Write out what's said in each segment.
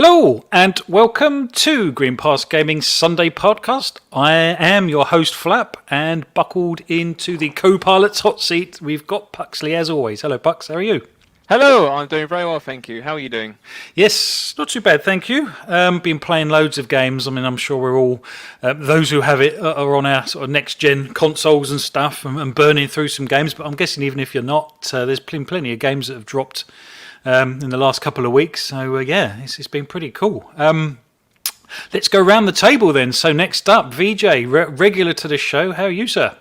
Hello and welcome to Green Pass Gaming's Sunday podcast. I am your host Flap, and buckled into the co-pilot's hot seat we've got Puxley as always. Hello Pux, how are you? Hello, I'm doing very well, thank you. How are you doing? Yes, not too bad, thank you. Been playing loads of games. I mean, I'm sure we're all, those who have it are on our sort of next-gen consoles and stuff and burning through some games, but I'm guessing even if you're not, there's plenty of games that have dropped in the last couple of weeks. So, it's been pretty cool. Let's go round the table then. So next up, VJ, regular to the show. How are you, sir?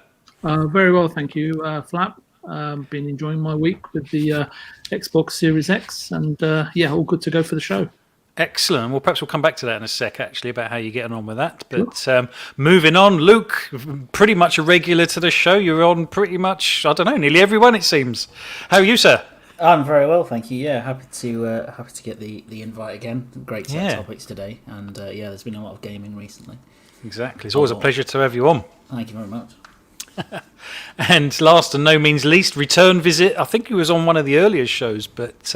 Very well, thank you, Flap. Been enjoying my week with the Xbox Series X, and all good to go for the show. Excellent. Well, perhaps we'll come back to that in a sec, actually, about how you're getting on with that. But moving on, Luke, pretty much a regular to the show. You're on pretty much, I don't know, nearly everyone, it seems. How are you, sir? I'm very well, thank you. Yeah, happy to get the invite again. Great set of topics today, and there's been a lot of gaming recently. Exactly. It's always a pleasure to have you on. Thank you very much. And last and no means least, return visit. I think he was on one of the earlier shows, but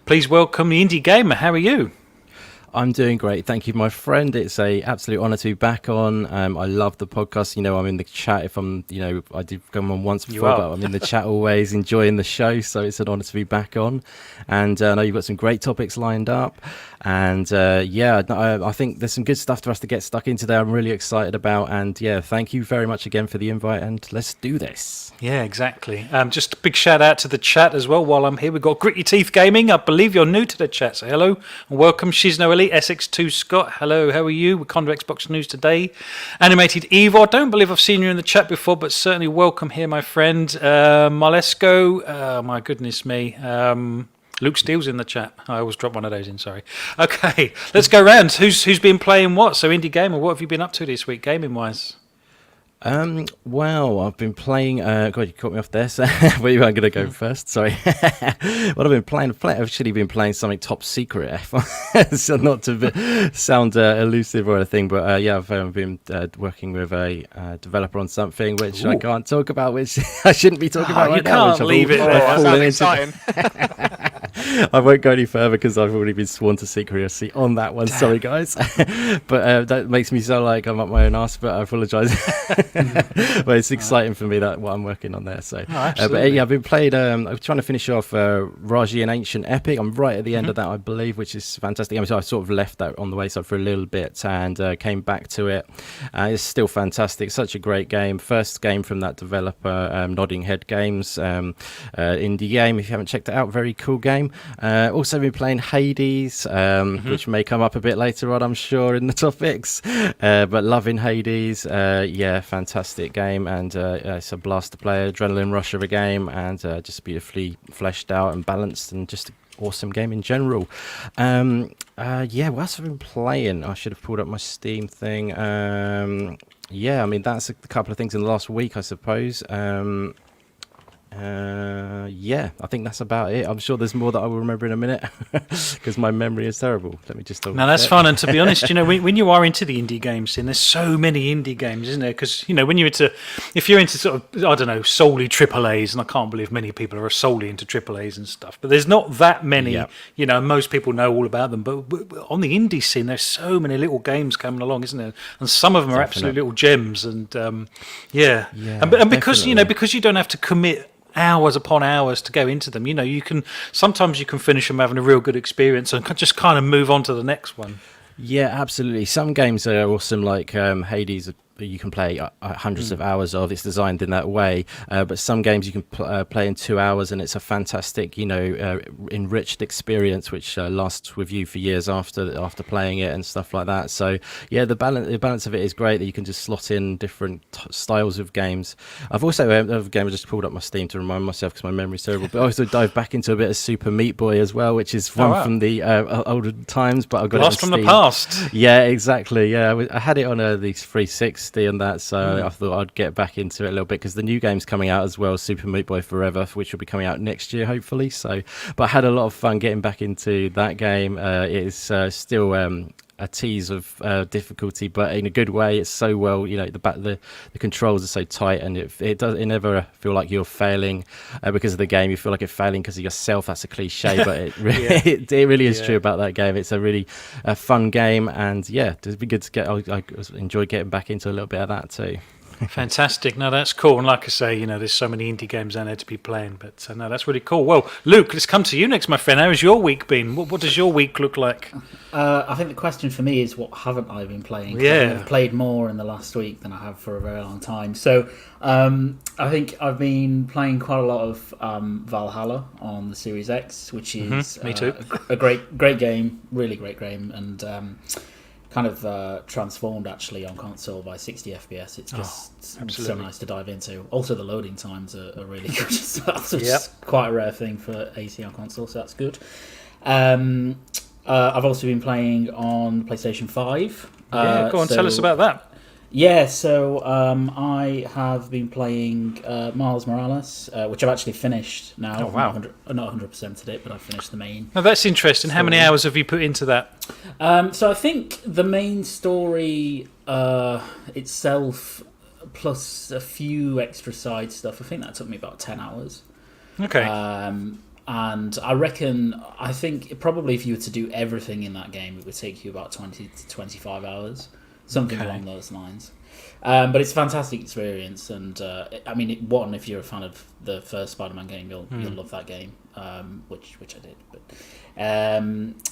please welcome the Indie Gamer. How are you? I'm doing great, thank you, my friend. It's a absolute honour to be back on. I love the podcast. You know, I'm in the chat. If I'm, I did come on once before, but I'm in the chat always, enjoying the show. So it's an honour to be back on. And I know you've got some great topics lined up. And I think there's some good stuff for us to get stuck into there. I'm really excited about. And thank you very much again for the invite. And let's do this. Yeah, exactly. Just a big shout out to the chat as well while I'm here. We've got Gritty Teeth Gaming. I believe you're new to the chat, so hello and welcome. Shizno Elite, SX2 Scott, hello, how are you? Wakanda Xbox News today. Animated Evo, I don't believe I've seen you in the chat before, but certainly welcome here, my friend. Malesco, my goodness me. Luke Steele's in the chat. I always drop one of those in, sorry. Okay, let's go round. Who's been playing what? So Indie Gamer, what have you been up to this week, gaming-wise? Well, I've been playing. God, you caught me off there. So, where you are going to go first? Sorry. What I've been playing. I've actually been playing something top secret. So not to sound elusive or anything, but I've been working with a developer on something which I can't talk about, which I shouldn't be talking about right now. You can't leave it there. That sounds exciting. I won't go any further because I've already been sworn to secrecy on that one. Sorry, guys. But that makes me sound like I'm up my own arse, but I apologise. But it's exciting for me that what I'm working on there. So, I've been playing. I'm trying to finish off Raji and Ancient Epic. I'm right at the end of that, I believe, which is fantastic. I sort of left that on the wayside for a little bit and came back to it. It's still fantastic. Such a great game. First game from that developer, Nodding Head Games, indie game. If you haven't checked it out, very cool game. Also been playing Hades, which may come up a bit later on, I'm sure, in the topics. But loving Hades. Fantastic game, and it's a blast to play, adrenaline rush of a game, and just beautifully fleshed out and balanced, and just an awesome game in general. What else have I been playing? I should have pulled up my Steam thing. That's a couple of things in the last week, I suppose. I think that's about it. I'm sure there's more that I will remember in a minute because my memory is terrible. Let me just talk. No, that's fun. And to be honest, when you are into the indie game scene, there's so many indie games, isn't there? Because when if you're into sort of, I don't know, solely AAAs, and I can't believe many people are solely into AAAs and stuff, but there's not that many. Yeah. Most people know all about them, but on the indie scene, there's so many little games coming along, isn't there? And some of them are absolute little gems. And and because because you don't have to commit hours upon hours to go into them, you can finish them having a real good experience and just kind of move on to the next one. Yeah, absolutely. Some games are awesome, like Hades. You can play hundreds of hours of. It's designed in that way, but some games you can play in 2 hours, and it's a fantastic, enriched experience which lasts with you for years after playing it and stuff like that. So the balance of it is great, that you can just slot in different styles of games. I've also another game I just pulled up my Steam to remind myself because my memory's terrible, but I also dived back into a bit of Super Meat Boy as well, which is one from the older times, but I've got Blast it on from Steam. the past. Yeah, exactly. Yeah, I had it on the 360 and that, so I thought I'd get back into it a little bit because the new game's coming out as well, Super Meat Boy Forever, which will be coming out next year hopefully. So, but I had a lot of fun getting back into that game. It's still a tease of difficulty, but in a good way. It's so well, the controls are so tight, and it never feel like you're failing because of the game. You feel like you're failing because of yourself. That's a cliche, but it really is true about that game. It's a really fun game, and it'd be good to get. I enjoy getting back into a little bit of that too. Fantastic. No, that's cool. And like I say, there's so many indie games out there to be playing. But no, that's really cool. Well, Luke, let's come to you next, my friend. How has your week been? What does your week look like? I think the question for me is, what haven't I been playing? Yeah. I've played more in the last week than I have for a very long time. So I think I've been playing quite a lot of Valhalla on the Series X, which is me too. a great game, really great game, and kind of transformed actually on console by 60 FPS. It's just so nice to dive into. Also, the loading times are really good as well. So it's quite a rare thing for AC on console, so that's good. I've also been playing on PlayStation 5. Go on, tell us about that. Yeah, so I have been playing Miles Morales, which I've actually finished now. Oh, wow. Not 100%ed it, but I've finished the main. Now, that's interesting. How many hours have you put into that? So I think the main story itself, plus a few extra side stuff, I think that took me about 10 hours. Okay. And I think probably if you were to do everything in that game, it would take you about 20 to 25 hours. Something along those lines. But it's a fantastic experience, and if you're a fan of the first Spider-Man game, you'll love that game, which I did. But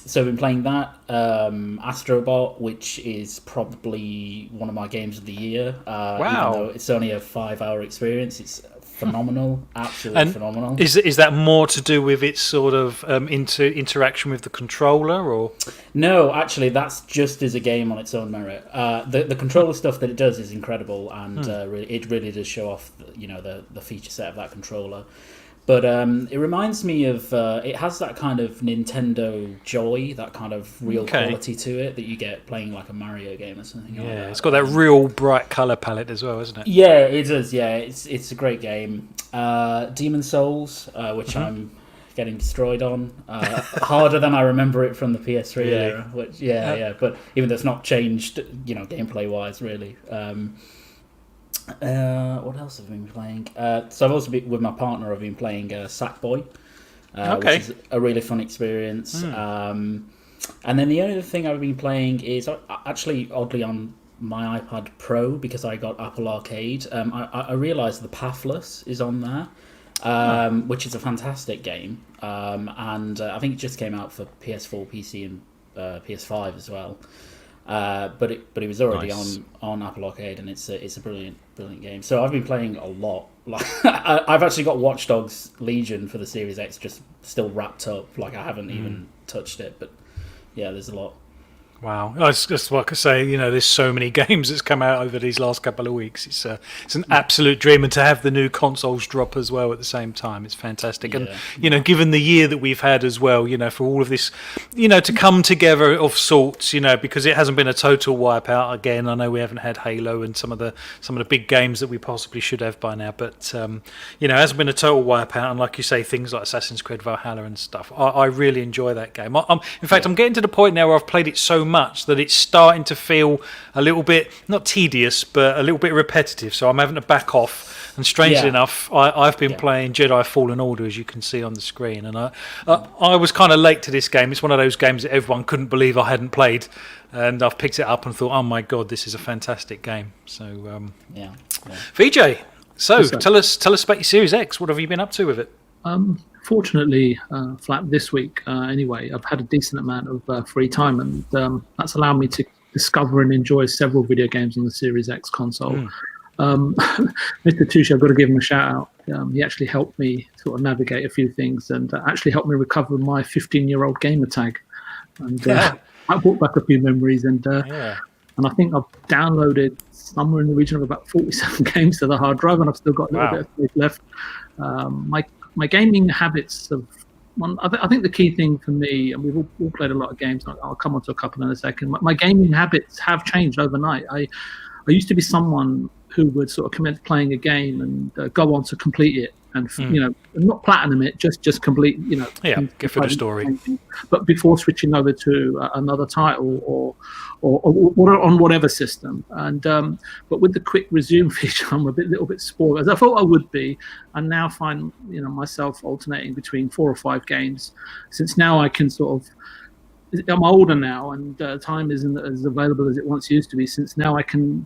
so I've been playing that, Astrobot, which is probably one of my games of the year. Wow! Even though it's only a 5-hour experience, it's phenomenal, absolutely phenomenal. Is that more to do with its sort of interaction with the controller, or? No, actually, that's just as a game on its own merit. The controller stuff that it does is incredible, and it really does show off, the feature set of that controller. But it reminds me of it has that kind of Nintendo joy, that kind of real quality to it that you get playing like a Mario game or something. Like that. It's got that real bright color palette as well, isn't it? Yeah, it does. Yeah, it's a great game. Demon Souls, which I'm getting destroyed on, harder than I remember it from the PS3 era. Which but even though it's not changed, gameplay wise, really. What else have I been playing? So I've also been with my partner. I've been playing Sackboy, which is a really fun experience. And then the only other thing I've been playing is actually oddly on my iPad Pro, because I got Apple Arcade. I realised the Pathless is on there, which is a fantastic game. And I think it just came out for PS4, PC, and PS5 as well. But it was already on Apple Arcade, and it's a brilliant game. So I've been playing a lot. Like I've actually got Watch Dogs Legion for the Series X just still wrapped up. Like I haven't even touched it, but yeah, there's a lot. Wow, it's just like I say, there's so many games that's come out over these last couple of weeks. It's an absolute dream, and to have the new consoles drop as well at the same time, it's fantastic. And given the year that we've had as well, for all of this, to come together of sorts, because it hasn't been a total wipeout again. I know we haven't had Halo and some of the big games that we possibly should have by now, but it hasn't been a total wipeout. And like you say, things like Assassin's Creed Valhalla and stuff, I really enjoy that game. I'm getting to the point now where I've played it so much that it's starting to feel a little bit, not tedious, but a little bit repetitive, so I'm having to back off. And strangely enough, I've been playing Jedi Fallen Order, as you can see on the screen, and I was kind of late to this game. It's one of those games that everyone couldn't believe I hadn't played, and I've picked it up and thought, oh my god, this is a fantastic game. So VJ, so tell us about your Series X. What have you been up to with it? Fortunately, Flap, this week anyway, I've had a decent amount of free time, and that's allowed me to discover and enjoy several video games on the Series X console. Mr. Tucci, I've got to give him a shout out. He actually helped me sort of navigate a few things, and actually helped me recover my 15-year-old gamer tag. And I brought back a few memories, and I think I've downloaded somewhere in the region of about 47 games to the hard drive, and I've still got a little bit of space left. My gaming habits have. I think the key thing for me, and we've all played a lot of games. I'll come on to a couple in a second. My gaming habits have changed overnight. I used to be someone who would sort of commit playing a game and go on to complete it and not platinum it, just complete, get through the story. But before switching over to another title or on whatever system. And but with the quick resume feature, I'm a little bit spoiled, as I thought I would be. I now find myself alternating between 4 or 5 games, since now I can sort of. I'm older now, and time isn't as available as it once used to be. Since now I can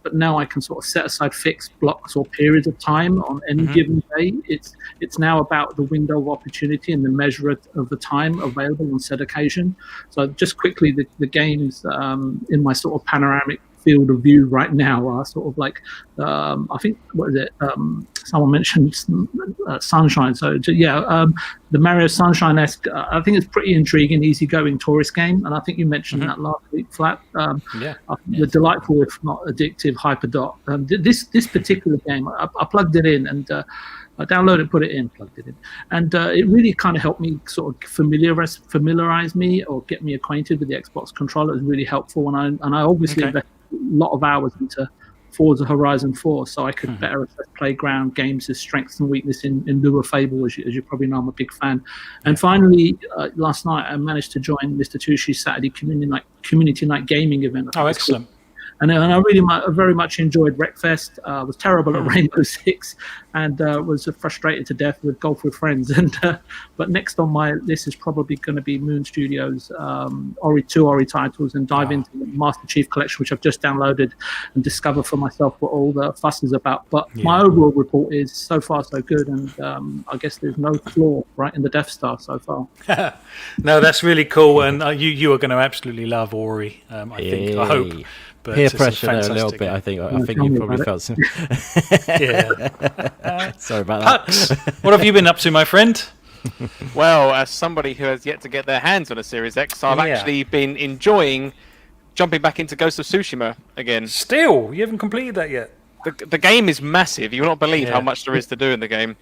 sort of set aside fixed blocks or periods of time on any given day. It's now about the window of opportunity and the measure of the time available on said occasion. So just quickly, the games in my sort of panoramic field of view right now are sort of like I think someone mentioned Sunshine, so the Mario Sunshine-esque, I think it's pretty intriguing, easygoing tourist game, and I think you mentioned that last week, Flat. The delightful, if not addictive, Hyperdot. This particular game, I plugged it in and I downloaded, plugged it in, and it really kind of helped me sort of familiarize me or get me acquainted with the Xbox controller. It was really helpful, and I obviously invested a lot of hours into Forza Horizon 4, so I could better assess Playground Games' strengths and weakness in lieu of Fable, as you probably know. I'm a big fan. And finally, last night I managed to join Mr. Tushi's Saturday community night gaming event. Oh, excellent. And I really very much enjoyed Wreckfest. I was terrible at Rainbow Six, and was frustrated to death with Golf with Friends. And but next on my list is probably going to be Moon Studios' Ori titles, and dive into the Master Chief Collection, which I've just downloaded, and discover for myself what all the fuss is about. But my overall report is so far so good, and I guess there's no flaw right in the Death Star so far. No, that's really cool, and you are going to absolutely love Ori. I hope. But peer pressure there a little bit. I think you probably felt some. Sorry about that. Hux, what have you been up to, my friend? Well, as somebody who has yet to get their hands on a Series X, I've actually been enjoying jumping back into Ghost of Tsushima again. Still, you haven't completed that yet. The game is massive. You will not believe how much there is to do in the game.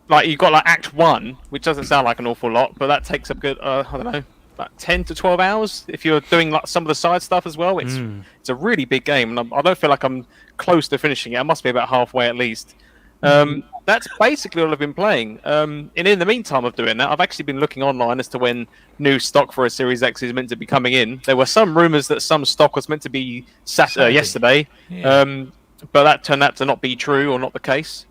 Like you've got like Act 1, which doesn't sound like an awful lot, but that takes up good. I don't know. About 10 to 12 hours if you're doing like some of the side stuff as well. It's a really big game, and I don't feel like I'm close to finishing it. I must be about halfway at least. That's basically all I've been playing. And in the meantime of doing that, I've actually been looking online as to when new stock for a Series X is meant to be coming in. There were some rumours that some stock was meant to be yesterday, but that turned out to not be true or not the case.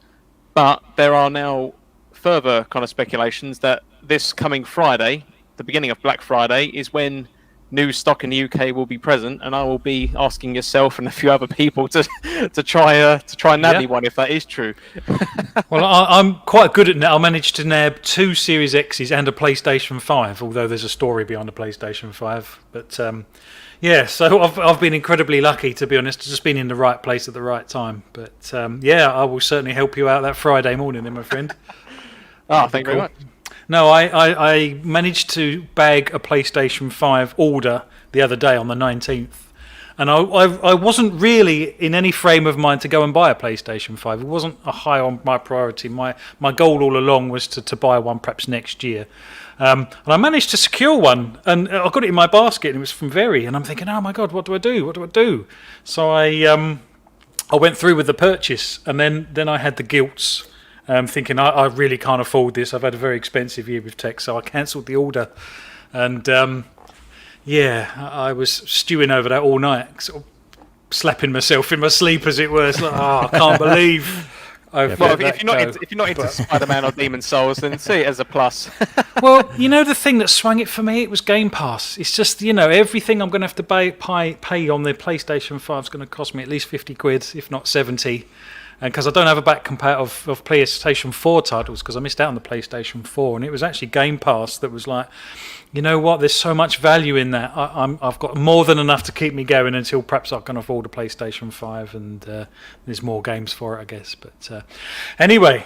But there are now further kind of speculations that this coming Friday, the beginning of Black Friday, is when new stock in the UK will be present, and I will be asking yourself and a few other people to try and nab me one if that is true. Well, I'm quite good at that. I managed to nab 2 Series X's and a PlayStation 5, although there's a story behind the PlayStation 5. But so I've been incredibly lucky, to be honest. Just been in the right place at the right time. But I will certainly help you out that Friday morning, then, my friend. Thank you very much. No, I managed to bag a PlayStation 5 order the other day on the 19th. And I wasn't really in any frame of mind to go and buy a PlayStation 5. It wasn't a high on my priority. My goal all along was to buy one perhaps next year. And I managed to secure one. And I got it in my basket, and it was from Very. And I'm thinking, oh my God, what do I do? So I went through with the purchase, and then I had the guilts. Thinking I really can't afford this. I've had a very expensive year with tech, so I cancelled the order. And I was stewing over that all night, sort of slapping myself in my sleep, as it were. It's like, I can't believe. If you're not into Spider-Man or Demon's Souls, then see it as a plus. Well, the thing that swung it for me, it was Game Pass. It's just everything I'm going to have to pay on the PlayStation 5 is going to cost me at least 50 quid, if not 70. And because I don't have a back compat of PlayStation 4 titles, because I missed out on the PlayStation 4, and it was actually Game Pass that was like, you know what, there's so much value in that. I've got more than enough to keep me going until perhaps I can afford a PlayStation 5, and there's more games for it, I guess. But anyway,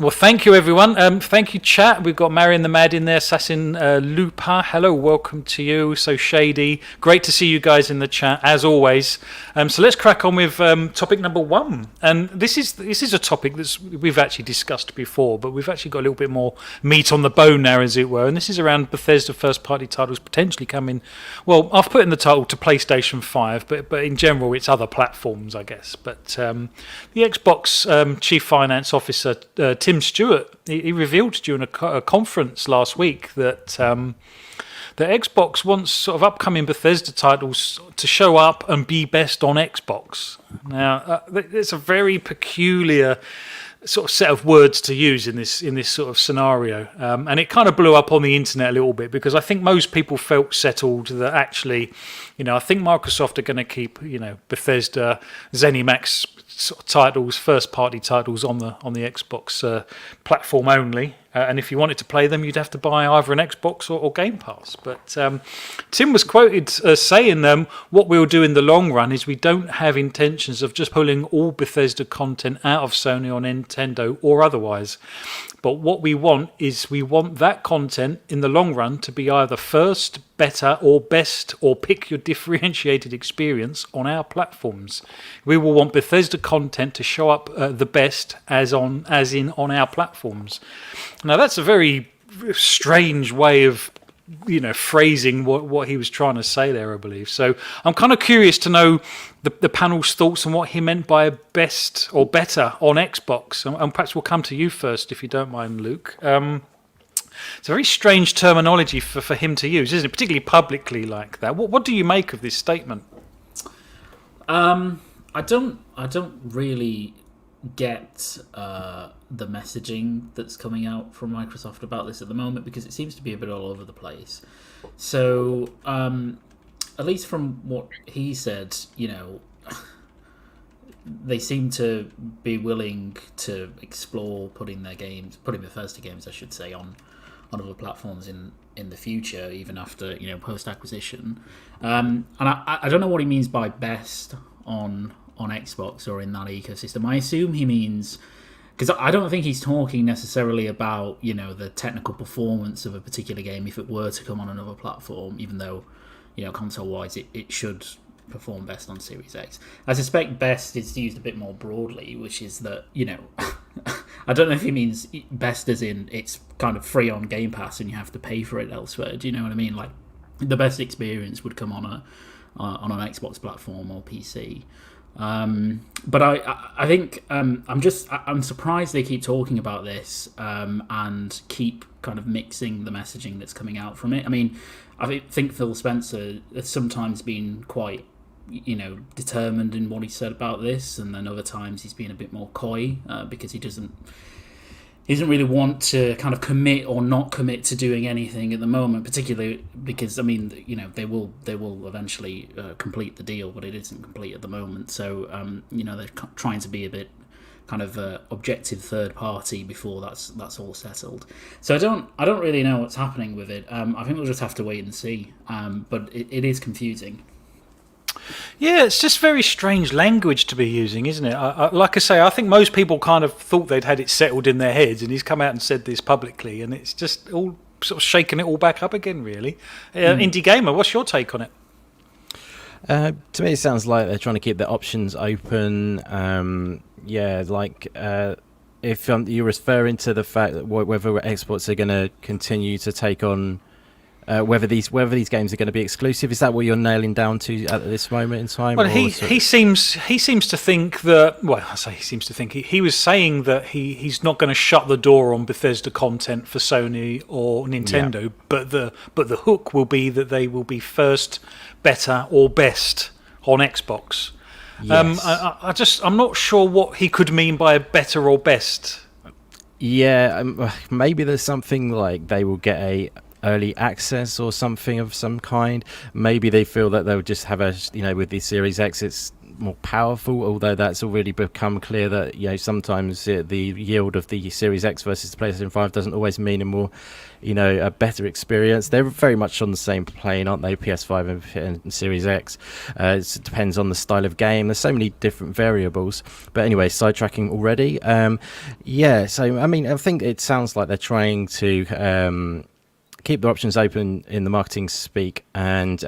Well, thank you, everyone. Thank you, chat. We've got Marion the Mad in there, Assassin Lupa. Hello, welcome to you. So Shady, great to see you guys in the chat as always. So let's crack on with topic number 1. And this is a topic we've actually discussed before, but we've actually got a little bit more meat on the bone now, as it were. And this is around Bethesda first-party titles potentially coming. Well, I've put in the title to PlayStation 5, but in general, it's other platforms, I guess. But the Xbox Chief Finance Officer. Tim Stewart, he revealed during a conference last week that Xbox wants sort of upcoming Bethesda titles to show up and be best on Xbox. Now, it's a very peculiar sort of set of words to use in this sort of scenario, and it kind of blew up on the internet a little bit because I think most people felt settled that actually, I think Microsoft are going to keep, Bethesda, ZeniMax sort of titles, first-party titles on the Xbox platform only, and if you wanted to play them, you'd have to buy either an Xbox or Game Pass. But Tim was quoted saying, "What we'll do in the long run is we don't have intentions of just pulling all Bethesda content out of Sony or Nintendo or otherwise. But what we want is that content in the long run to be either first, better, or best, or pick your differentiated experience on our platforms. We will want Bethesda content to show up the best as in on our platforms." Now that's a very strange way of phrasing what he was trying to say there, I believe. So I'm kind of curious to know the panel's thoughts on what he meant by best or better on Xbox, and perhaps we'll come to you first if you don't mind, Luke. It's a very strange terminology for him to use, isn't it? Particularly publicly like that. What do you make of this statement? I don't really get the messaging that's coming out from Microsoft about this at the moment, because it seems to be a bit all over the place. So at least from what he said, they seem to be willing to explore putting Bethesda games, I should say, on other platforms in the future, even after post acquisition. And I don't know what he means by best on Xbox or in that ecosystem. I assume he means, because I don't think he's talking necessarily about the technical performance of a particular game if it were to come on another platform, even though console wise it should perform best on Series X. I suspect best is used a bit more broadly, which is that I don't know if he means best as in it's kind of free on Game Pass and you have to pay for it elsewhere. Do you know what I mean? Like the best experience would come on an Xbox platform or PC. But I think I'm surprised they keep talking about this and keep kind of mixing the messaging that's coming out from it. I mean, I think Phil Spencer has sometimes been quite determined in what he said about this, and then other times he's been a bit more coy because he doesn't really want to kind of commit or not commit to doing anything at the moment, particularly because they will eventually complete the deal, but it isn't complete at the moment. So they're trying to be a bit kind of objective third party before that's all settled. So I don't really know what's happening with it. I think we'll just have to wait and see. But it is confusing. Yeah, it's just very strange language to be using, isn't it? Like I say, I think most people kind of thought they'd had it settled in their heads, and he's come out and said this publicly, and it's just all sort of shaking it all back up again, really. Indie Gamer, what's your take on it? To me, it sounds like they're trying to keep their options open. If you're referring to the fact that whether Xbox are going to continue to take on whether these games are going to be exclusive, is that what you're nailing down to at this moment in time? Well, he seems to think that. Well, I say he seems to think he was saying that he's not going to shut the door on Bethesda content for Sony or Nintendo, but the hook will be that they will be first, better, or best on Xbox. Yes. I'm not sure what he could mean by better or best. Yeah, maybe there's something like they will get a early access or something of some kind. Maybe they feel that they'll just have with the Series X, it's more powerful, although that's already become clear that, you know, sometimes the yield of the Series X versus the PlayStation 5 doesn't always mean a more, you know, a better experience. They're very much on the same plane, aren't they, PS5 and Series X? It depends on the style of game. There's so many different variables. But anyway, sidetracking already. Yeah, so, I mean, I think it sounds like they're trying to keep the options open in the marketing speak, and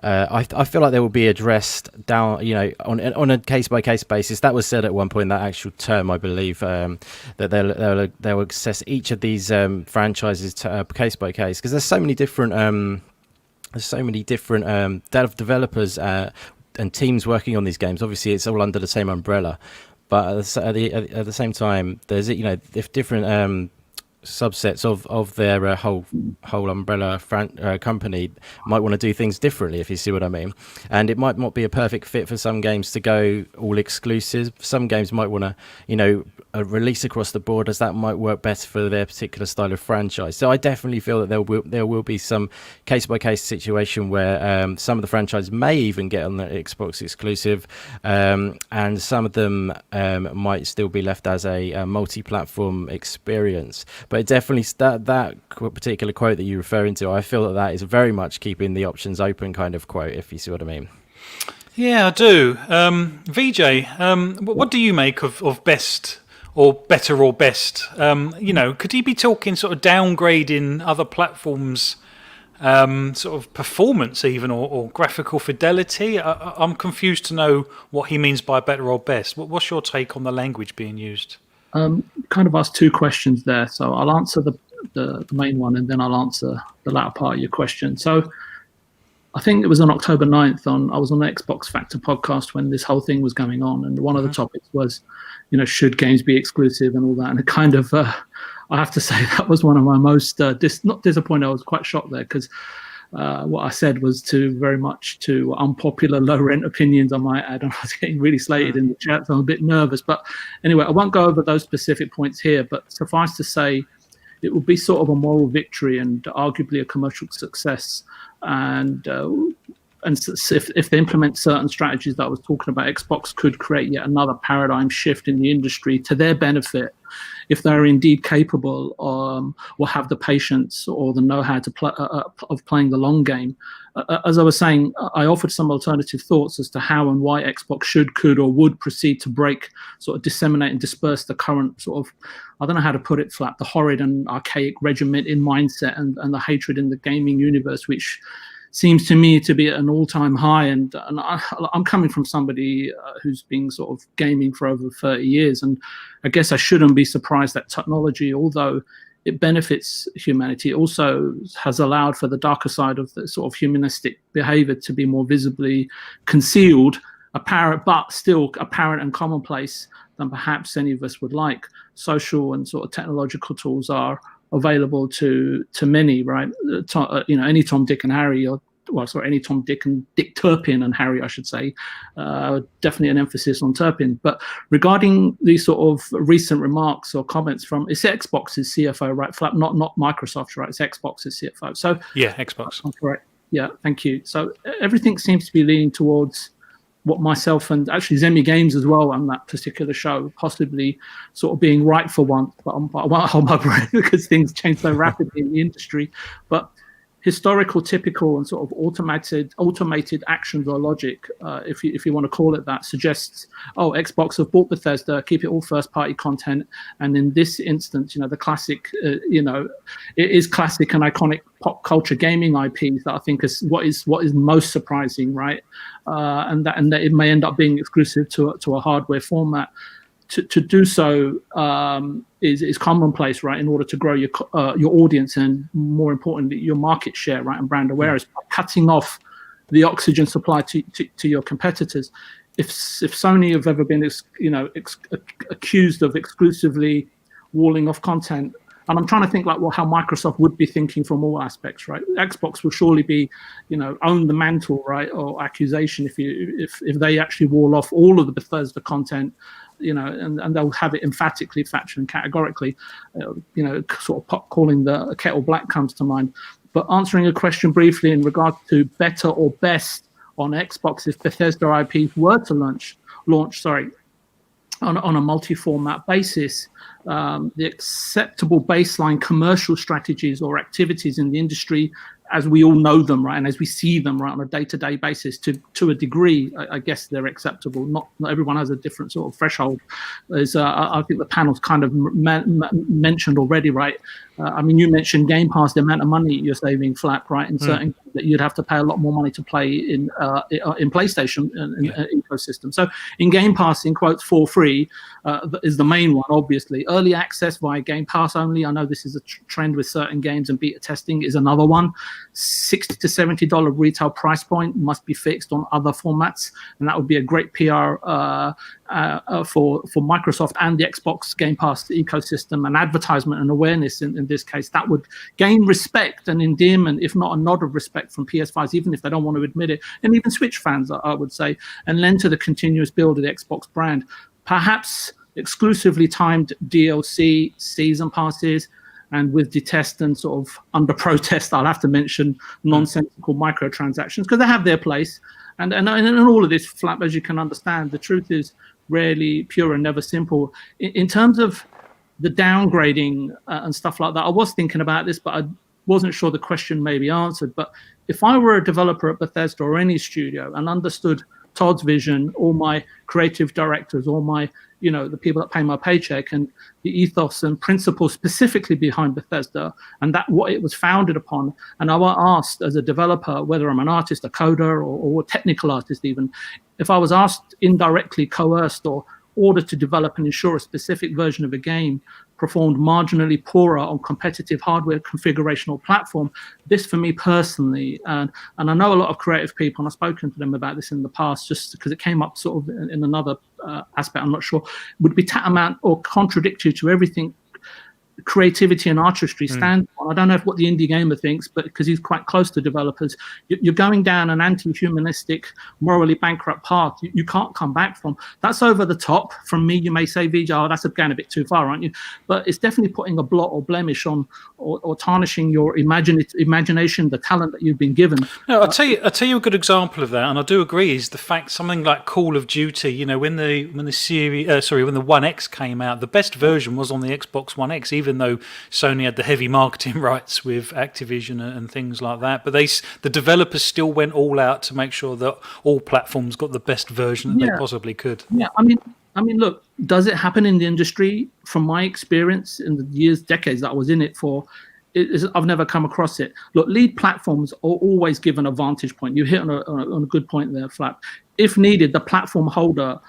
I feel like they will be addressed down, you know, on a case by case basis. That was said at one point, that actual term, I believe, that they'll assess each of these franchises case by case, because there's so many different developers and teams working on these games. Obviously, it's all under the same umbrella, but at the same time, there's, you know, if different subsets of their whole umbrella company might want to do things differently, if you see what I mean. And it might not be a perfect fit for some games to go all exclusive. Some games might want to, you know, release across the board, as that might work better for their particular style of franchise. So I definitely feel that there will be some case by case situation where some of the franchises may even get on the Xbox exclusive, and some of them might still be left as a multi-platform experience. But it definitely, that particular quote that you're referring to, I feel that is very much keeping the options open kind of quote, if you see what I mean. Yeah, I do. VJ, what do you make of best or better or best? You know, could he be talking sort of downgrading other platforms, sort of performance even, or graphical fidelity? I'm confused to know what he means by better or best. What's your take on the language being used? Kind of asked two questions there, so I'll answer the main one, and then I'll answer the latter part of your question. So I think it was on October 9th, I was on the Xbox Factor podcast when this whole thing was going on, and one of the topics was, you know, should games be exclusive and all that, and it kind of I have to say that was one of my most not disappointed, I was quite shocked there, because what I said was very much to unpopular, low-rent opinions, I might add, and I was getting really slated in the chat, so I'm a bit nervous. But anyway, I won't go over those specific points here, but suffice to say, it would be sort of a moral victory and arguably a commercial success. And if they implement certain strategies that I was talking about, Xbox could create yet another paradigm shift in the industry to their benefit, if they're indeed capable or have the patience or the know-how to of playing the long game. As I was saying, I offered some alternative thoughts as to how and why Xbox should, could, or would proceed to break, sort of disseminate and disperse the current sort of, I don't know how to put it flat, the horrid and archaic regimented mindset and the hatred in the gaming universe, which seems to me to be at an all-time high. And I'm coming from somebody who's been sort of gaming for over 30 years. And I guess I shouldn't be surprised that technology, although it benefits humanity, it also has allowed for the darker side of the sort of humanistic behavior to be more visibly concealed, apparent, but still apparent and commonplace than perhaps any of us would like. Social and sort of technological tools are available to many, right? You know, any Tom, Dick, and Harry, any Tom, Dick, and Dick Turpin and Harry, I should say, definitely an emphasis on Turpin. But regarding these sort of recent remarks or comments from, it's Xbox's CFO, right? Flap, not Microsoft's, right? It's Xbox's CFO. So yeah, Xbox. I'm correct. Yeah, thank you. So everything seems to be leaning towards what myself and actually Zemi Games as well on that particular show, possibly sort of being right for once, but I won't hold my breath because things change so rapidly in the industry. But historical, typical, and sort of automated actions or logic, if you want to call it that, suggests, Xbox have bought Bethesda, keep it all first-party content, and in this instance, you know, the classic, it is classic and iconic pop culture gaming IPs that I think is what is most surprising, right? And that it may end up being exclusive to a hardware format. To do so is commonplace, right? In order to grow your audience and, more importantly, your market share, right, and brand awareness, by cutting off the oxygen supply to your competitors. If Sony have ever been, accused of exclusively walling off content, and I'm trying to think like, well, how Microsoft would be thinking from all aspects, right? Xbox will surely be, own the mantle, right, or accusation if they actually wall off all of the Bethesda content. And they'll have it emphatically, factually, and categorically, sort of calling the kettle black comes to mind. But answering a question briefly in regard to better or best, on Xbox if Bethesda IPs were to launch on a multi-format basis. The acceptable baseline commercial strategies or activities in the industry, as we all know them, right, and as we see them, right, on a day-to-day basis, to a degree, I guess they're acceptable. Not everyone has a different sort of threshold. As I think the panel's kind of mentioned already, right? I mean, you mentioned Game Pass, the amount of money you're saving, Flap, right? In certain that you'd have to pay a lot more money to play in PlayStation ecosystem. So in Game Pass, in quotes, for free is the main one, obviously. Early access via Game Pass only. I know this is a trend with certain games, and beta testing is another one. $60 to $70 retail price point must be fixed on other formats, and that would be a great PR for Microsoft and the Xbox Game Pass ecosystem, and advertisement and awareness in this case. That would gain respect and endearment, if not a nod of respect from PS5s, even if they don't want to admit it, and even Switch fans, I would say, and lend to the continuous build of the Xbox brand. Perhaps exclusively timed DLC, season passes, and with detest and sort of under protest, I'll have to mention nonsensical microtransactions, because they have their place. And all of this, Flap, as you can understand, the truth is rarely pure and never simple. In terms of the downgrading and stuff like that, I was thinking about this, but I wasn't sure the question may be answered. But if I were a developer at Bethesda or any studio and understood Todd's vision, all my creative directors, all my, the people that pay my paycheck, and the ethos and principles specifically behind Bethesda, and that what it was founded upon. And I was asked as a developer, whether I'm an artist, a coder, or a technical artist even, if I was asked indirectly, coerced, or ordered to develop and ensure a specific version of a game performed marginally poorer on competitive hardware configuration or platform, this for me personally, and I know a lot of creative people, and I've spoken to them about this in the past, just because it came up sort of in another aspect, I'm not sure, would be tantamount or contradictory to everything creativity and artistry stand on. I don't know what the indie gamer thinks, but because he's quite close to developers, you're going down an anti-humanistic, morally bankrupt path you can't come back from. That's over the top. From me, you may say, Vijay, oh, that's going a bit too far, aren't you? But it's definitely putting a blot or blemish on, or tarnishing your imagination, the talent that you've been given. No, I'll tell you a good example of that, and I do agree, is the fact something like Call of Duty. When the One X came out, the best version was on the Xbox One X, even though Sony had the heavy marketing rights with Activision and things like that. But the developers still went all out to make sure that all platforms got the best version that they possibly could. Yeah, I mean, look, does it happen in the industry? From my experience in the decades that I was in it for, I've never come across it. Look, lead platforms are always given a vantage point. You hit on a good point there, Flap. If needed, the platform holder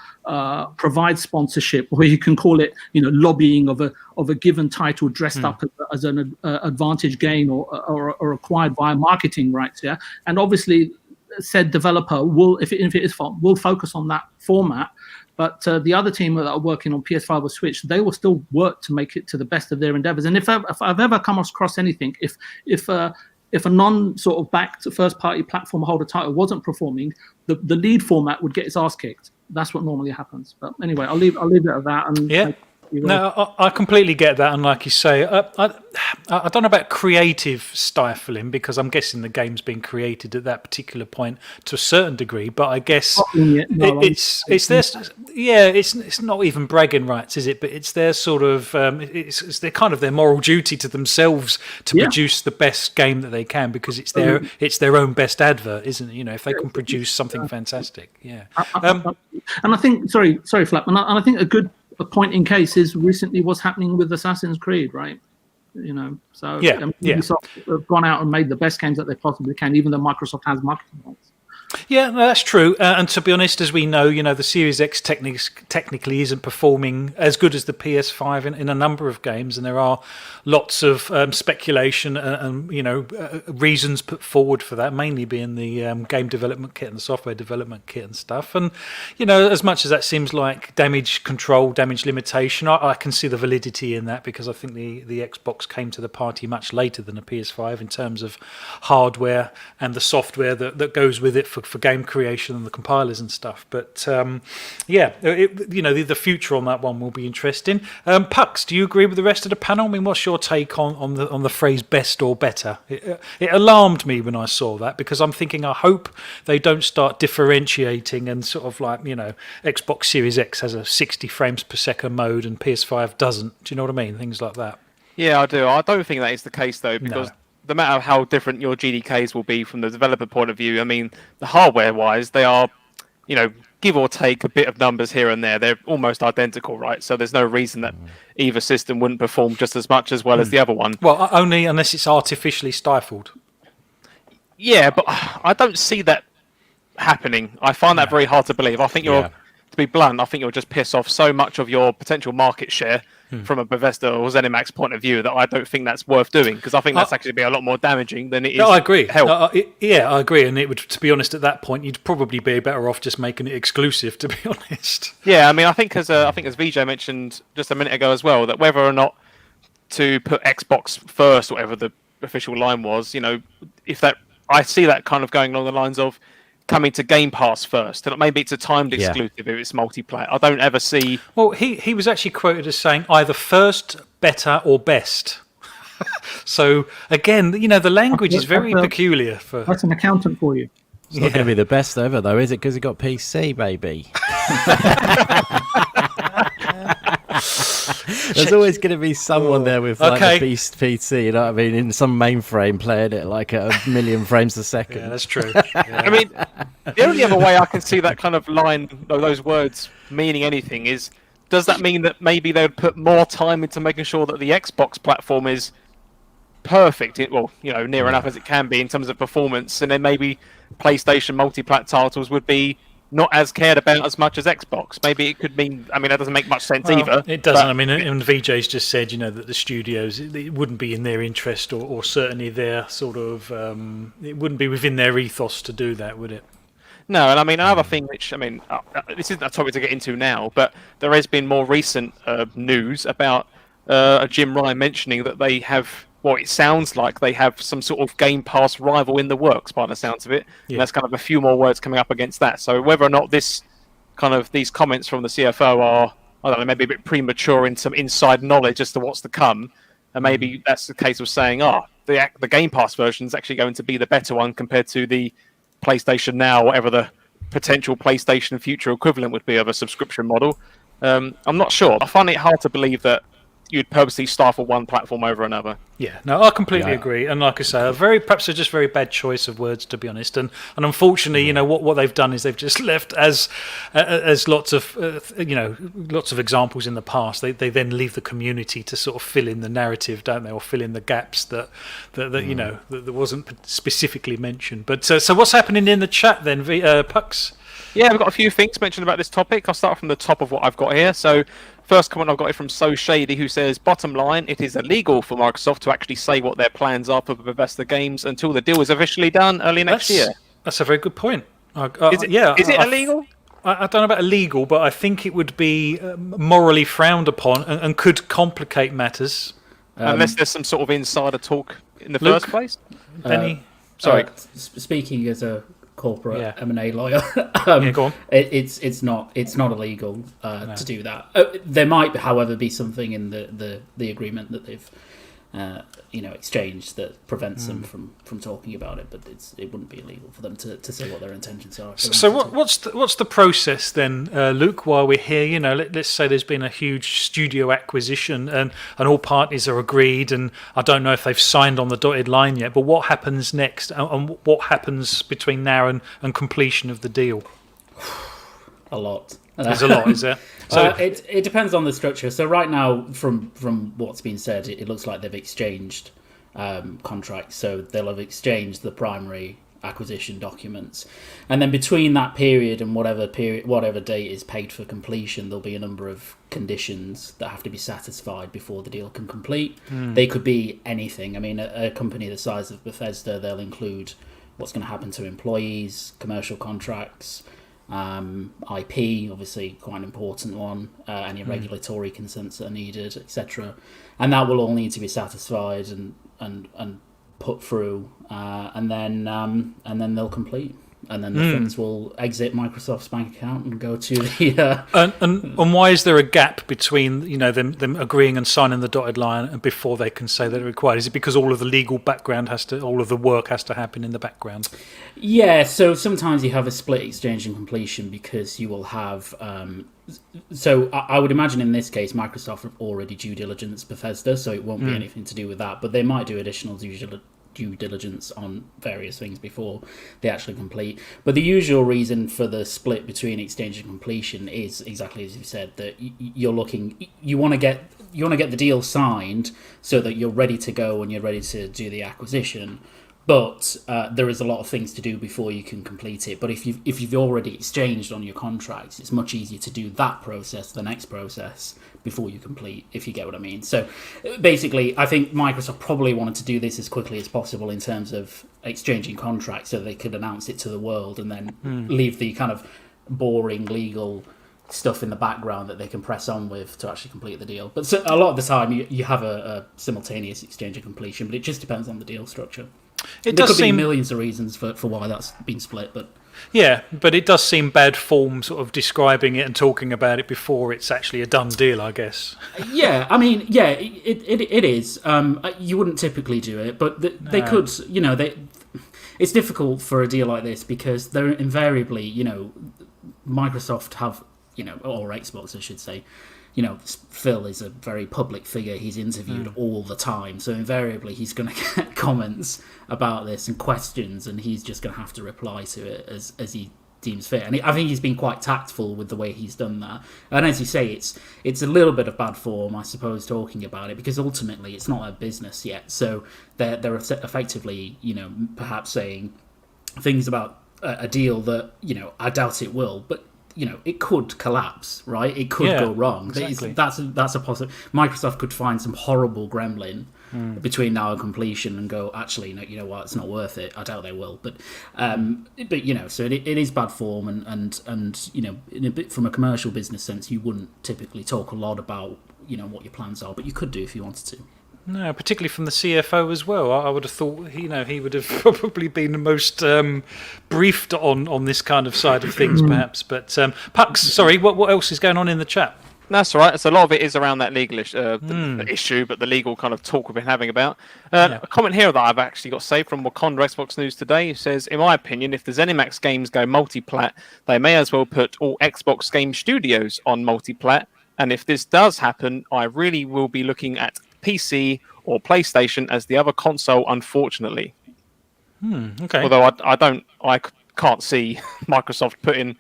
provides sponsorship, or you can call it, lobbying of a given title dressed up as an advantage gain or acquired via marketing rights. Yeah, and obviously, said developer will, if it is fun, will focus on that format. But the other team that are working on PS5 or Switch, they will still work to make it to the best of their endeavors. And if I've ever come across anything, if a non sort of backed first party platform holder title wasn't performing, the lead format would get its ass kicked. That's what normally happens. But anyway, I'll leave it at that. And yeah. No, I completely get that, and like you say, I don't know about creative stifling, because I'm guessing the game's been created at that particular point to a certain degree. But I guess it's their, it's not even bragging rights, is it? But it's their sort of it's their kind of their moral duty to themselves to produce the best game that they can, because it's their own best advert, isn't it? If they can produce something fantastic, yeah. And I think, sorry, Flap, and I think a point in case is recently what's happening with Assassin's Creed, right? So Ubisoft have gone out and made the best games that they possibly can, even though Microsoft has marketing rights. Yeah, no, that's true. And to be honest, as we know, the Series X technically isn't performing as good as the PS5 in a number of games, and there are lots of speculation and reasons put forward for that, mainly being the game development kit and the software development kit and stuff. And as much as that seems like damage control, damage limitation, I can see the validity in that, because I think the Xbox came to the party much later than the PS5 in terms of hardware and the software that goes with it for for game creation and the compilers and stuff. But the future on that one will be interesting. Pucks, do you agree with the rest of the panel? I mean, what's your take on the phrase "best or better"? It alarmed me when I saw that, because I'm thinking, I hope they don't start differentiating and sort of like, Xbox Series X has a 60 frames per second mode and PS5 doesn't. Do you know what I mean? Things like that. Yeah, I do. I don't think that is the case, though, because no matter how different your GDKs will be from the developer point of view, I mean, the hardware-wise, they are, give or take a bit of numbers here and there. They're almost identical, right? So there's no reason that either system wouldn't perform just as much as well as the other one. Well, only unless it's artificially stifled. Yeah, but I don't see that happening. I find that very hard to believe. I think to be blunt, I think you'll just piss off so much of your potential market share from a Bethesda or ZeniMax point of view that I don't think that's worth doing, because I think that's actually be a lot more damaging than it is. No, I agree. Help. I agree. And it would, to be honest, at that point, you'd probably be better off just making it exclusive, to be honest. Yeah, I mean, I think as VJ mentioned just a minute ago as well, that whether or not to put Xbox first, whatever the official line was, I see that kind of going along the lines of coming to Game Pass first, and maybe it's a timed exclusive if it's multiplayer. I don't ever see. Well, he was actually quoted as saying either first, better, or best. So again, the language is very peculiar. That's an accountant for you. It's not going to be the best ever, though, is it? Because it got PC, baby. There's always going to be someone there with a beast PC, you know what I mean, in some mainframe playing it like at 1,000,000 frames a second. Yeah, that's true. Yeah. I mean, the only other way I can see that kind of line, those words meaning anything, is, does that mean that maybe they would put more time into making sure that the Xbox platform is perfect, near enough as it can be in terms of performance, and then maybe PlayStation multi-plat titles would be not as cared about as much as Xbox? Maybe it could mean, that doesn't make much sense either. It doesn't. And VJ's just said, that the studios, it wouldn't be in their interest, or certainly their sort of, it wouldn't be within their ethos to do that, would it? No, and another thing which, this isn't a topic to get into now, but there has been more recent news about Jim Ryan mentioning that they have, it sounds like they have some sort of Game Pass rival in the works, by the sounds of it. Yeah. And there's kind of a few more words coming up against that. So whether or not these comments from the CFO are, I don't know, maybe a bit premature in some inside knowledge as to what's to come, and maybe that's the case of saying, the Game Pass version is actually going to be the better one compared to the PlayStation Now, whatever the potential PlayStation future equivalent would be of a subscription model. I'm not sure. I find it hard to believe that you'd purposely stifle one platform over another. Yeah, no, I completely agree. And like I say, perhaps just very bad choice of words, to be honest. And unfortunately, what they've done is they've just left as lots of examples in the past. They then leave the community to sort of fill in the narrative, don't they, or fill in the gaps that wasn't specifically mentioned. But so what's happening in the chat then, Pucks? Yeah, we've got a few things mentioned about this topic. I'll start from the top of what I've got here. So, first comment I've got is from So Shady, who says, bottom line, it is illegal for Microsoft to actually say what their plans are for Bethesda games until the deal is officially done early next year. That's a very good point. Is it illegal? I don't know about illegal, but I think it would be morally frowned upon and could complicate matters. Unless there's some sort of insider talk in the first place. Benny? Sorry. Speaking as a corporate M&A lawyer, go on. It's not illegal to do that. There might, however, be something in the agreement that they've exchanged that prevents them from talking about it, but it wouldn't be illegal for them to say what their intentions are. So what's the process then, Luke? While we're here, let's say there's been a huge studio acquisition and all parties are agreed, and I don't know if they've signed on the dotted line yet, but what happens next, and what happens between now and completion of the deal? A lot. There's a lot, is there? So it depends on the structure. So right now, from what's been said, it looks like they've exchanged contracts. So they'll have exchanged the primary acquisition documents, and then between that period and whatever date is paid for completion, there'll be a number of conditions that have to be satisfied before the deal can complete. They could be anything. A company the size of Bethesda, they'll include what's going to happen to employees, commercial contracts. IP, obviously quite an important one, any regulatory consents that are needed, etc. And that will all need to be satisfied and put through, and then they'll complete. and then the funds will exit Microsoft's bank account and go to the. And why is there a gap between them agreeing and signing the dotted line and before they can say that it's required? Is it because all of the legal background all of the work has to happen in the background? Yeah, so sometimes you have a split exchange and completion because you will have. So I would imagine in this case, Microsoft have already due diligence Bethesda, so it won't be anything to do with that. But they might do additional due diligence on various things before they actually complete. But the usual reason for the split between exchange and completion is exactly as you said, that you want to get the deal signed so that you're ready to go and you're ready to do the acquisition. But there is a lot of things to do before you can complete it. But if you've already exchanged on your contracts, it's much easier to do that process, the next process, before you complete, if you get what I mean. So basically, I think Microsoft probably wanted to do this as quickly as possible in terms of exchanging contracts so they could announce it to the world and then leave the kind of boring legal stuff in the background that they can press on with to actually complete the deal. But a lot of the time, you have a simultaneous exchange and completion, but it just depends on the deal structure. There could be millions of reasons for why that's been split, but it does seem bad form, sort of describing it and talking about it before it's actually a done deal, I guess. Yeah, I mean, yeah, it is. You wouldn't typically do it, but they could. It's difficult for a deal like this because they're invariably, Microsoft have, or Xbox, I should say. Phil is a very public figure. He's interviewed all the time. So invariably he's going to get comments about this and questions, and he's just going to have to reply to it as he deems fit. And I think he's been quite tactful with the way he's done that. And as you say, it's a little bit of bad form, I suppose, talking about it, because ultimately it's not a business yet. So they're effectively, perhaps saying things about a deal that, I doubt it will, but it could collapse, right? It could go wrong. Exactly. That's a possible. Microsoft could find some horrible gremlin between now and completion and go, actually, no, you know what? It's not worth it. I doubt they will, but so it is bad form, and in a bit from a commercial business sense, you wouldn't typically talk a lot about what your plans are, but you could do if you wanted to. No, particularly from the CFO as well. I would have thought, he would have probably been the most briefed on this kind of side of things, perhaps. But Pux, sorry, what else is going on in the chat? That's all right. So a lot of it is around that legal the issue, but the legal kind of talk we've been having about. A comment here that I've actually got saved from Wakanda Xbox News today. It says, in my opinion, if the ZeniMax games go multi-plat, they may as well put all Xbox game studios on multi-plat. And if this does happen, I really will be looking at PC or PlayStation as the other console, unfortunately. Okay. Although I can't see Microsoft putting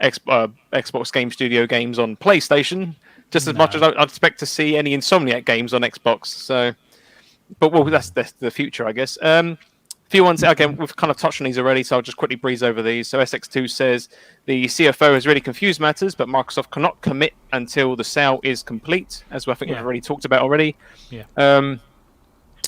Xbox Game Studio games on PlayStation just as much as I'd expect to see any Insomniac games on Xbox. So, but that's the future, I guess. Few ones again, we've kind of touched on these already, so I'll just quickly breeze over these. So SX2 says the CFO has really confused matters, but Microsoft cannot commit until the sale is complete, as I think we've already talked about already. Yeah.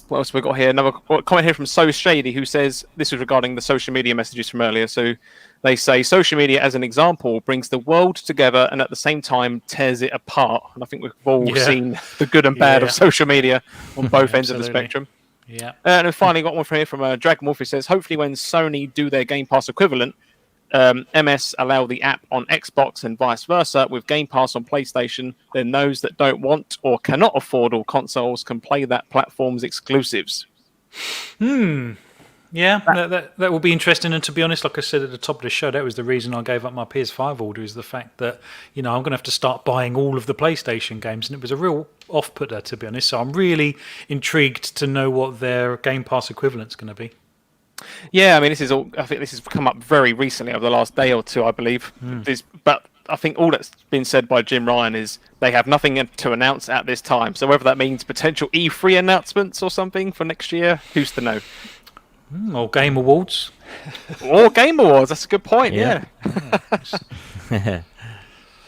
What else have we got here? Another comment here from So Shady, who says this is regarding the social media messages from earlier. So they say social media, as an example, brings the world together and at the same time tears it apart. And I think we've all seen the good and bad of social media on both ends of the spectrum. Yeah. And then finally got one from here from Dragon Wolf, who says, hopefully when Sony do their Game Pass equivalent, MS allow the app on Xbox and vice versa with Game Pass on PlayStation, then those that don't want or cannot afford all consoles can play that platform's exclusives. Yeah, that will be interesting. And to be honest, like I said at the top of the show, that was the reason I gave up my PS5 order, is the fact that, I'm going to have to start buying all of the PlayStation games. And it was a real off-putter, to be honest. So I'm really intrigued to know what their Game Pass equivalent's going to be. Yeah, I mean, I think this has come up very recently over the last day or two, I believe. But I think all that's been said by Jim Ryan is they have nothing to announce at this time. So whether that means potential E3 announcements or something for next year, who's to know? Or Game Awards. Or Game Awards, that's a good point, yeah.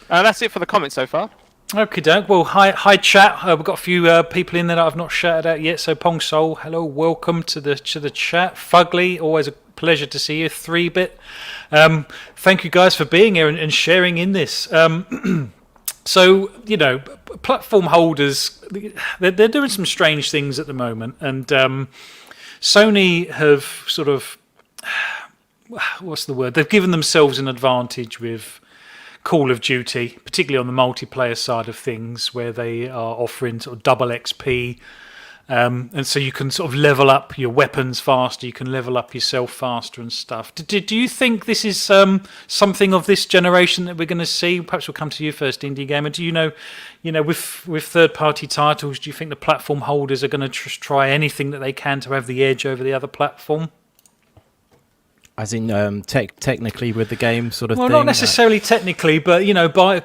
That's it for the comments so far. Okay, Doug. Well, hi chat. We've got a few people in there that I've not shouted out yet. So Pong Soul, hello, welcome to the chat. Fugly, always a pleasure to see you. 3-bit. Thank you guys for being here and sharing in this. So, platform holders, they're doing some strange things at the moment, and Sony have sort of what's the word? They've given themselves an advantage with Call of Duty, particularly on the multiplayer side of things, where they are offering sort of double XP. And so you can sort of level up your weapons faster, you can level up yourself faster and stuff. Do you think this is something of this generation that we're going to see? Perhaps we'll come to you first, Indie Gamer. Do you know, with third-party titles, do you think the platform holders are going to try anything that they can to have the edge over the other platform? As in technically with the game sort of thing? Well, not necessarily technically, but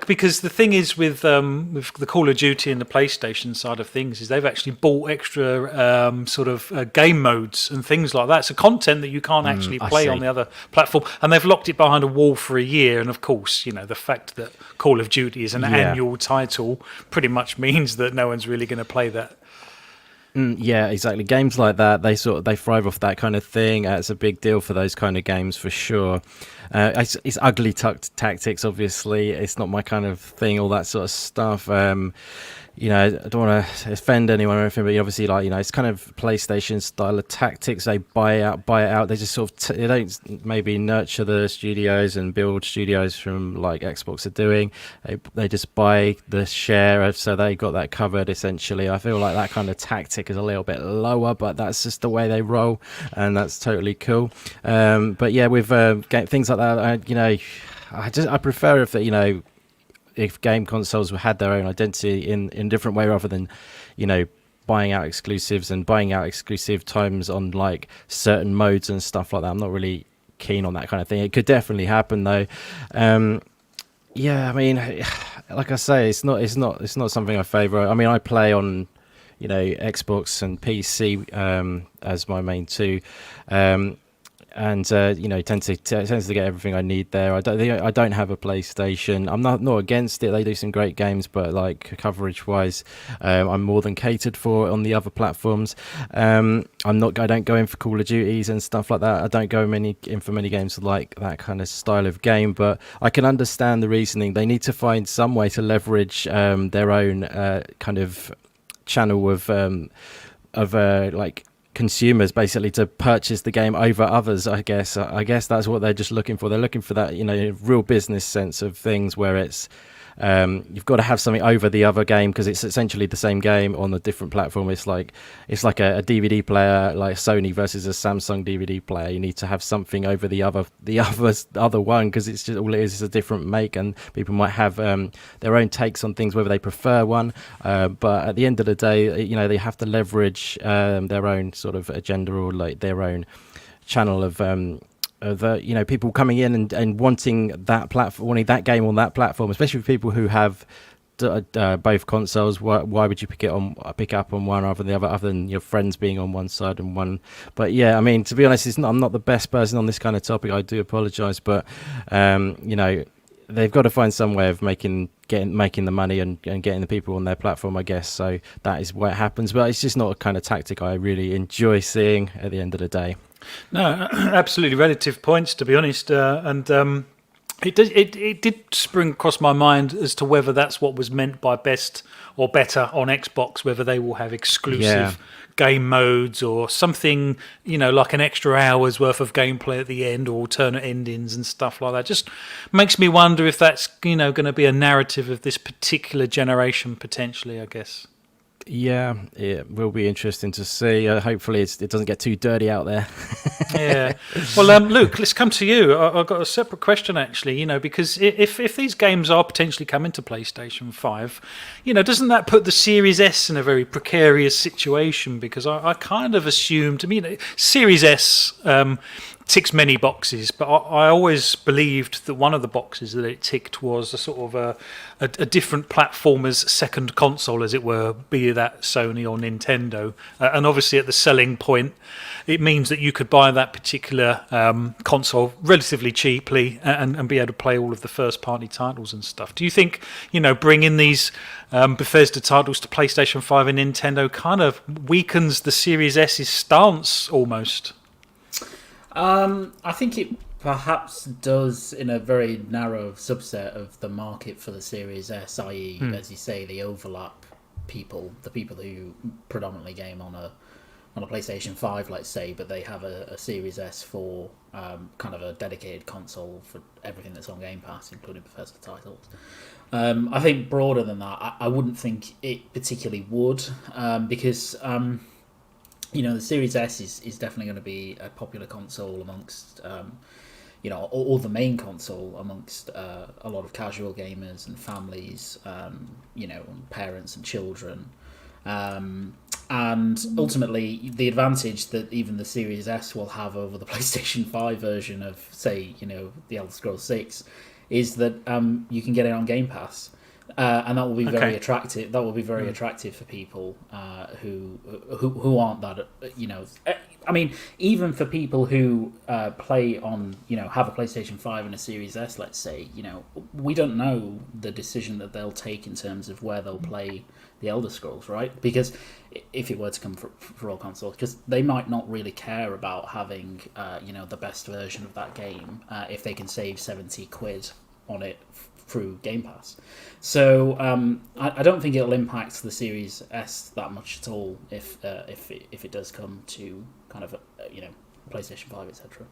because the thing is with the Call of Duty and the PlayStation side of things is they've actually bought extra game modes and things like that. So content that you can't actually play on the other platform, and they've locked it behind a wall for a year. And of course, the fact that Call of Duty is an annual title pretty much means that no one's really going to play that. Yeah, exactly. Games like that, they thrive off that kind of thing. It's a big deal for those kind of games for sure. It's ugly tactics, obviously. It's not my kind of thing, all that sort of stuff. I don't want to offend anyone or anything, but obviously, it's kind of PlayStation style of tactics. They buy it out. They just sort of they don't maybe nurture the studios and build studios from like Xbox are doing. They just buy the share, so they got that covered essentially. I feel like that kind of tactic is a little bit lower, but that's just the way they roll, and that's totally cool. But yeah, with things like that, I prefer if game consoles had their own identity in a different way rather than, buying out exclusives and buying out exclusive times on like certain modes and stuff like that. I'm not really keen on that kind of thing. It could definitely happen though. Yeah, I mean, like I say, it's not something I favour. I mean, I play on, Xbox and PC as my main two. And tends to get everything I need there. I don't have a PlayStation. I'm not against it. They do some great games, but like coverage wise, I'm more than catered for on the other platforms. I don't go in for Call of Duties and stuff like that. I don't go in for many games like that kind of style of game. But I can understand the reasoning. They need to find some way to leverage their own kind of channel of like consumers basically to purchase the game over others. I guess that's what they're just looking for. They're looking for that real business sense of things where it's you've got to have something over the other game because it's essentially the same game on a different platform. It's like a DVD player, like Sony versus a Samsung DVD player. You need to have something over the other one because it's just all it is a different make, and people might have their own takes on things whether they prefer one. But at the end of the day, they have to leverage their own sort of agenda or like their own channel of people coming in and wanting that platform, wanting that game on that platform, especially for people who have both consoles. Why would you pick up on one rather than the other than your friends being on one side and one? But yeah, I mean, to be honest, I'm not the best person on this kind of topic. I do apologise, but they've got to find some way of making the money and getting the people on their platform, I guess. So that is what happens, but it's just not a kind of tactic I really enjoy seeing at the end of the day. No, absolutely relative points, to be honest, and it did spring across my mind as to whether that's what was meant by best or better on Xbox, whether they will have exclusive game modes or something, like an extra hour's worth of gameplay at the end or alternate endings and stuff like that. Just makes me wonder if that's going to be a narrative of this particular generation potentially, I guess. Yeah, it will be interesting to see. Hopefully it doesn't get too dirty out there. Yeah. Well, Luke, let's come to you. I've got a separate question, actually, because if these games are potentially coming to PlayStation 5, doesn't that put the Series S in a very precarious situation? Because I kind of assumed, Series S ticks many boxes, but I always believed that one of the boxes that it ticked was a sort of a different platformer's second console, as it were, be that Sony or Nintendo. And obviously at the selling point, it means that you could buy that particular console relatively cheaply and be able to play all of the first-party titles and stuff. Do you think, bringing these Bethesda titles to PlayStation 5 and Nintendo kind of weakens the Series S's stance almost? I think it perhaps does in a very narrow subset of the market for the Series S, i.e., as you say, the overlap people, the people who predominantly game on on a PlayStation 5, let's say, but they have a Series S for kind of a dedicated console for everything that's on Game Pass, including Bethesda titles. I think broader than that, I wouldn't think it particularly would, because the Series S is definitely going to be a popular console amongst or the main console amongst a lot of casual gamers and families, parents and children. And ultimately, the advantage that even the Series S will have over the PlayStation 5 version of, say, the Elder Scrolls 6, is that you can get it on Game Pass, and that will be very attractive. That will be very attractive for people who aren't that. I mean, even for people who play on, have a PlayStation 5 and a Series S, let's say, we don't know the decision that they'll take in terms of where they'll play the Elder Scrolls, right? Because if it were to come for all consoles, because they might not really care about having, the best version of that game if they can save £70 on it through Game Pass. So I don't think it'll impact the Series S that much at all if it does come to kind of PlayStation 5, etc.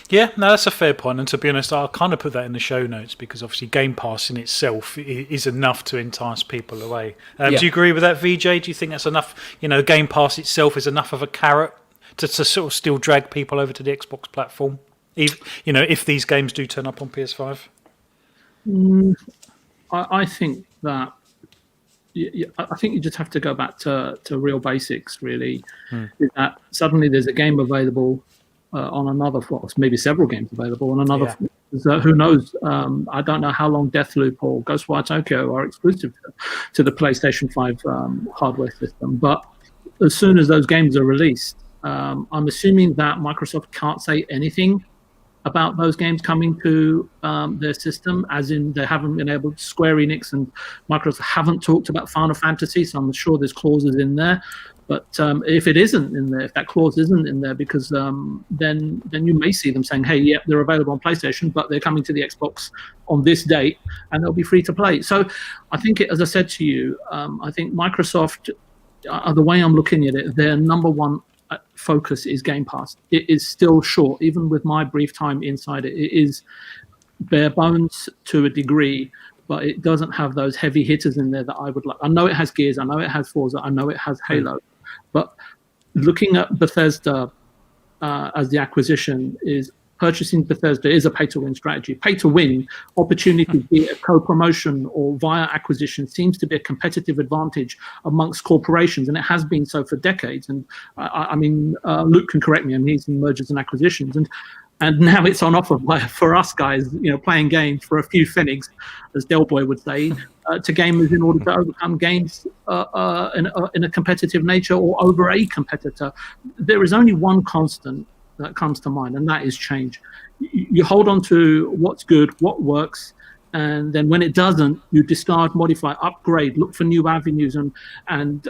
Yeah, no, that's a fair point. And to be honest, I'll kind of put that in the show notes because obviously Game Pass in itself is enough to entice people away. Do you agree with that, VJ? Do you think that's enough? Game Pass itself is enough of a carrot to sort of still drag people over to the Xbox platform, if these games do turn up on PS5? I think that I think you just have to go back to real basics, really. Is that suddenly there's a game available on another, maybe several games available on another. Who knows? I don't know how long Deathloop or Ghostwire Tokyo are exclusive to the PlayStation 5 hardware system. But as soon as those games are released, I'm assuming that Microsoft can't say anything about those games coming to their system, as in they haven't been able to. Square Enix and Microsoft haven't talked about Final Fantasy, so I'm sure there's clauses in there. But if it isn't in there, if that clause isn't in there, because then you may see them saying, hey, yeah, they're available on PlayStation, but they're coming to the Xbox on this date, and they'll be free to play. So I think, as I said to you, I think Microsoft, the way I'm looking at it, their number one focus is Game Pass. It is still short, even with my brief time inside it. It is bare bones to a degree, but it doesn't have those heavy hitters in there that I would like. I know it has Gears, I know it has Forza, I know it has Halo, but looking at Bethesda as the acquisition, is purchasing Bethesda is a pay-to-win strategy. Pay-to-win opportunity, be it a co-promotion or via acquisition, seems to be a competitive advantage amongst corporations, and it has been so for decades. And I mean, Luke can correct me, I mean, he's in mergers and acquisitions, and now it's on offer for us guys, playing games for a few pfennigs, as Del Boy would say, to gamers in order to overcome games in a competitive nature or over a competitor. There is only one constant that comes to mind, and that is change. You hold on to what's good, what works, and then when it doesn't, you discard, modify, upgrade, look for new avenues, and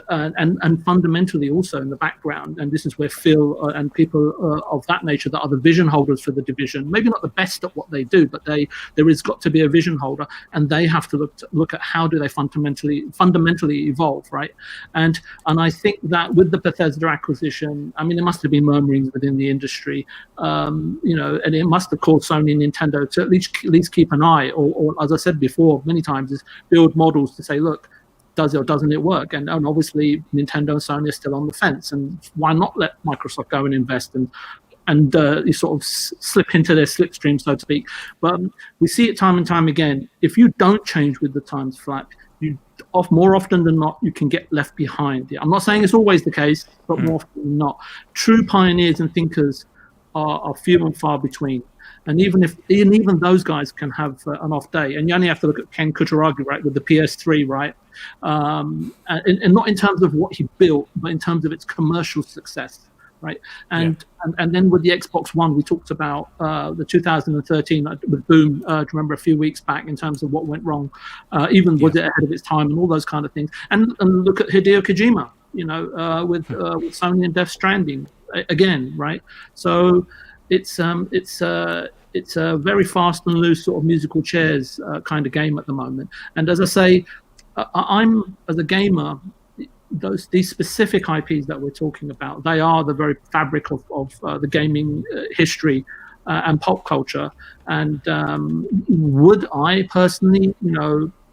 fundamentally also in the background. And this is where Phil and people of that nature that are the vision holders for the division, maybe not the best at what they do, but there is got to be a vision holder, and they have to look at how do they fundamentally evolve, right? And I think that with the Bethesda acquisition, I mean, there must have been murmurings within the industry, and it must have caused Sony and Nintendo to at least keep an eye, or as I said before many times, is build models to say, look, does it or doesn't it work? And obviously Nintendo and Sony are still on the fence, and why not let Microsoft go and invest and you sort of slip into their slipstream, so to speak. But we see it time and time again. If you don't change with the times, Flap, more often than not, you can get left behind. I'm not saying it's always the case, but more often than not, true pioneers and thinkers are few and far between. And even those guys can have an off day. And you only have to look at Ken Kutaragi, right, with the PS3, right? And not in terms of what he built, but in terms of its commercial success, right? And then with the Xbox One, we talked about the 2013 with Boom. Do you remember a few weeks back in terms of what went wrong? Was it ahead of its time and all those kind of things? And look at Hideo Kojima, with Sony and Death Stranding again, right? So it's a very fast and loose sort of musical chairs kind of game at the moment. And as I say, I'm, as a gamer, these specific IPs that we're talking about, they are the very fabric of the gaming history and pop culture. And would I personally,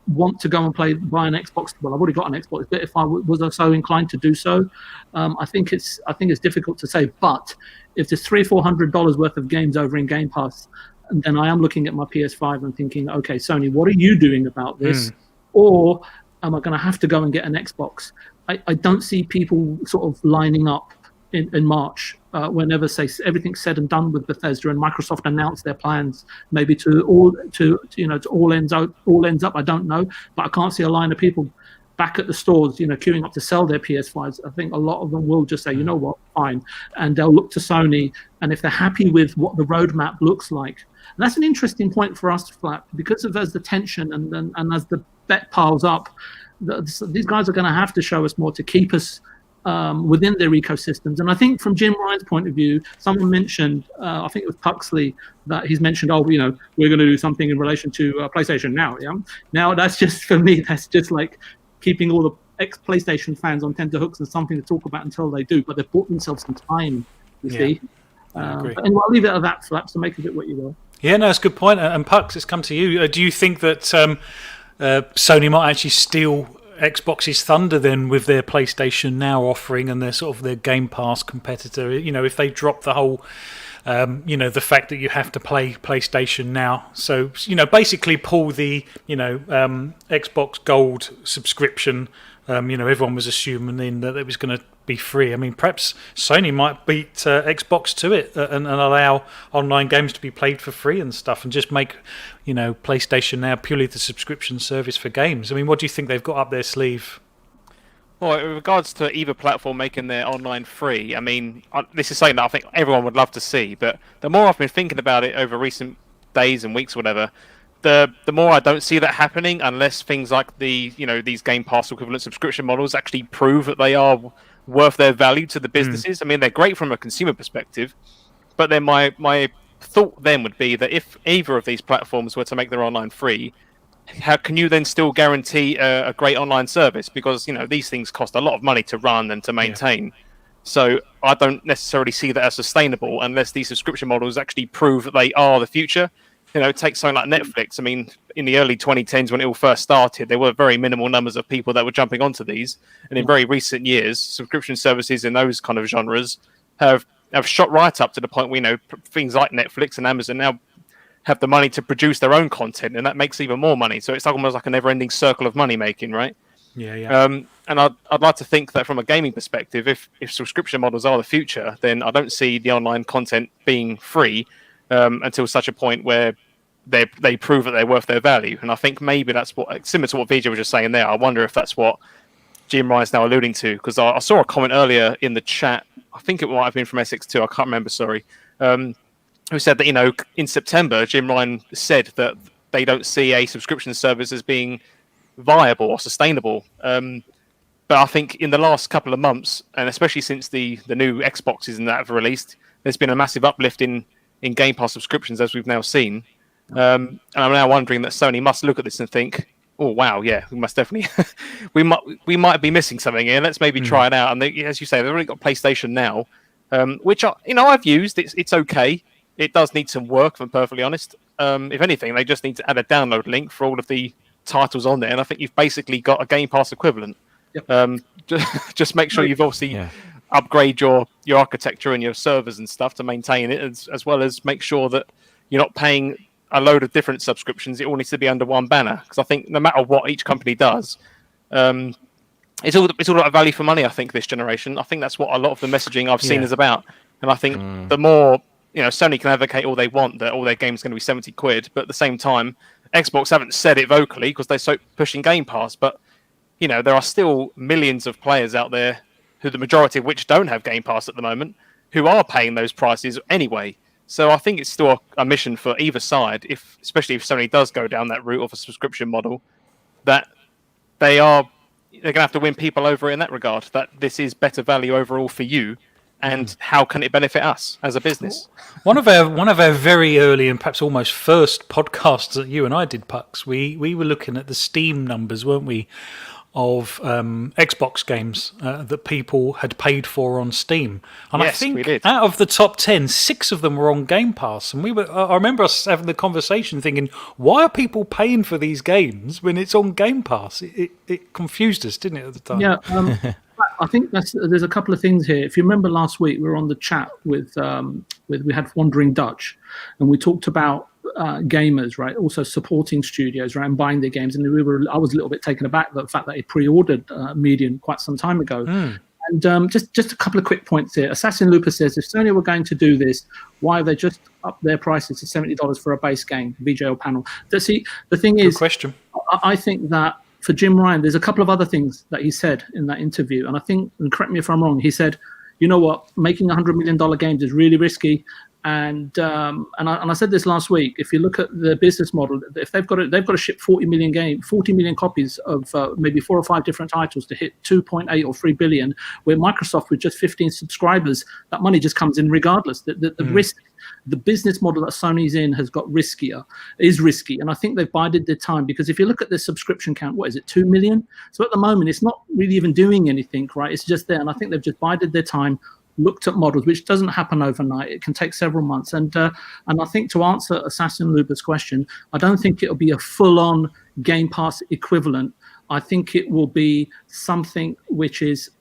want to go and buy an Xbox? Well, I've already got an Xbox, but if I was so inclined to do so, I think it's difficult to say. But if there's $300-400 worth of games over in Game Pass, then I am looking at my PS5 and thinking, okay, Sony, what are you doing about this? Or am I going to have to go and get an Xbox? I don't see people sort of lining up in March whenever, say, everything's said and done with Bethesda and Microsoft announced their plans, maybe to all ends up. I don't know, but I can't see a line of people back at the stores, queuing up to sell their PS5s. I think a lot of them will just say, you know what, fine, and they'll look to Sony, and if they're happy with what the roadmap looks like. And that's an interesting point for us to Flap, because as the tension and as the bet piles up, these guys are going to have to show us more to keep us within their ecosystems. And I think from Jim Ryan's point of view, someone mentioned, I think it was Puxley, that he's mentioned, we're going to do something in relation to PlayStation Now. Yeah. Now that's just, for me, that's just like keeping all the ex-PlayStation fans on tenterhooks and something to talk about until they do. But they've bought themselves some time, you see. But anyway, I'll leave it at that, Flap, so make of it what you will. Yeah, no, that's a good point. And Pux, it's come to you. Do you think that Sony might actually steal Xbox's thunder then with their PlayStation Now offering and their sort of their Game Pass competitor? If they drop the whole, the fact that you have to play PlayStation Now, so basically pull the Xbox Gold subscription. Everyone was assuming then that it was going to be free. I mean, perhaps Sony might beat Xbox to it and allow online games to be played for free and stuff, and just make PlayStation Now purely the subscription service for games. I mean, what do you think they've got up their sleeve? Well, in regards to either platform making their online free, I mean, this is something that I think everyone would love to see, but the more I've been thinking about it over recent days and weeks or whatever, the more I don't see that happening unless things like these Game Pass equivalent subscription models actually prove that they are worth their value to the businesses. I mean, they're great from a consumer perspective, but then my thought then would be that if either of these platforms were to make their online free, how can you then still guarantee a great online service? Because these things cost a lot of money to run and to maintain. So I don't necessarily see that as sustainable unless these subscription models actually prove that they are the future. Take something like Netflix. I mean, in the early 2010s when it all first started, there were very minimal numbers of people that were jumping onto these. And in very recent years, subscription services in those kind of genres have shot right up to the point where, things like Netflix and Amazon now have the money to produce their own content, and that makes even more money. So it's almost like a never-ending circle of money making, right? Yeah. And I'd like to think that from a gaming perspective, if subscription models are the future, then I don't see the online content being free until such a point where they prove that they're worth their value. And I think maybe that's what, similar to what VJ was just saying there, I wonder if that's what Jim Ryan's now alluding to, because I saw a comment earlier in the chat, I think it might have been from SX2, I can't remember, sorry, who said that, in September, Jim Ryan said that they don't see a subscription service as being viable or sustainable. But I think in the last couple of months, and especially since the new Xboxes and that have released, there's been a massive uplift in Game Pass subscriptions, as we've now seen. And I'm now wondering that Sony must look at this and think, oh wow, yeah, we must definitely we might be missing something here. Let's maybe try it out. And as you say, they've already got PlayStation Now, which I've used. It's okay. It does need some work, if I'm perfectly honest. If anything, they just need to add a download link for all of the titles on there, and I think you've basically got a Game Pass equivalent. Yep. Just make sure you've obviously upgrade your architecture and your servers and stuff to maintain it, as well as make sure that you're not paying a load of different subscriptions. It all needs to be under one banner, because I think no matter what each company does, it's all about value for money. I think this generation, I think that's what a lot of the messaging I've seen is about. And I think the more Sony can advocate all they want that all their games are going to be £70, but at the same time, Xbox haven't said it vocally because they're so pushing Game Pass. But there are still millions of players out there, who the majority of which don't have Game Pass at the moment, who are paying those prices anyway. So I think it's still a mission for either side, especially if Sony does go down that route of a subscription model, that they're going to have to win people over in that regard, that this is better value overall for you, and how can it benefit us as a business? One of our very early and perhaps almost first podcasts that you and I did, Pux, we were looking at the Steam numbers, weren't we, of Xbox games that people had paid for on Steam, and Yes, I think we did. out of the top 10, 6 of them were on Game Pass, and I remember us having the conversation, thinking, why are people paying for these games when it's on Game Pass? It confused us, didn't it, at the time? Yeah, I think there's a couple of things here. If you remember last week, we were on the chat with we had Wandering Dutch, and we talked about gamers, right? Also supporting studios, right, and buying their games. And I was a little bit taken aback by the fact that he pre-ordered Medium quite some time ago. And just a couple of quick points here. Assassin Looper says, if Sony were going to do this, why have they just upped their prices to $70 for a base game, VJL panel? The thing is, good question. I think that for Jim Ryan, there's a couple of other things that he said in that interview. And I think, and correct me if I'm wrong, he said, you know what, making $100 million games is really risky. And I said this last week. If you look at the business model, if they've got to ship 40 million copies of maybe 4 or 5 different titles to hit 2.8 or 3 billion, where Microsoft with just 15 subscribers, that money just comes in regardless. The risk, the business model that Sony's in is risky, and I think they've bided their time, because if you look at their subscription count, what is it, 2 million? So at the moment, it's not really even doing anything, right? It's just there, and I think they've just bided their time, looked at models, which doesn't happen overnight. It can take several months. And I think, to answer Assassin Luber's question, I don't think it'll be a full-on Game Pass equivalent. I think it will be something which is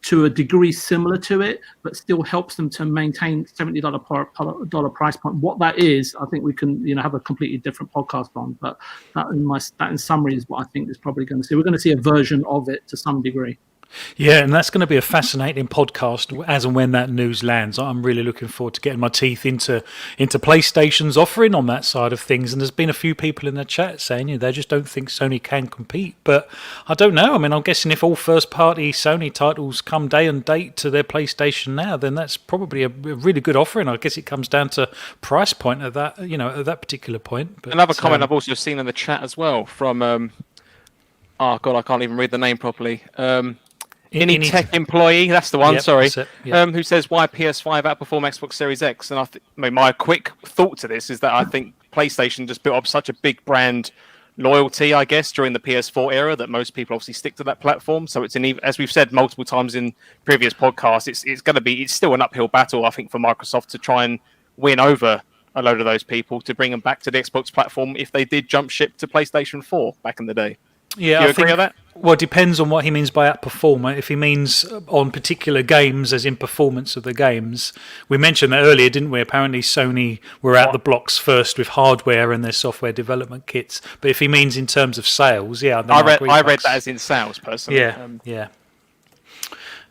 to a degree similar to it, but still helps them to maintain $70 price point. What that is, I think we can have a completely different podcast on. But that in summary is what I think is probably going to see. We're going to see a version of it to some degree. Yeah, and that's going to be a fascinating podcast as and when that news lands. I'm really looking forward to getting my teeth into PlayStation's offering on that side of things. And there's been a few people in the chat saying they just don't think Sony can compete. But I don't know. I mean, I'm guessing if all first-party Sony titles come day and date to their PlayStation now, then that's probably a really good offering. I guess it comes down to price point at that, at that particular point. But, another comment I've also seen in the chat as well from, I can't even read the name properly. Any tech employee, that's the one, yep, sorry, yep. Who says, why PS5 outperform Xbox Series X? And my quick thought to this is that I think PlayStation just built up such a big brand loyalty, I guess, during the PS4 era, that most people obviously stick to that platform. So it's as we've said multiple times in previous podcasts, it's still an uphill battle, I think, for Microsoft to try and win over a load of those people to bring them back to the Xbox platform if they did jump ship to PlayStation 4 back in the day. Yeah, do you agree with that? Well, it depends on what he means by outperform. If he means on particular games, as in performance of the games, we mentioned that earlier, didn't we? Apparently, Sony were out the blocks first with hardware and their software development kits. But if he means in terms of sales, yeah, then I read that as in sales, personally. Yeah.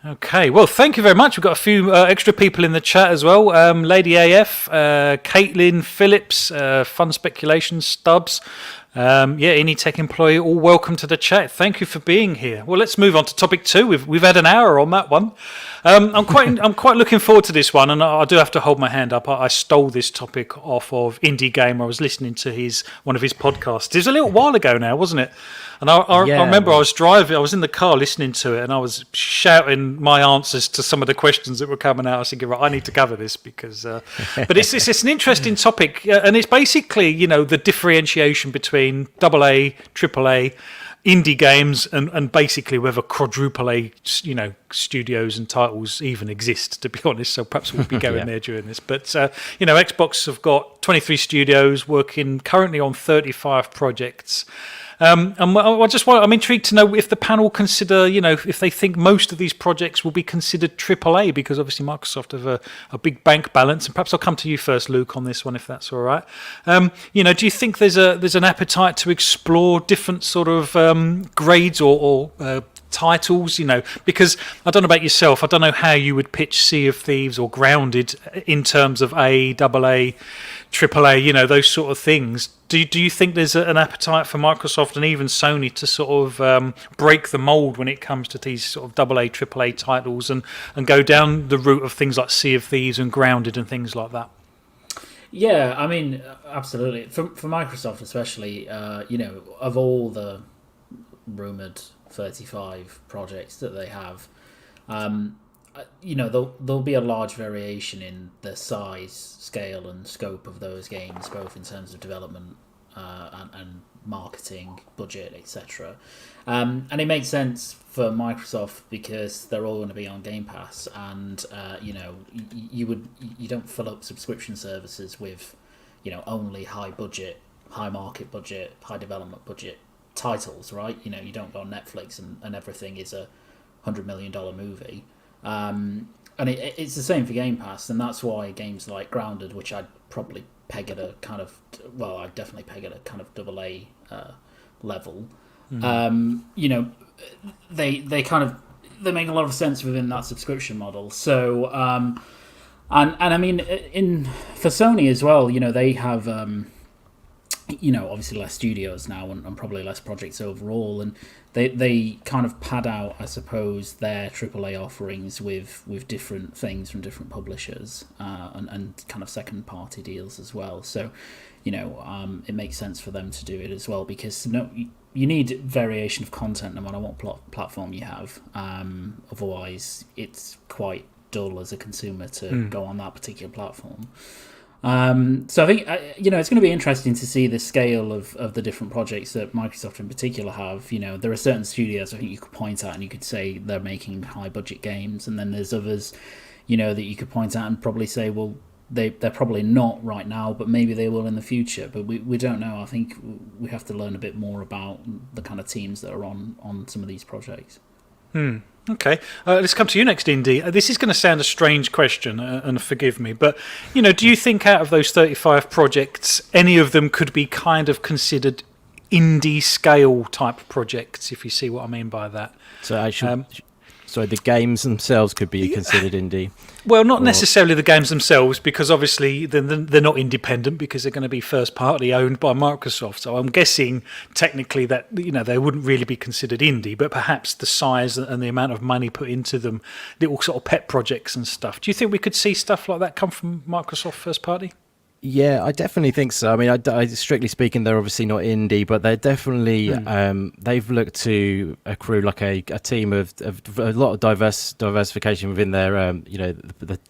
Okay, well, thank you very much. We've got a few extra people in the chat as well. Lady AF, Caitlin Phillips, Fun Speculation, Stubbs. Any tech employee, all welcome to the chat. Thank you for being here. Well, let's move on to topic 2. We've had an hour on that one. I'm quite looking forward to this one, and I do have to hold my hand up. I stole this topic off of Indie Gamer. I was listening to one of his podcasts. It was a little while ago now, wasn't it? And I remember I was driving. I was in the car listening to it, and I was shouting my answers to some of the questions that were coming out. I was thinking, right, I need to cover this because. But it's an interesting topic, and it's basically the differentiation between AA, AAA, indie games, and basically whether quadruple A, studios and titles even exist. To be honest, so perhaps we'll be going there during this. But Xbox have got 23 studios working currently on 35 projects. And I'm intrigued to know if the panel consider, if they think most of these projects will be considered AAA, because obviously Microsoft have a big bank balance. And perhaps I'll come to you first, Luke, on this one, if that's all right. Do you think there's an appetite to explore different sort of grades or titles, because I don't know about yourself, I don't know how you would pitch Sea of Thieves or Grounded in terms of A, AA, AAA, those sort of things. Do you think there's an appetite for Microsoft and even Sony to sort of break the mold when it comes to these sort of AA, AAA titles and go down the route of things like Sea of Thieves and Grounded and things like that? Yeah, I mean, absolutely. For Microsoft especially, of all the rumoured 35 projects that they have, there'll be a large variation in the size, scale and scope of those games, both in terms of development and marketing budget, etc. And it makes sense for Microsoft because they're all going to be on Game Pass, and you don't fill up subscription services with only high market budget, high development budget titles, right? You don't go on Netflix and everything is a $100 million movie. And it's the same for Game Pass, and that's why games like Grounded, which I'd probably peg at a kind of, well, I'd definitely peg at a kind of AA level. Mm-hmm. They make a lot of sense within that subscription model. So, and I mean, for Sony as well, they have, obviously less studios now and probably less projects overall, and they kind of pad out, I suppose, their AAA offerings with different things from different publishers and kind of second party deals as well. So, it makes sense for them to do it as well, because you need variation of content no matter what platform you have. Otherwise, it's quite dull as a consumer to go on that particular platform. So I think it's going to be interesting to see the scale of the different projects that Microsoft in particular have. There are certain studios I think you could point at and you could say they're making high budget games, and then there's others that you could point at and probably say, well, they're probably not right now, but maybe they will in the future. But we don't know. I think we have to learn a bit more about the kind of teams that are on some of these projects. Okay, let's come to you next, Indy. This is going to sound a strange question, and forgive me, but do you think out of those 35 projects, any of them could be kind of considered indie scale type projects, if you see what I mean by that? So actually, so the games themselves could be considered indie? Well, not necessarily the games themselves, because obviously they're not independent, because they're going to be first party owned by Microsoft. So I'm guessing technically that they wouldn't really be considered indie, but perhaps the size and the amount of money put into them, little sort of pet projects and stuff. Do you think we could see stuff like that come from Microsoft first party? Yeah, I definitely think so. I mean, I strictly speaking, they're obviously not indie, but they're definitely they've looked to accrue like a team of a lot of diversification within their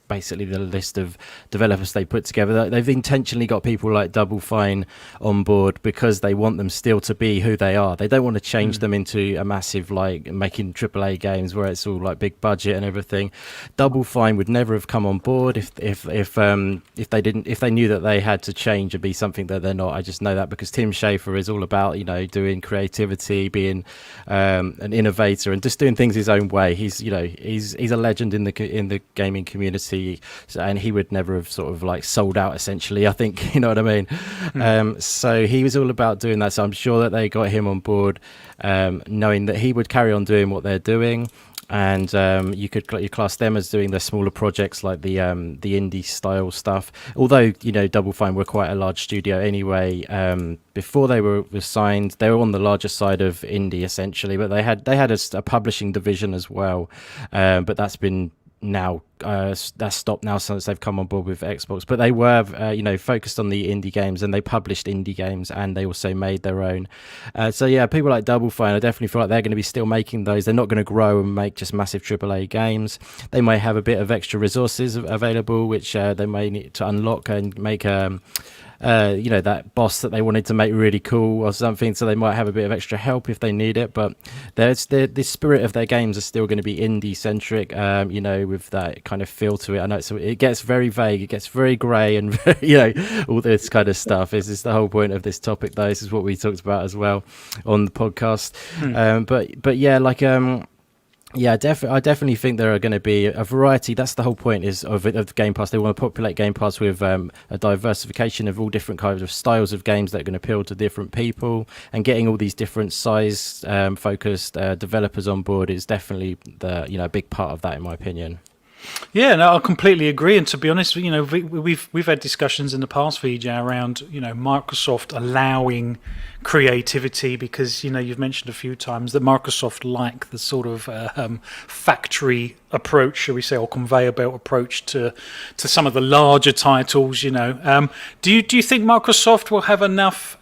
basically the list of developers they put together. They've intentionally got people like Double Fine on board because they want them still to be who they are. They don't want to change them into a massive like making AAA games where it's all like big budget and everything. Double Fine would never have come on board if they knew that they had to change and be something that they're not. I just know that because Tim Schafer is all about doing creativity, being an innovator, and just doing things his own way. He's a legend in the gaming community, and he would never have sort of like sold out essentially. I think you know what I mean. So he was all about doing that. So I'm sure that they got him on board, knowing that he would carry on doing what they're doing. And you class them as doing the smaller projects like the indie style stuff. Although Double Fine were quite a large studio anyway. Before they were signed, they were on the larger side of indie essentially, but they had a publishing division as well. But that's been now that's stopped now since they've come on board with Xbox. But they were focused on the indie games, and they published indie games, and they also made their own. So yeah, people like Double Fine, I definitely feel like they're going to be still making those. They're not going to grow and make just massive AAA games. They may have a bit of extra resources available, which they may need to unlock and make that boss that they wanted to make really cool or something, so they might have a bit of extra help if they need it. But the spirit of their games are still going to be indie centric, with that kind of feel to it. I know it gets very vague, it gets very grey, and all this kind of stuff. This is the whole point of this topic, though. This is what we talked about as well on the podcast. But yeah, like yeah, I definitely think there are going to be a variety. That's the whole point of Game Pass. They want to populate Game Pass with a diversification of all different kinds of styles of games that are going to appeal to different people, and getting all these different size focused developers on board is definitely a big part of that, in my opinion. Yeah, no, I completely agree. And to be honest, we've had discussions in the past, VJ, around Microsoft allowing creativity, because you've mentioned a few times that Microsoft like the sort of factory approach, shall we say, or conveyor belt approach to some of the larger titles. Do you think Microsoft will have enough?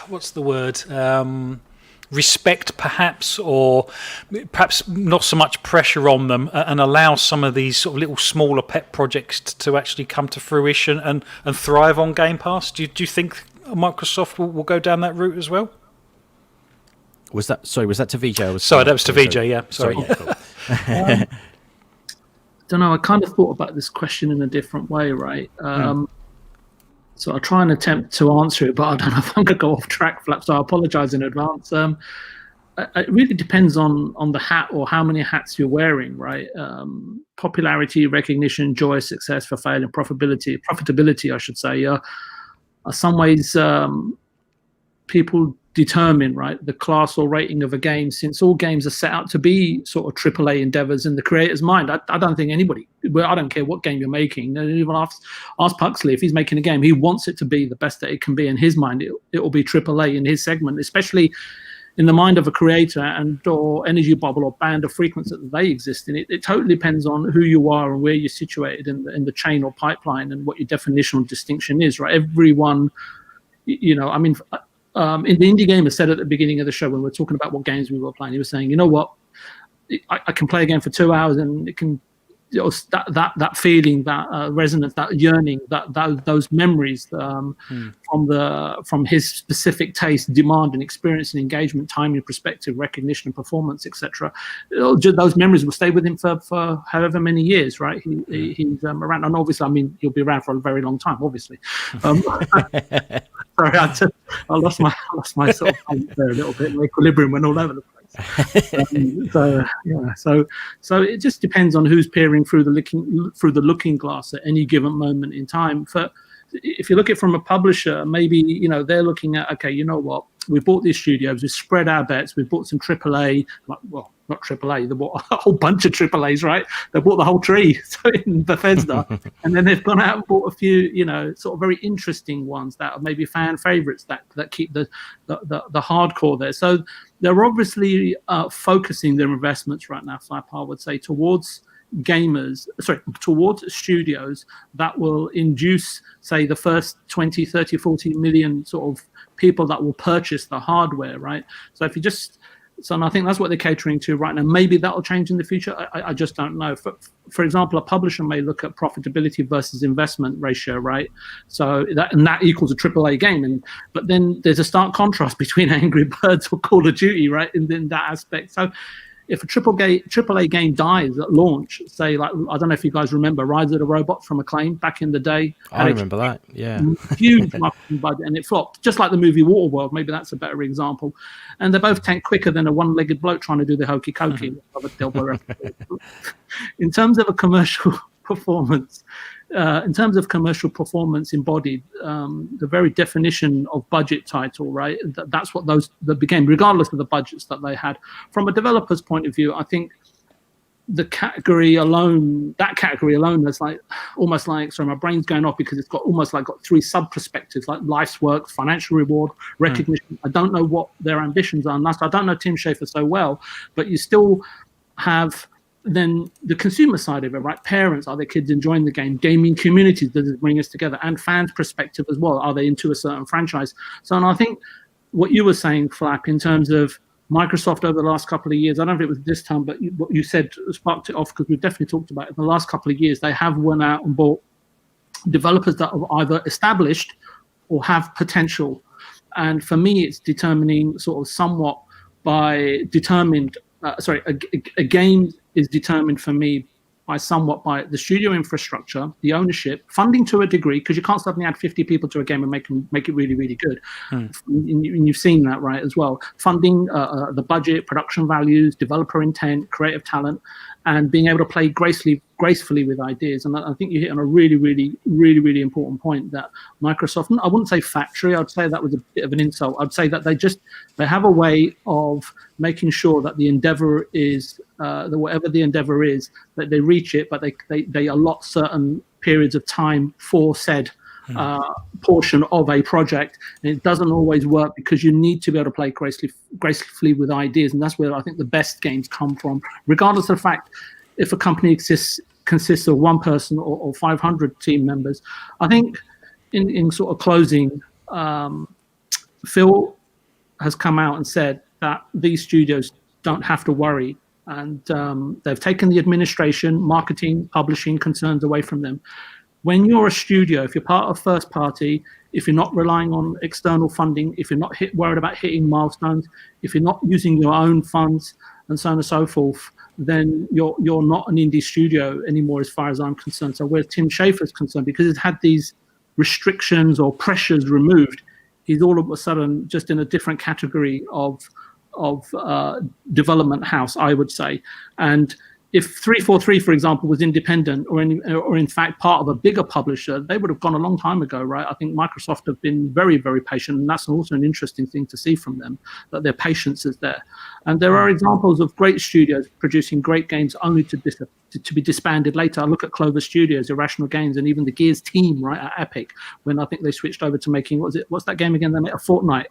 What's the word? Respect, perhaps, or perhaps not so much pressure on them, and allow some of these sort of little smaller pet projects to actually come to fruition and thrive on Game Pass? Do you think Microsoft will go down that route as well? Was that to VJ? Sorry, that was to VJ. Yeah, sorry. I don't know. I kind of thought about this question in a different way, right? So I'll try and attempt to answer it, but I don't know if I'm going to go off track, Flap, so I apologize in advance. It really depends on the hat or how many hats you're wearing, right? Popularity, recognition, joy, success, for failure, profitability, I should say, are some ways people determine, right, the class or rating of a game, since all games are set out to be sort of AAA endeavors in the creator's mind. I don't think anybody, I don't care what game you're making. Even ask Puxley, if he's making a game, he wants it to be the best that it can be. In his mind, it will be AAA in his segment, especially in the mind of a creator and or energy bubble or band of frequency that they exist in. It totally depends on who you are and where you're situated in the chain or pipeline and what your definitional distinction is, right? Everyone, I mean, in the Indie Gamer said at the beginning of the show when we were talking about what games we were playing, he was saying, you know what, I can play a game for 2 hours and it can, that feeling, that resonance, that yearning, those memories from his specific taste, demand and experience and engagement, timing, perspective, recognition and performance, etc. Those memories will stay with him for however many years, right? He's around, and obviously, I mean, he'll be around for a very long time, obviously. Sorry, I lost my sort of there a little bit. My equilibrium went all over the place. So it just depends on who's peering through the looking glass at any given moment in time. If you look at it from a publisher, maybe they're looking at, okay, you know what, we bought these studios, we spread our bets, we bought some AAA, well, not AAA, they bought a whole bunch of AAAs, right? They bought the whole tree, so in Bethesda, and then they've gone out and bought a few, sort of very interesting ones that are maybe fan favorites that keep the hardcore there. So they're obviously focusing their investments right now, Flap, I would say, towards studios that will induce, say, the first 20, 30, 40 million sort of people that will purchase the hardware, right? So if you just, and I think that's what they're catering to right now. Maybe that'll change in the future. I just don't know. For example, a publisher may look at profitability versus investment ratio, right? So that equals a AAA game, but then there's a stark contrast between Angry Birds or Call of Duty, right? In that aspect. So if a AAA game dies at launch, say, like, I don't know if you guys remember Rise of the Robots from Acclaim back in the day. I remember that, yeah. Huge marketing budget, and it flopped, just like the movie Waterworld. Maybe that's a better example. And they both tanked quicker than a one-legged bloke trying to do the hokey cokey. In terms of a commercial performance, embodied, the very definition of budget title, right? That's what that became, regardless of the budgets that they had. From a developer's point of view, I think that category alone is like almost like, sorry, my brain's going off because it's got three sub perspectives, like life's work, financial reward, recognition. I don't know what their ambitions are, and I don't know Tim Schafer so well, but you still have then the consumer side of it, right? Parents, are their kids enjoying the game? Gaming communities, does it bring us together? And fans' perspective as well, are they into a certain franchise? So, and I think what you were saying, Flap, in terms of Microsoft over the last couple of years, I don't know if it was this time, but what you said sparked it off, because we've definitely talked about it. In the last couple of years, they have went out and bought developers that are either established or have potential. And for me, it's determining sort of somewhat by determined, a game is determined for me by the studio infrastructure, the ownership, funding to a degree, because you can't suddenly add 50 people to a game and make it really, really good. And you've seen that, right, as well. Funding, the budget, production values, developer intent, creative talent, and being able to play gracefully with ideas. And I think you hit on a really, really, really, really important point that Microsoft, I wouldn't say factory, I'd say that was a bit of an insult. I'd say that they have a way of making sure that the endeavor is, that whatever the endeavor is, that they reach it, but they allot certain periods of time for said portion of a project. And it doesn't always work because you need to be able to play gracefully with ideas. And that's where I think the best games come from, regardless of the fact if a company consists of one person or 500 team members. I think in sort of closing, Phil has come out and said that these studios don't have to worry, and they've taken the administration, marketing, publishing concerns away from them. when you're a studio, if you're part of first party, if you're not relying on external funding, if you're not worried about hitting milestones, if you're not using your own funds, and so on and so forth, then you're not an indie studio anymore, as far as I'm concerned. So where Tim Schafer's concerned, because he's had these restrictions or pressures removed, he's all of a sudden just in a different category of development house, I would say. And if 343, for example, was independent or in fact part of a bigger publisher, they would have gone a long time ago, right? I think Microsoft have been very, very patient, and that's also an interesting thing to see from them, that their patience is there. And there are examples of great studios producing great games only to be disbanded later. I look at Clover Studios, Irrational Games, and even the Gears team, right, at Epic, when I think they switched over to making, what's that game again? They made a Fortnite.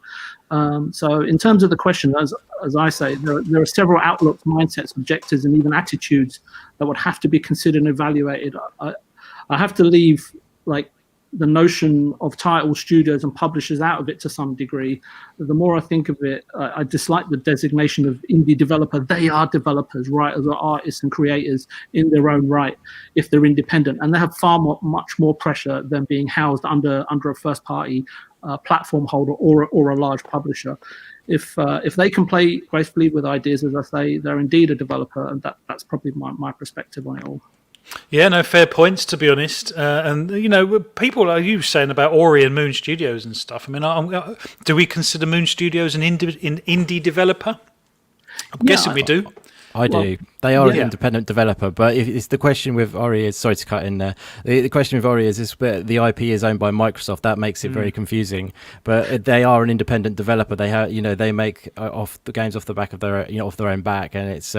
So in terms of the question, as I say, there are several outlooks, mindsets, objectives, and even attitudes that would have to be considered and evaluated. I have to leave like the notion of title studios and publishers out of it to some degree. The more I think of it, I dislike the designation of indie developer. They are developers, right, as artists and creators in their own right, if they're independent, and they have much more pressure than being housed under a first party platform holder or a large publisher. If they can play gracefully with ideas, as I say, they're indeed a developer, and that's probably my perspective on it all. Yeah, no, fair points, to be honest. And, people like you saying about Ori and Moon Studios and stuff. I mean, do we consider Moon Studios an indie developer? I'm guessing we do. I do. They are an independent developer, but it's the question with Ori is, sorry to cut in there, the question with Ori is the IP is owned by Microsoft. That makes it very confusing, but they are an independent developer. They have, they make off the games off the back of their, off their own back, and it's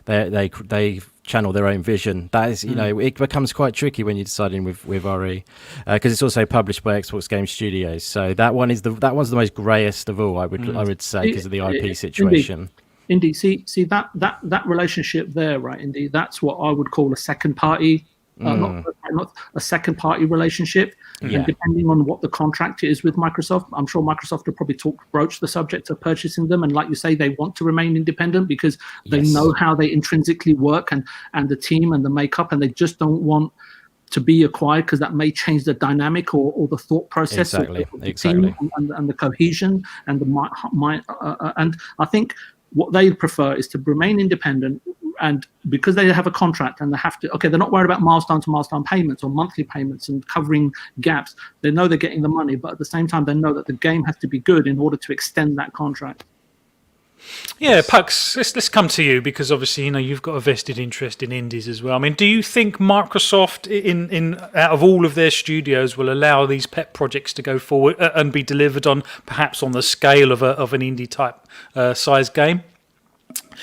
they channel their own vision. That is, it becomes quite tricky when you're deciding with Ori, because it's also published by Xbox Game Studios. So that one's the most greyest of all, I would say, because of the IP situation. Indeed, see that relationship there, right? Indeed, that's what I would call a second party, not a second party relationship. Yeah. And depending on what the contract is with Microsoft, I'm sure Microsoft will probably broach the subject of purchasing them. And like you say, they want to remain independent because they know how they intrinsically work and the team and the makeup, and they just don't want to be acquired because that may change the dynamic or the thought process of the team and the cohesion and and I think what they prefer is to remain independent, and because they have a contract and they have to, they're not worried about milestone to milestone payments or monthly payments and covering gaps. They know they're getting the money, but at the same time, they know that the game has to be good in order to extend that contract. Yeah, Pucks, let's come to you, because obviously, you've got a vested interest in indies as well. I mean, do you think Microsoft, in out of all of their studios, will allow these pet projects to go forward and be delivered on, perhaps on the scale of an indie type size game?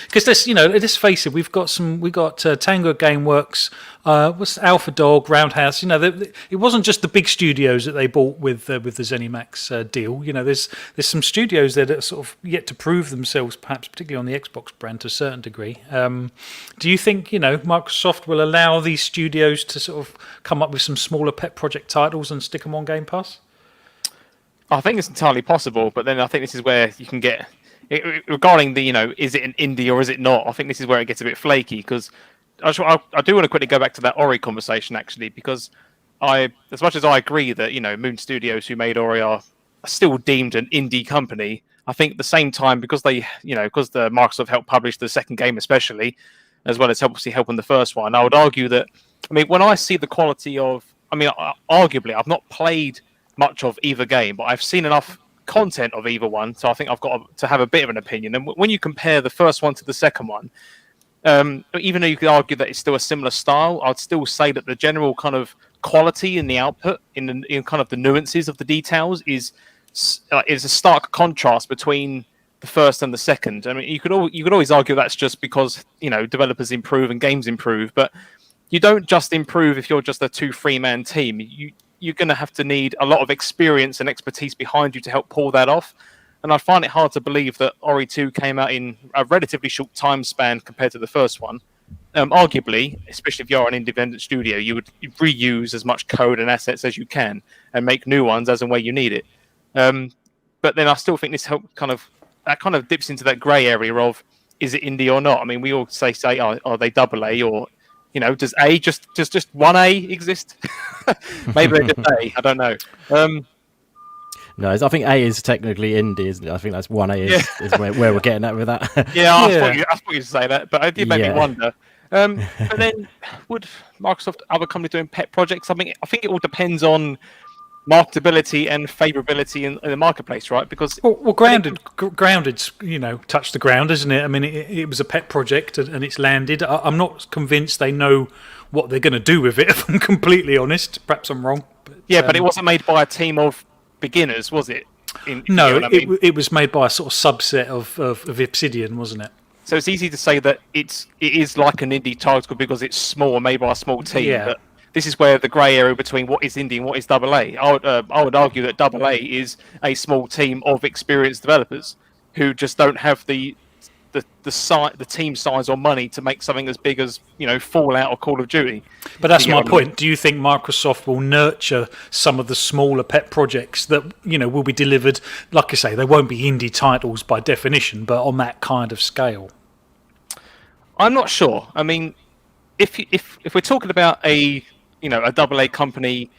Because let's face it, we got Tango Gameworks, what's Alpha Dog, Roundhouse. It wasn't just the big studios that they bought with the ZeniMax deal. There's some studios there that are sort of yet to prove themselves, perhaps particularly on the Xbox brand to a certain degree. Do you think Microsoft will allow these studios to sort of come up with some smaller pet project titles and stick them on Game Pass? I think it's entirely possible, but then I think this is where you can get. Regarding the, is it an indie or is it not? I think this is where it gets a bit flaky, because I do want to quickly go back to that Ori conversation, actually, because as much as I agree that, Moon Studios, who made Ori, are still deemed an indie company, I think at the same time, because the Microsoft helped publish the second game especially, as well as obviously helping the first one, I would argue that, when I see the quality of, arguably, I've not played much of either game, but I've seen enough content of either one, so I think I've got to have a bit of an opinion. And when you compare the first one to the second one, even though you could argue that it's still a similar style, I'd still say that the general kind of quality in the output, in kind of the nuances of the details, is a stark contrast between the first and the second. You could always argue that's just because developers improve and games improve, but you don't just improve if you're just a 2-3-man team. You're going to have to need a lot of experience and expertise behind you to help pull that off. And I find it hard to believe that Ori 2 came out in a relatively short time span compared to the first one. Arguably, especially if you're an independent studio, you would reuse as much code and assets as you can and make new ones as and where you need it. But then I still think this kind of dips into that grey area of, is it indie or not? We all say, are they AA, or does A just one A exist? Maybe they're just A. I don't know. No, I think A is technically indie, isn't it? I think that's 1A is where we're getting at with that. I thought you'd say that, but it did make me wonder. But then, would Microsoft, other companies doing pet projects? I think it all depends on marketability and favorability in the marketplace, right? Because Grounded's touched the ground, isn't it? I mean, it was a pet project and it's landed. I'm not convinced they know what they're going to do with it. If I'm completely honest, perhaps I'm wrong. But it wasn't made by a team of beginners, was it? It was made by a sort of subset of Obsidian, wasn't it? So it's easy to say that it is like an indie title because it's small, made by a small team. Yeah. But this is where the grey area between what is indie and what is AA. I would argue that AA is a small team of experienced developers who just don't have the team size or money to make something as big as Fallout or Call of Duty. But that's my point. Do you think Microsoft will nurture some of the smaller pet projects that will be delivered? Like I say, they won't be indie titles by definition, but on that kind of scale. I'm not sure. I mean, if we're talking about a AA company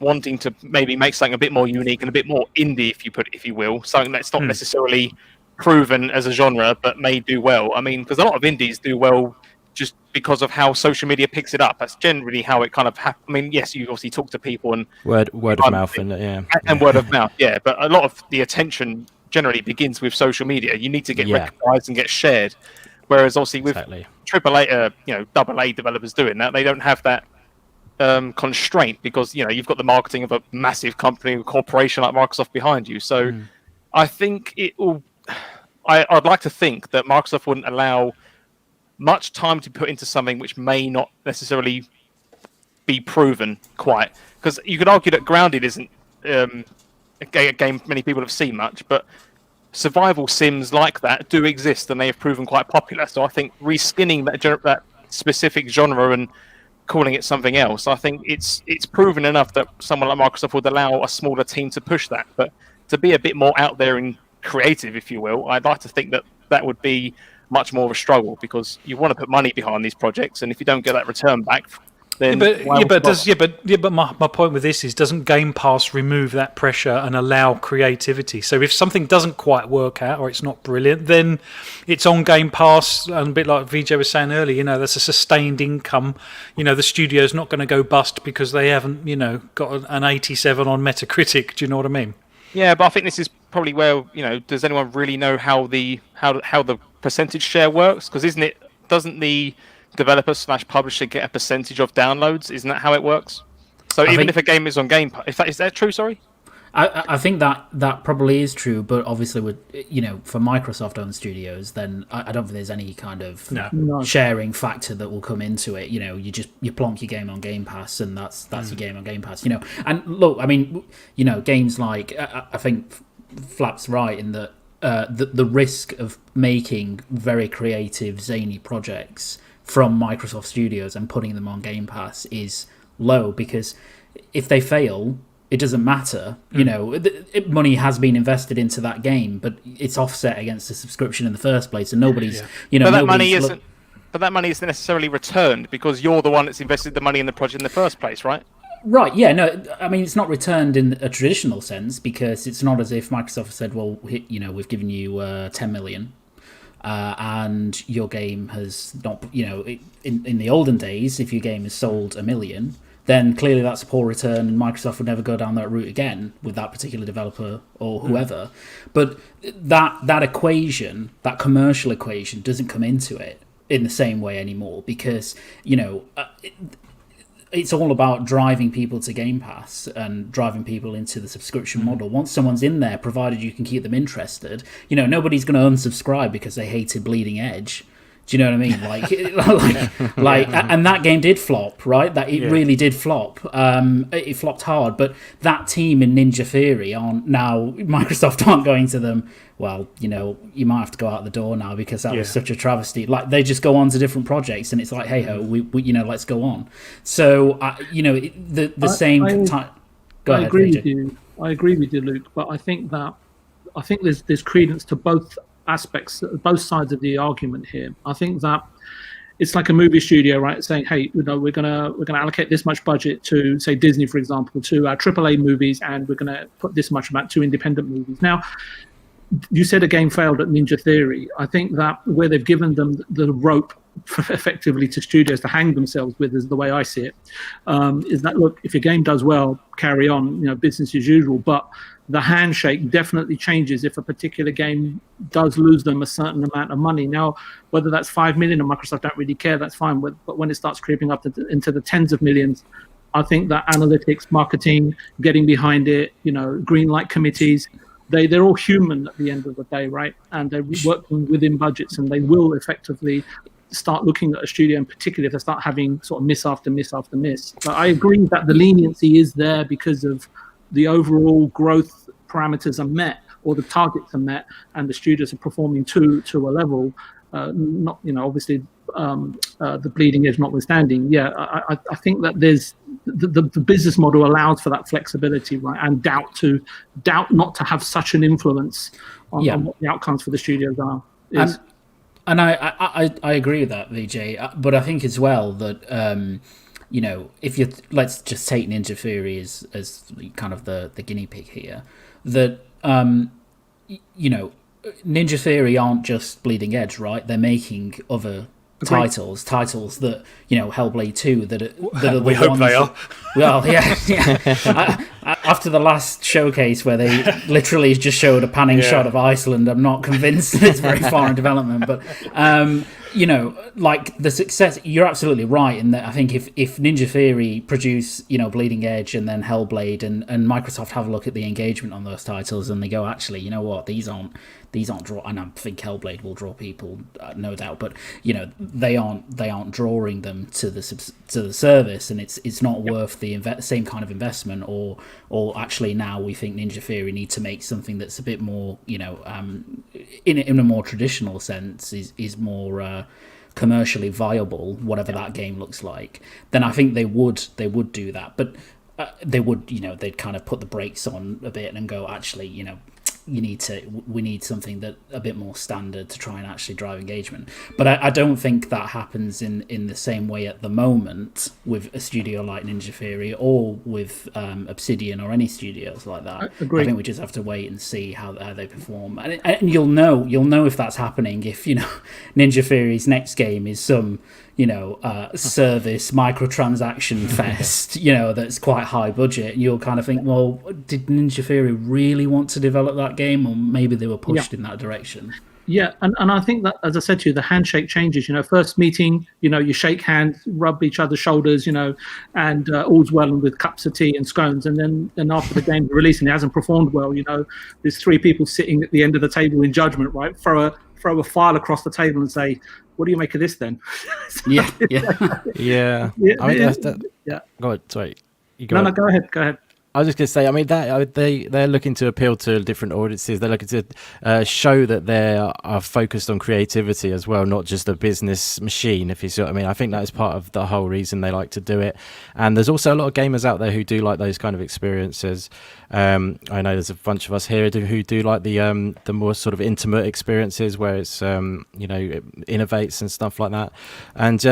wanting to maybe make something a bit more unique and a bit more indie, if you will, something that's not necessarily proven as a genre but may do well. I mean, because a lot of indies do well just because of how social media picks it up. That's generally how it kind of happens. I mean, yes, you obviously talk to people and word of mouth and word of mouth, yeah. But a lot of the attention generally begins with social media. You need to get recognized and get shared. Whereas obviously with AAA, AA developers doing that, they don't have that constraint because you've got the marketing of a massive company, a corporation like Microsoft behind you. So I think it will. I'd like to think that Microsoft wouldn't allow much time to put into something which may not necessarily be proven quite. Because you could argue that Grounded isn't a game many people have seen much, but survival sims like that do exist and they have proven quite popular. So I think reskinning that specific genre and calling it something else, I think it's proven enough that someone like Microsoft would allow a smaller team to push that. But to be a bit more out there and creative, if you will, I'd like to think that would be much more of a struggle because you want to put money behind these projects, and if you don't get that return back, then but my point with this is, doesn't Game Pass remove that pressure and allow creativity? So if something doesn't quite work out or it's not brilliant, then it's on Game Pass, and a bit like VJ was saying earlier, that's a sustained income. The studio's not going to go bust because they haven't got an 87 on Metacritic. Do you know what I mean? Yeah, but I think this is probably where does anyone really know how the percentage share works? Because doesn't the developer / publisher get a percentage of downloads? Isn't that how it works? So if a game is on Game Pass, is that true? Sorry. I think that probably is true, but obviously with for Microsoft-owned studios, then I don't think there's any kind of sharing factor that will come into it. You plonk your game on Game Pass, and that's your game on Game Pass. And look, I mean, games like I think Flap's right in that the risk of making very creative, zany projects from Microsoft Studios and putting them on Game Pass is low, because if they fail, it doesn't matter. Money has been invested into that game, but it's offset against the subscription in the first place, and nobody's. But that money isn't. But that money isn't necessarily returned because you're the one that's invested the money in the project in the first place, right? Right. Yeah. No. I mean, it's not returned in a traditional sense, because it's not as if Microsoft said, "Well, we've given you 10 million." And your game has not, in the olden days, if your game has sold 1 million, then clearly that's a poor return, and Microsoft would never go down that route again with that particular developer or whoever. But that equation, that commercial equation, doesn't come into it in the same way anymore, because it's all about driving people to Game Pass and driving people into the subscription model. Once someone's in there, provided you can keep them interested, nobody's going to unsubscribe because they hated Bleeding Edge. Do you know what I mean? Like, and that game did flop, right? It really did flop. It flopped hard. But that team in Ninja Theory Microsoft aren't going to them. Well, you might have to go out the door now because that was such a travesty. Like, they just go on to different projects, and it's like, hey ho, we let's go on. So the same time. I agree with you. I agree with you, Luke. But I think there's credence to both aspects, both sides of the argument here. I think that it's like a movie studio, right? Saying, hey, we're gonna allocate this much budget to, say, Disney, for example, to our AAA movies, and we're gonna put this much amount to independent movies. Now, you said a game failed at Ninja Theory. I think that where they've given them the rope effectively to studios to hang themselves with, is the way I see it, is that, look, if your game does well, carry on, business as usual. But the handshake definitely changes if a particular game does lose them a certain amount of money. Now, whether that's 5 million, or Microsoft don't really care, that's fine. But when it starts creeping up into the tens of millions, I think that analytics, marketing, getting behind it, green light committees, they're all human at the end of the day, right? And they're working within budgets, and they will effectively start looking at a studio, in particular, if they start having sort of miss after miss after miss. But I agree that the leniency is there because of the overall growth parameters are met, or the targets are met, and the studios are performing to a level, not, obviously, the bleeding edge notwithstanding. Yeah, I think that there's the business model allows for that flexibility, right? And doubt not to have such an influence on what the outcomes for the studios are. And I agree with that, VJ. But I think as well that if you let's just take Ninja Theory as kind of the guinea pig here, that Ninja Theory aren't just bleeding edge, right? They're making other titles that Hellblade 2 that are we hope they are. Well, yeah. After the last showcase where they literally just showed a panning shot of Iceland, I'm not convinced that it's very far in development. But like the success, you're absolutely right in that. I think if Ninja Theory produce Bleeding Edge and then Hellblade, and Microsoft have a look at the engagement on those titles and they go, actually, you know what, these aren't draw, and I think Hellblade will draw people, no doubt, but they aren't drawing them to the service, and it's not worth the same kind of investment, or actually now we think Ninja Theory need to make something that's a bit more in a more traditional sense, is more commercially viable, whatever that game looks like. Then I think they would do that, but they would they'd kind of put the brakes on a bit and go, actually, we need something that a bit more standard to try and actually drive engagement. But I don't think that happens in the same way at the moment with a studio like Ninja Theory, or with Obsidian, or any studios like that. I agree. I think we just have to wait and see how they perform, and you'll know if that's happening if Ninja Theory's next game is some service microtransaction fest, that's quite high budget. You'll kind of think, well, did Ninja Theory really want to develop that game, or maybe they were pushed in that direction? Yeah, and I think that, as I said to you, the handshake changes. First meeting, you shake hands, rub each other's shoulders, and all's well, and with cups of tea and scones. And then after the game's released and it hasn't performed well, there's three people sitting at the end of the table in judgment, right? Throw a file across the table and say, what do you make of this then? Yeah. I mean, Go ahead. Sorry. Go ahead. I was just going to say, I mean, that they're looking to appeal to different audiences. They're looking to show that they are focused on creativity as well, not just a business machine, if you see what I mean. I think that is part of the whole reason they like to do it. And there's also a lot of gamers out there who do like those kind of experiences. I know there's a bunch of us here who do like the more sort of intimate experiences where it's innovates and stuff like that. And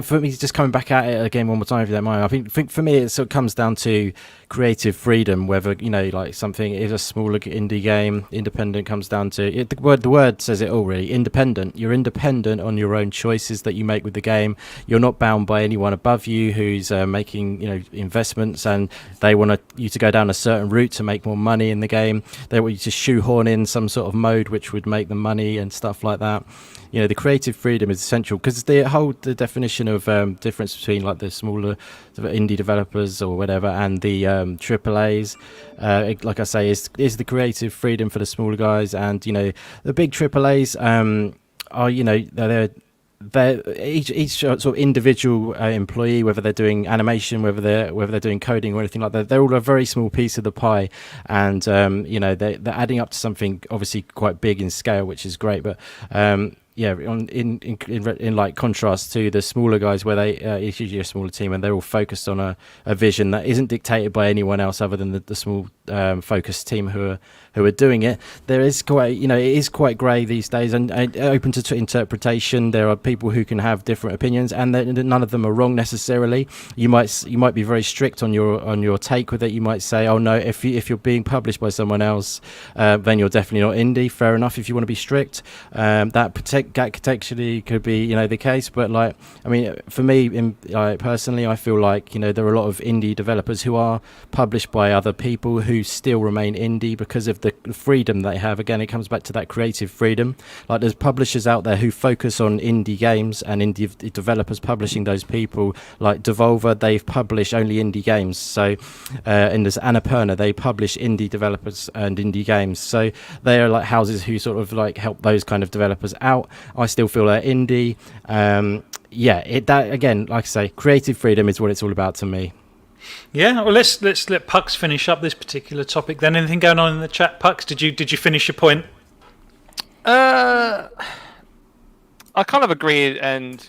for me, just coming back at it again one more time, if you don't mind, I think for me it sort of comes down to creative freedom, whether like something is a smaller indie game. Independent comes down to it, the word says it all, really. Independent. You're independent on your own choices that you make with the game. You're not bound by anyone above you who's making investments, and they want you to go down a certain route to make more money in the game. They want you to shoehorn in some sort of mode which would make the money and stuff like that. The creative freedom is essential, because the definition of difference between like the smaller indie developers or whatever and the AAAs, like I say, is the creative freedom for the smaller guys, and the big AAAs are they're each sort of individual employee, whether they're doing animation, whether they're doing coding or anything like that, they're all a very small piece of the pie, and they're adding up to something obviously quite big in scale, which is great. But in like contrast to the smaller guys, where it's usually a smaller team and they're all focused on a vision that isn't dictated by anyone else other than the small focused team who are who are doing it. There is quite, it is quite grey these days, and open to interpretation. There are people who can have different opinions, and none of them are wrong necessarily. You might be very strict on your take with it. You might say, oh no, if you're being published by someone else, then you're definitely not indie. Fair enough if you want to be strict. That potentially could be the case, but for me, personally, I feel like there are a lot of indie developers who are published by other people who still remain indie because of the freedom they have. Again, it comes back to that creative freedom. Like, there's publishers out there who focus on indie games and indie developers publishing those people. Like Devolver, they've published only indie games. So and there's Annapurna, they publish indie developers and indie games. So they are like houses who sort of like help those kind of developers out. I still feel they're indie. That again, like I say, creative freedom is what it's all about to me. Yeah, well, let's let Pucks finish up this particular topic. Then, anything going on in the chat, Pucks? Did you finish your point? I kind of agree, and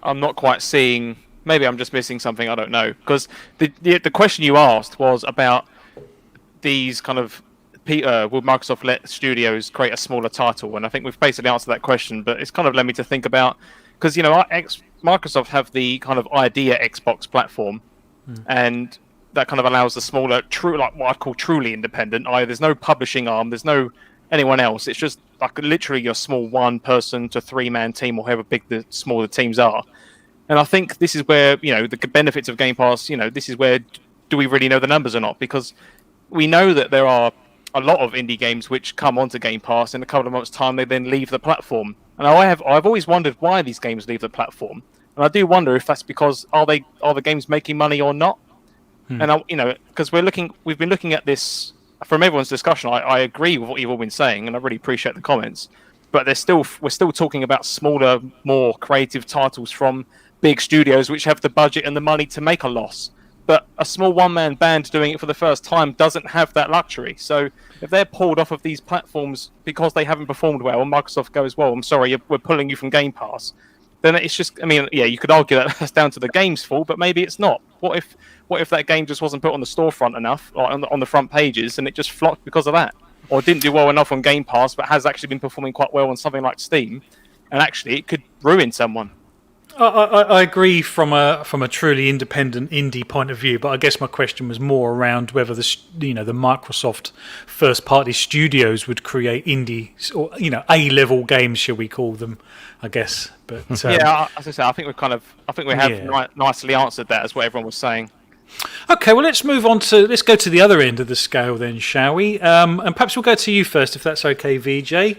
I'm not quite seeing. Maybe I'm just missing something. I don't know, because the question you asked was about these kind of will Microsoft let studios create a smaller title, and I think we've basically answered that question. But it's kind of led me to think about, because Microsoft have the kind of idea Xbox platform. And that kind of allows the smaller, like what I'd call truly independent. There's no publishing arm, there's no anyone else. It's just like literally your small 1-person to 3-man team, or however big the smaller teams are. And I think this is where the benefits of Game Pass. This is where do we really know the numbers or not? Because we know that there are a lot of indie games which come onto Game Pass. In a couple of months' time, they then leave the platform. And I've always wondered why these games leave the platform. And I do wonder if that's because are the games making money or not? And because we've been looking at this from everyone's discussion. I agree with what you've all been saying, and I really appreciate the comments. But we're still talking about smaller, more creative titles from big studios which have the budget and the money to make a loss. But a small one-man band doing it for the first time doesn't have that luxury. So if they're pulled off of these platforms because they haven't performed well, and Microsoft goes, "Well, I'm sorry, we're pulling you from Game Pass," then it's just, you could argue that that's down to the game's fault, but maybe it's not. What if that game just wasn't put on the storefront enough, or on the front pages, and it just flopped because of that? Or didn't do well enough on Game Pass, but has actually been performing quite well on something like Steam, and actually it could ruin someone. I agree from a truly independent indie point of view, but I guess my question was more around whether the Microsoft first party studios would create indie or A-level games, shall we call them? I guess, but as I say, I think we have nicely answered that, as what everyone was saying. Okay, well, let's go to the other end of the scale then, shall we? And perhaps we'll go to you first, if that's okay, VJ.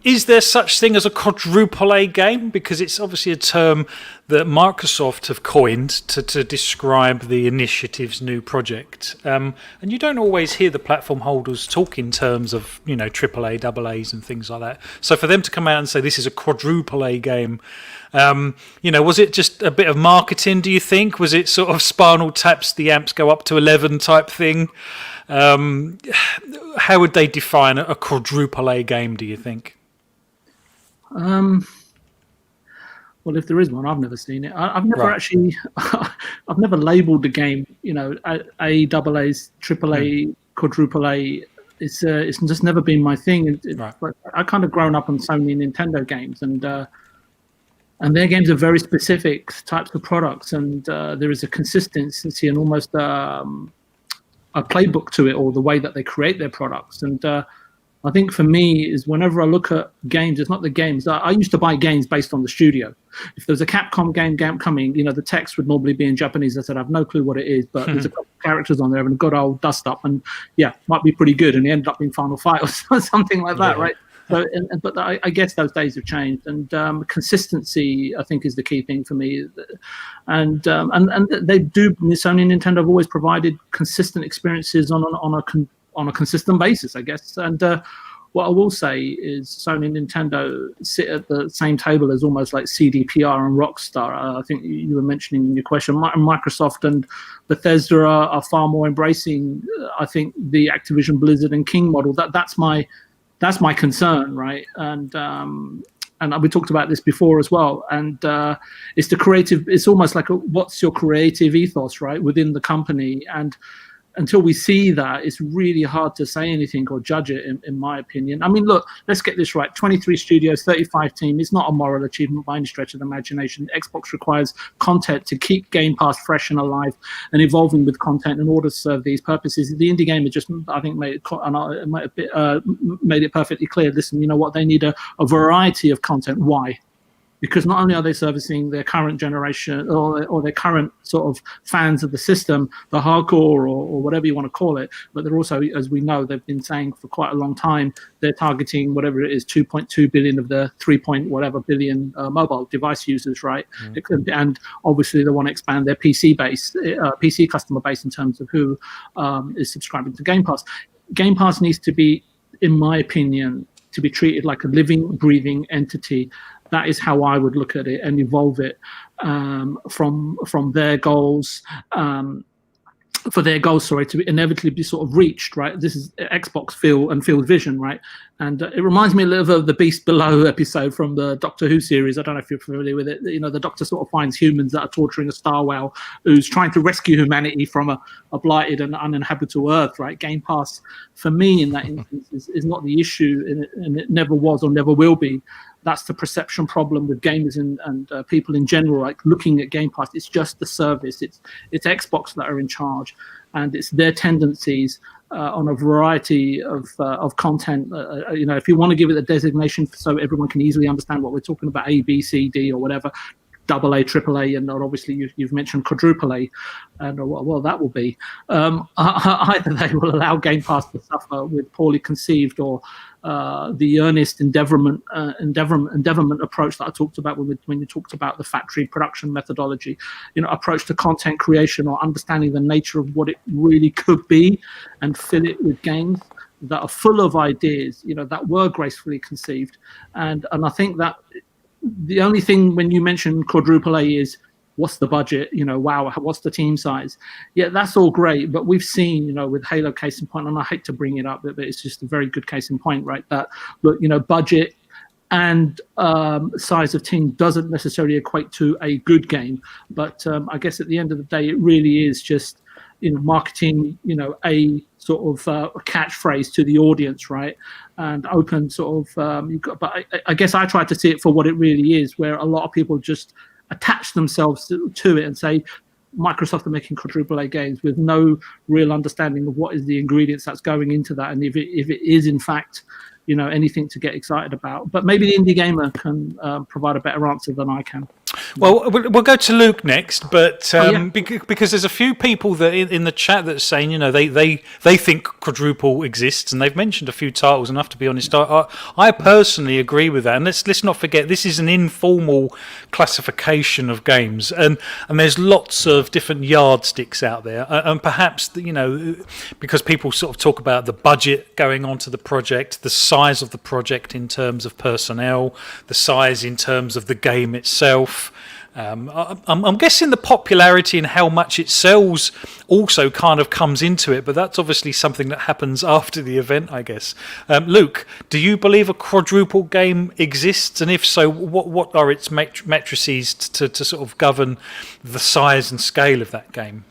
Is there such thing as a quadruple A game? Because it's obviously a term that Microsoft have coined to describe the initiative's new project. And you don't always hear the platform holders talk in terms of, AAA, AAAs and things like that. So for them to come out and say this is a quadruple A game, was it just a bit of marketing, do you think? Was it sort of Spinal Tap's the amps go up to 11 type thing? How would they define a quadruple A game, do you think? Well, if there is one, I've never seen it. I've never actually, I've never labelled the game, A, double A's, triple A, quadruple A. It's just never been my thing. But I kind of grown up on Sony and Nintendo games, and their games are very specific types of products, and there is a consistency and almost a playbook to it, or the way that they create their products. And I think for me is whenever I look at games, it's not the games. I used to buy games based on the studio. If there was a Capcom game coming, the text would normally be in Japanese. I said, I have no clue what it is, but there's a couple of characters on there having a good old dust up, and might be pretty good. And it ended up being Final Fight or something like that, right? So, but I guess those days have changed, and consistency, I think, is the key thing for me. And they do. Sony and Nintendo have always provided consistent experiences on a consistent basis, I guess. And what I will say is Sony and Nintendo sit at the same table as almost like CDPR and Rockstar. I think you were mentioning in your question, Microsoft and Bethesda are far more embracing, I think, the Activision Blizzard and King model. That's my concern, right? And we talked about this before as well. And it's the creative. It's almost like what's your creative ethos, right, within the company? And until we see that, it's really hard to say anything or judge it, in my opinion. I mean, look, let's get this right. 23 studios, 35 team. It's not a moral achievement by any stretch of the imagination. Xbox requires content to keep Game Pass fresh and alive and evolving with content in order to serve these purposes. The indie gamer just, I think, made it perfectly clear. Listen, you know what? They need a variety of content. Why? Because not only are they servicing their current generation or their current sort of fans of the system, the hardcore or whatever you want to call it, but they're also, as we know, they've been saying for quite a long time, they're targeting whatever it is, 2.2 billion of the 3 point whatever billion mobile device users, right? And obviously they want to expand their PC base, PC customer base in terms of who is subscribing to Game Pass. Game Pass needs to be, in my opinion, to be treated like a living, breathing entity. That is how I would look at it and evolve it from their goals, for their goals, to inevitably be sort of reached, right? This is Xbox Phil's vision, right? And it reminds me a little of the Beast Below episode from the Doctor Who series. I don't know if you're familiar with it. You know, the Doctor sort of finds humans that are torturing a star whale who's trying to rescue humanity from a blighted and uninhabitable Earth, right? Game Pass, for me, in that instance, is not the issue, and it never was or never will be. That's the perception problem with gamers and people in general, like looking at Game Pass. It's just the service. It's Xbox that are in charge, and it's their tendencies on a variety of content. You know, if you want to give it a designation so everyone can easily understand what we're talking about, A, B, C, D, or whatever, AA, AAA, and obviously you've mentioned quadruple A, and well, that will be. Either they will allow Game Pass to suffer with poorly conceived or the earnest endeavorment approach that I talked about when you talked about the factory production methodology, you know, approach to content creation or understanding the nature of what it really could be, and fill it with games that are full of ideas, you know, that were gracefully conceived, and I think that. The only thing when you mention quadruple A is what's the budget, you know, wow, what's the team size? Yeah, that's all great, but we've seen, you know, with Halo case in point, and I hate to bring it up, but it's just a very good case in point, right? That, look, you know, budget and size of team doesn't necessarily equate to a good game, but I guess at the end of the day, it really is just, you know, marketing, you know, a sort of catchphrase to the audience, right? And open sort of, but I guess I try to see it for what it really is, where a lot of people just attach themselves to it and say, Microsoft are making quadruple A games with no real understanding of what is the ingredients that's going into that, and if it is in fact, you know, anything to get excited about. But maybe the indie gamer can provide a better answer than I can. Well, we'll go to Luke next, but because there's a few people that in the chat that's saying, you know, they think quadruple exists, and they've mentioned a few titles. Enough to be honest, I personally agree with that. And let's not forget, this is an informal classification of games, and there's lots of different yardsticks out there, and perhaps, you know, because people sort of talk about the budget going onto the project, the size of the project in terms of personnel, the size in terms of the game itself. I'm guessing the popularity and how much it sells also kind of comes into it, but that's obviously something that happens after the event, I guess. Luke, do you believe a quadruple game exists, and if so, what are its matrices to sort of govern the size and scale of that game?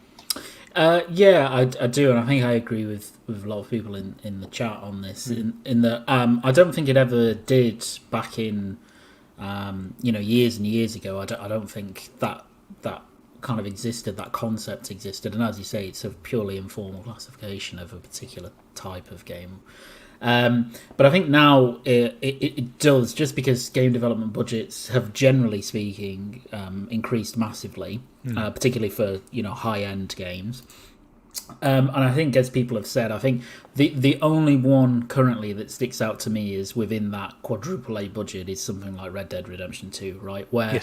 Yeah, I do, and I think I agree with a lot of people in the chat on this. In that, I don't think it ever did back in. You know, years and years ago, I don't think that kind of existed, that concept existed. And as you say, it's a purely informal classification of a particular type of game. But I think now it does, just because game development budgets have, generally speaking, increased massively, particularly for, you know, high-end games. And I think, as people have said, I think the only one currently that sticks out to me is within that quadruple A budget is something like Red Dead Redemption 2, right? Where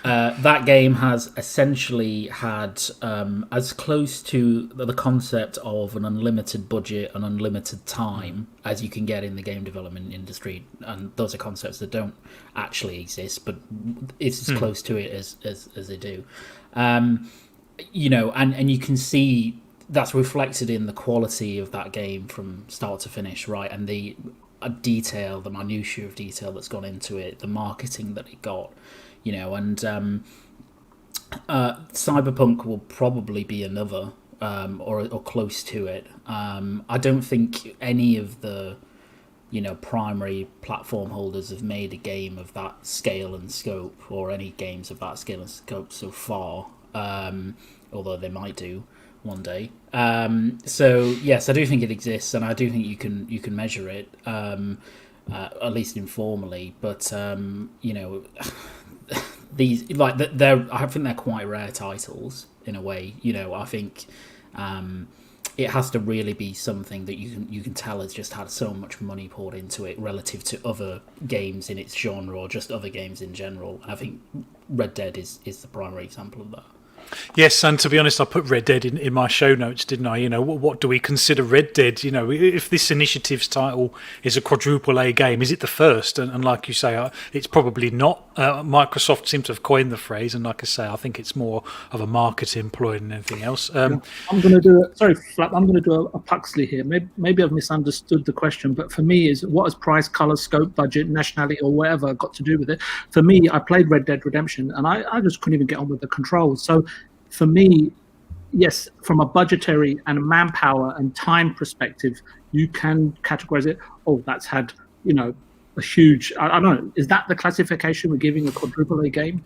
that game has essentially had as close to the concept of an unlimited budget and unlimited time as you can get in the game development industry. And those are concepts that don't actually exist, but it's as close to it as they do. You know, and you can see that's reflected in the quality of that game from start to finish, right? And the detail, the minutiae of detail that's gone into it, the marketing that it got, you know. And Cyberpunk will probably be another or close to it. I don't think any of the primary platform holders have made a game of that scale and scope, or any games of that scale and scope so far. Although they might do one day. So yes, I do think it exists, and I do think you can measure it, at least informally. But these I think they're quite rare titles in a way. I think it has to really be something that you can tell has just had so much money poured into it relative to other games in its genre, or just other games in general. I think Red Dead is the primary example of that. Yes, and to be honest, I put Red Dead in my show notes, didn't I? What do we consider Red Dead? If this initiative's title is a quadruple A game, is it the first? And like you say, it's probably not. Microsoft seems to have coined the phrase, and like I say, I think it's more of a marketing ploy than anything else. I'm going to do Flap. I'm going to do a Puxley here. Maybe I've misunderstood the question, but for me, is what has price, color, scope, budget, nationality, or whatever got to do with it? For me, I played Red Dead Redemption, and I just couldn't even get on with the controls. So for me, yes, from a budgetary and a manpower and time perspective, you can categorize it. Oh, that's had, a huge. I don't know. Is that the classification we're giving a quadruple A game?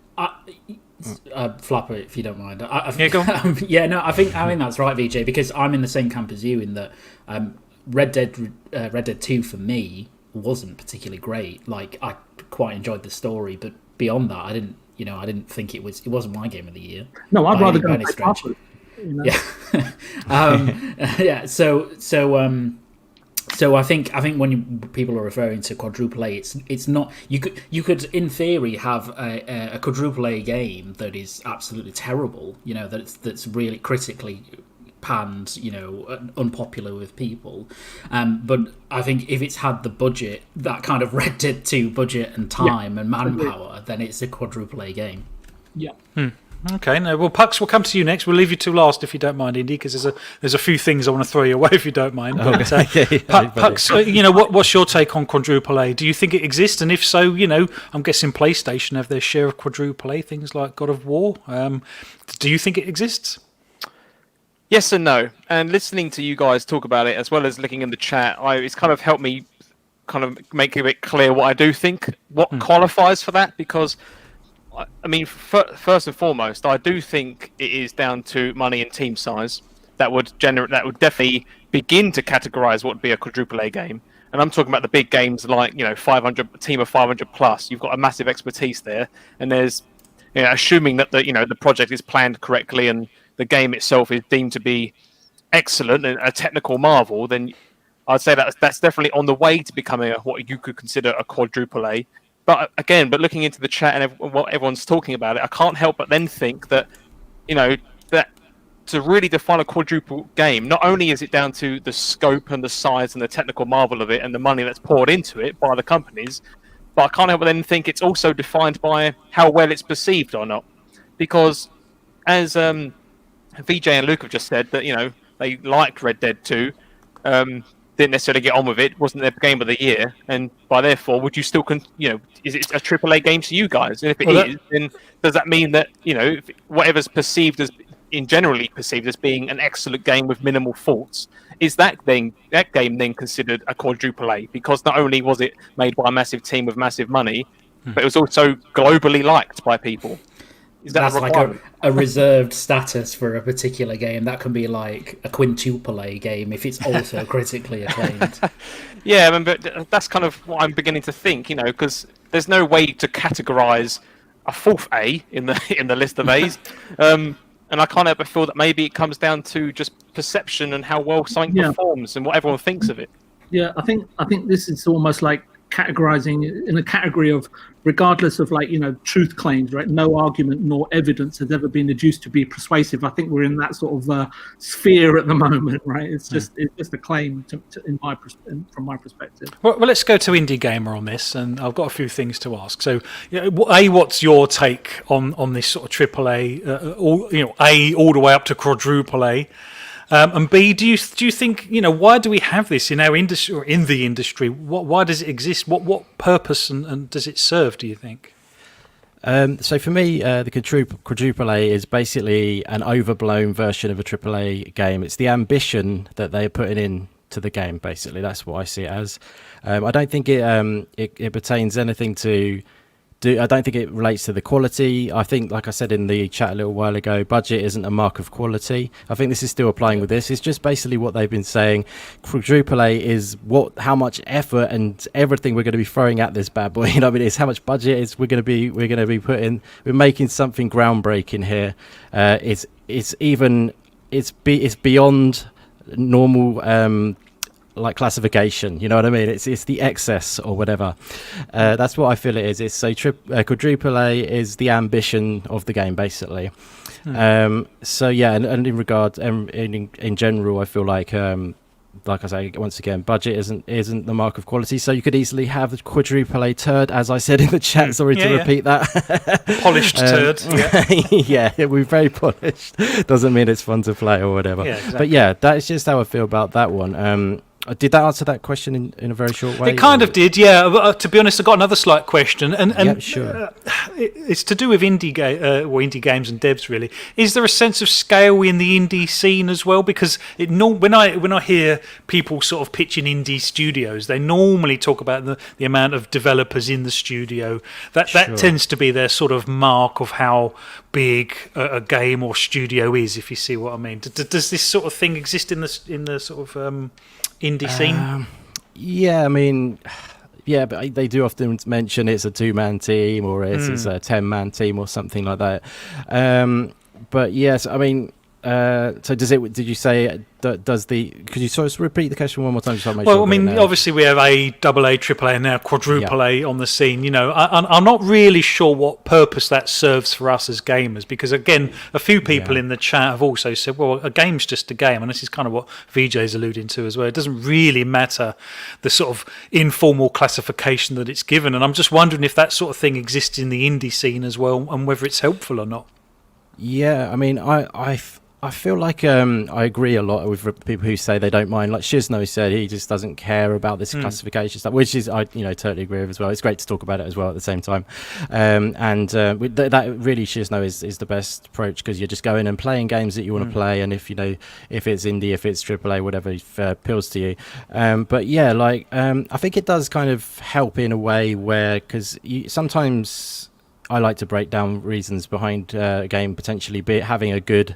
Flapper, if you don't mind. Yeah, go on. I think that's right, VJ, because I'm in the same camp as you in that Red Dead 2 for me wasn't particularly great. Like, I quite enjoyed the story, but beyond that, I didn't think it wasn't my game of the year. No, I'd rather go and play Starfield. Yeah, yeah. So I think when people are referring to quadruple A, it's not. You could in theory have a quadruple A game that is absolutely terrible. That's really critically panned, unpopular with people. But I think if it's had the budget, that kind of Red Dead 2 budget and time and manpower, then it's a quadruple A game. Yeah. Okay, no. Well, Pux, we'll come to you next. We'll leave you to last if you don't mind, Indy, because there's a few things I want to throw you away if you don't mind. But, Pux, what's your take on quadruple A? Do you think it exists? And if so, I'm guessing PlayStation have their share of quadruple A, things like God of War. Do you think it exists? Yes and no. And listening to you guys talk about it, as well as looking in the chat, it's kind of helped me kind of make it a bit clear what I do think, what qualifies for that, because I mean, first and foremost, I do think it is down to money and team size that would definitely begin to categorize what would be a quadruple A game. And I'm talking about the big games like 500 team of 500 plus. You've got a massive expertise there, and there's assuming that the project is planned correctly and the game itself is deemed to be excellent and a technical marvel, then I'd say that's definitely on the way to becoming what you could consider a quadruple A. But looking into the chat and what everyone's talking about it, I can't help but then think that, that to really define a quadruple game, not only is it down to the scope and the size and the technical marvel of it and the money that's poured into it by the companies, but I can't help but then think it's also defined by how well it's perceived or not. Because as VJ and Luke have just said, that they liked Red Dead 2, didn't necessarily get on with it, wasn't their game of the year, and by therefore, would you still, is it a AAA game to you guys? And if it is, then does that mean that whatever's generally perceived as being an excellent game with minimal faults, is that game then considered a quadruple A? Because not only was it made by a massive team with massive money, but it was also globally liked by people. That's like a reserved status for a particular game. That can be like a quintuple A game if it's also critically acclaimed. Yeah, I mean, but that's kind of what I'm beginning to think, because there's no way to categorize a fourth A in the list of A's. And I can't help but feel that maybe it comes down to just perception and how well something performs and what everyone thinks of it. Yeah, I think this is almost like categorizing in a category of, regardless of truth claims, right? No argument nor evidence has ever been adduced to be persuasive. I think we're in that sort of sphere at the moment, right? It's just a claim from my perspective. Well, let's go to Indie Gamer on this, and I've got a few things to ask. So, what's your take on this sort of AAA, A all the way up to quadruple A? And B, do you think why do we have this in our industry or in the industry? Why does it exist? What purpose and does it serve? Do you think? So for me, the quadruple A is basically an overblown version of a AAA game. It's the ambition that they're putting in to the game. Basically, that's what I see it as. I don't think it pertains anything to. I don't think it relates to the quality. I think, like I said in the chat a little while ago, budget isn't a mark of quality. I think this is still applying with this. It's just basically what they've been saying. Quadruple A is how much effort and everything we're going to be throwing at this bad boy. You know what I mean? It's how much budget is we're going to be putting. We're making something groundbreaking here. It's beyond normal. Like classification, you know what I mean? It's the excess or whatever. That's what I feel it is. It's so quadruple A is the ambition of the game, basically. So yeah, and in regard, in general, I feel like I say once again, budget isn't the mark of quality. So you could easily have a quadruple A turd, as I said in the chat. Sorry to repeat that. Polished turd. Yeah, we're very polished. Doesn't mean it's fun to play or whatever. Yeah, exactly. But yeah, that's just how I feel about that one. Did that answer that question in a very short way? It kind of did, yeah. But, to be honest, I've got another slight question, and sure. It's to do with indie games and devs, really. Is there a sense of scale in the indie scene as well? Because when I hear people sort of pitching indie studios, they normally talk about the amount of developers in the studio. That tends to be their sort of mark of how big a game or studio is, if you see what I mean. Does this sort of thing exist in the sort of indie scene? Yeah, I mean, yeah, but they do often mention it's a 2-man team or it's a 10-man team or something like that. But yes, I mean, so did you say could you sort of repeat the question one more time? Well, I mean, obviously we have AA, AAA, and now quadruple A on the scene. You know, I'm not really sure what purpose that serves for us as gamers, because again, a few people in the chat have also said, well, a game's just a game, and this is kind of what VJ's alluding to as well. It doesn't really matter the sort of informal classification that it's given, and I'm just wondering if that sort of thing exists in the indie scene as well, and whether it's helpful or not. Yeah, I mean, I feel like I agree a lot with people who say they don't mind. Like Shizno said, he just doesn't care about this classification stuff, which is I totally agree with as well. It's great to talk about it as well at the same time. That really Shizno is the best approach, because you're just going and playing games that you want to play, and if it's indie, if it's AAA, whatever appeals to you. But yeah, I think it does kind of help in a way where, because sometimes I like to break down reasons behind a game potentially having a good.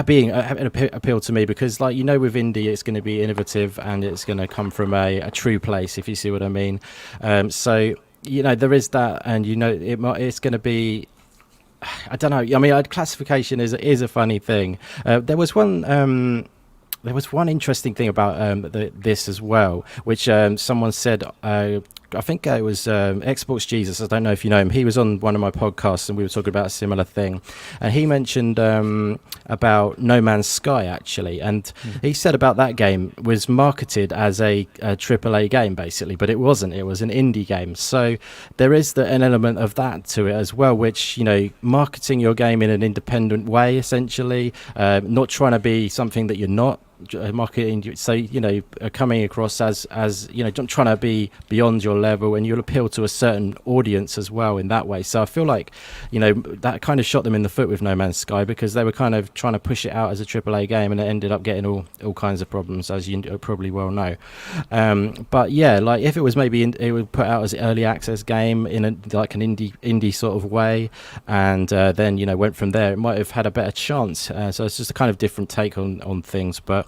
Being an appeal to me, because with indie it's going to be innovative and it's going to come from a true place, if you see what I mean. So there is that, and it's going to be, I don't know, I mean, classification is a funny thing. There was one interesting thing about this as well, which someone said. I think it was Xbox Jesus. I don't know if you know him. He was on one of my podcasts and we were talking about a similar thing. And he mentioned about No Man's Sky, actually. And he said about that game was marketed as a AAA game, basically, but it wasn't. It was an indie game. So there is an element of that to it as well, which, marketing your game in an independent way, essentially, not trying to be something that you're not. Marketing, so coming across as trying to be beyond your level, and you'll appeal to a certain audience as well in that way. So I feel like that kind of shot them in the foot with No Man's Sky, because they were kind of trying to push it out as a AAA game, and it ended up getting all kinds of problems, as you probably well know. But yeah, if it was maybe it would put out as an early access game in an indie sort of way, and then went from there, it might have had a better chance. So it's just a kind of different take on things, but.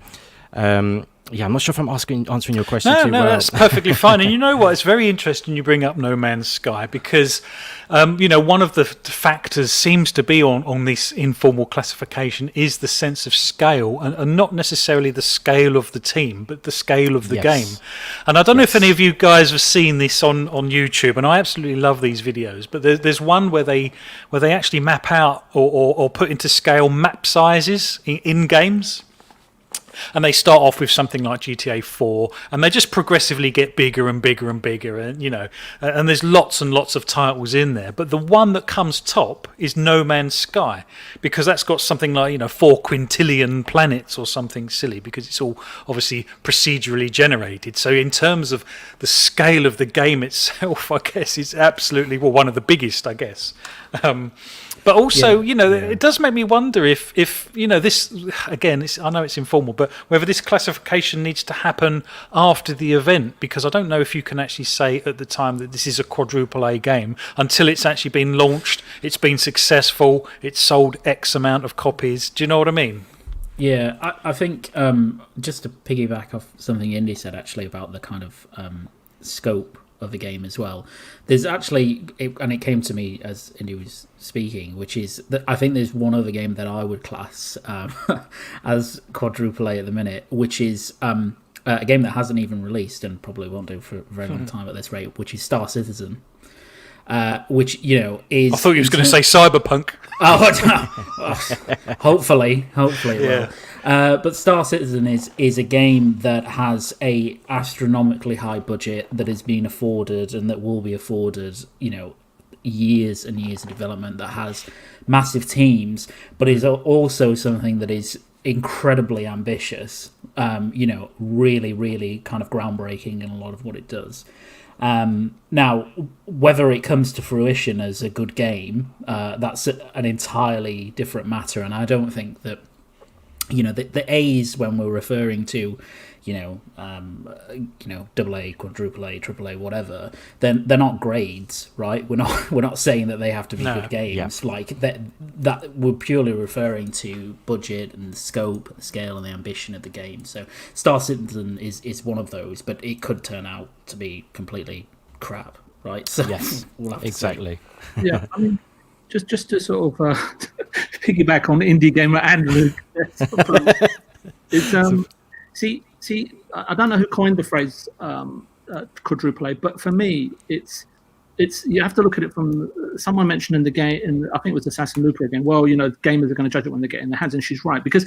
Yeah, I'm not sure if I'm answering your question too well. No, that's perfectly fine. And you know what? It's very interesting you bring up No Man's Sky, because, one of the factors seems to be on this informal classification is the sense of scale, and not necessarily the scale of the team, but the scale of the game. And I don't know if any of you guys have seen this on YouTube, and I absolutely love these videos, but there's one where they actually map out or put into scale map sizes in games. and they start off with something like GTA 4, and they just progressively get bigger and bigger and bigger, and and there's lots and lots of titles in there. But the one that comes top is No Man's Sky, because that's got something like 4 quintillion planets or something silly, because it's all obviously procedurally generated. So in terms of the scale of the game itself, I guess it's absolutely one of the biggest, I guess. But also, it does make me wonder if this, again, I know it's informal, but whether this classification needs to happen after the event, because I don't know if you can actually say at the time that this is a quadruple A game until it's actually been launched, it's been successful, it's sold X amount of copies. Do you know what I mean? Yeah, I think just to piggyback off something Indy said actually about the kind of scope of the game as well. There's actually, and it came to me as Indy was speaking, which is that I think there's one other game that I would class as quadruple A at the minute, which is a game that hasn't even released and probably won't do for a very long time at this rate, which is Star Citizen. Which is. I thought you was going to say Cyberpunk. Hopefully, yeah. But Star Citizen is a game that has a astronomically high budget that is being afforded and that will be afforded, years and years of development, that has massive teams, but is also something that is incredibly ambitious. Really, really kind of groundbreaking in a lot of what it does. Now, whether it comes to fruition as a good game, that's an entirely different matter, and I don't think that the A's, when we're referring to AA, quadruple A, triple A, whatever, then they're not grades, right? We're not saying that they have to be good games. Yeah. Like that we're purely referring to budget and the scope, the scale, and the ambition of the game. So Star Citizen is one of those, but it could turn out to be completely crap, right? So yes, exactly. Yeah, I mean, just to sort of piggyback on Indie Gamer and Luke, see, I don't know who coined the phrase quadruple A, but for me, it's you have to look at it from someone mentioned in the game, I think it was Assassin Luca again. Well, gamers are going to judge it when they get it in their hands, and she's right, because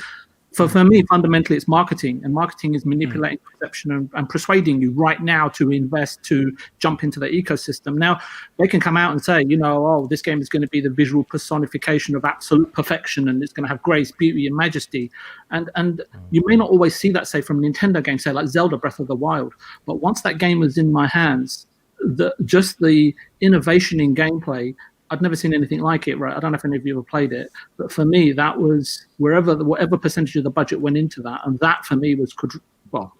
for me, fundamentally, it's marketing, and marketing is manipulating perception and persuading you right now to invest, to jump into the ecosystem. Now, they can come out and say, this game is going to be the visual personification of absolute perfection, and it's going to have grace, beauty, and majesty. And you may not always see that, say, from Nintendo games, say, like Zelda Breath of the Wild. But once that game was in my hands, just the innovation in gameplay, I'd never seen anything like it, right? I don't know if any of you ever played it, but for me, that was whatever percentage of the budget went into that, and that for me was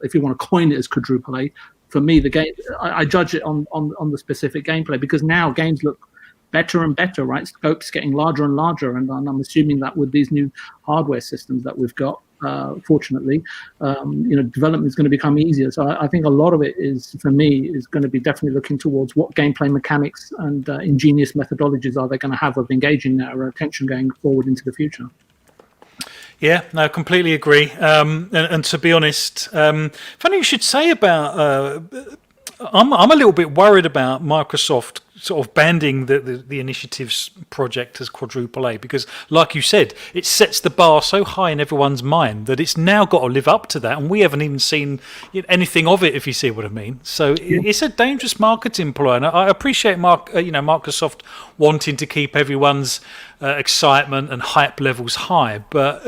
if you want to coin it as quadruple A, for me the game, I judge it on the specific gameplay, because now games look better and better, right? Scope's getting larger and larger, and I'm assuming that with these new hardware systems that we've got, fortunately, development is going to become easier. So I think a lot of it is going to be definitely looking towards what gameplay mechanics and ingenious methodologies are they going to have of engaging our attention going forward into the future. Yeah, no, completely agree. And to be honest, funny you should say about. I'm a little bit worried about Microsoft sort of banding the initiatives project as quadruple A, because like you said, it sets the bar so high in everyone's mind that it's now got to live up to that, and we haven't even seen anything of it, if you see what I mean. So it's a dangerous marketing ploy, and I appreciate Microsoft wanting to keep everyone's excitement and hype levels high, but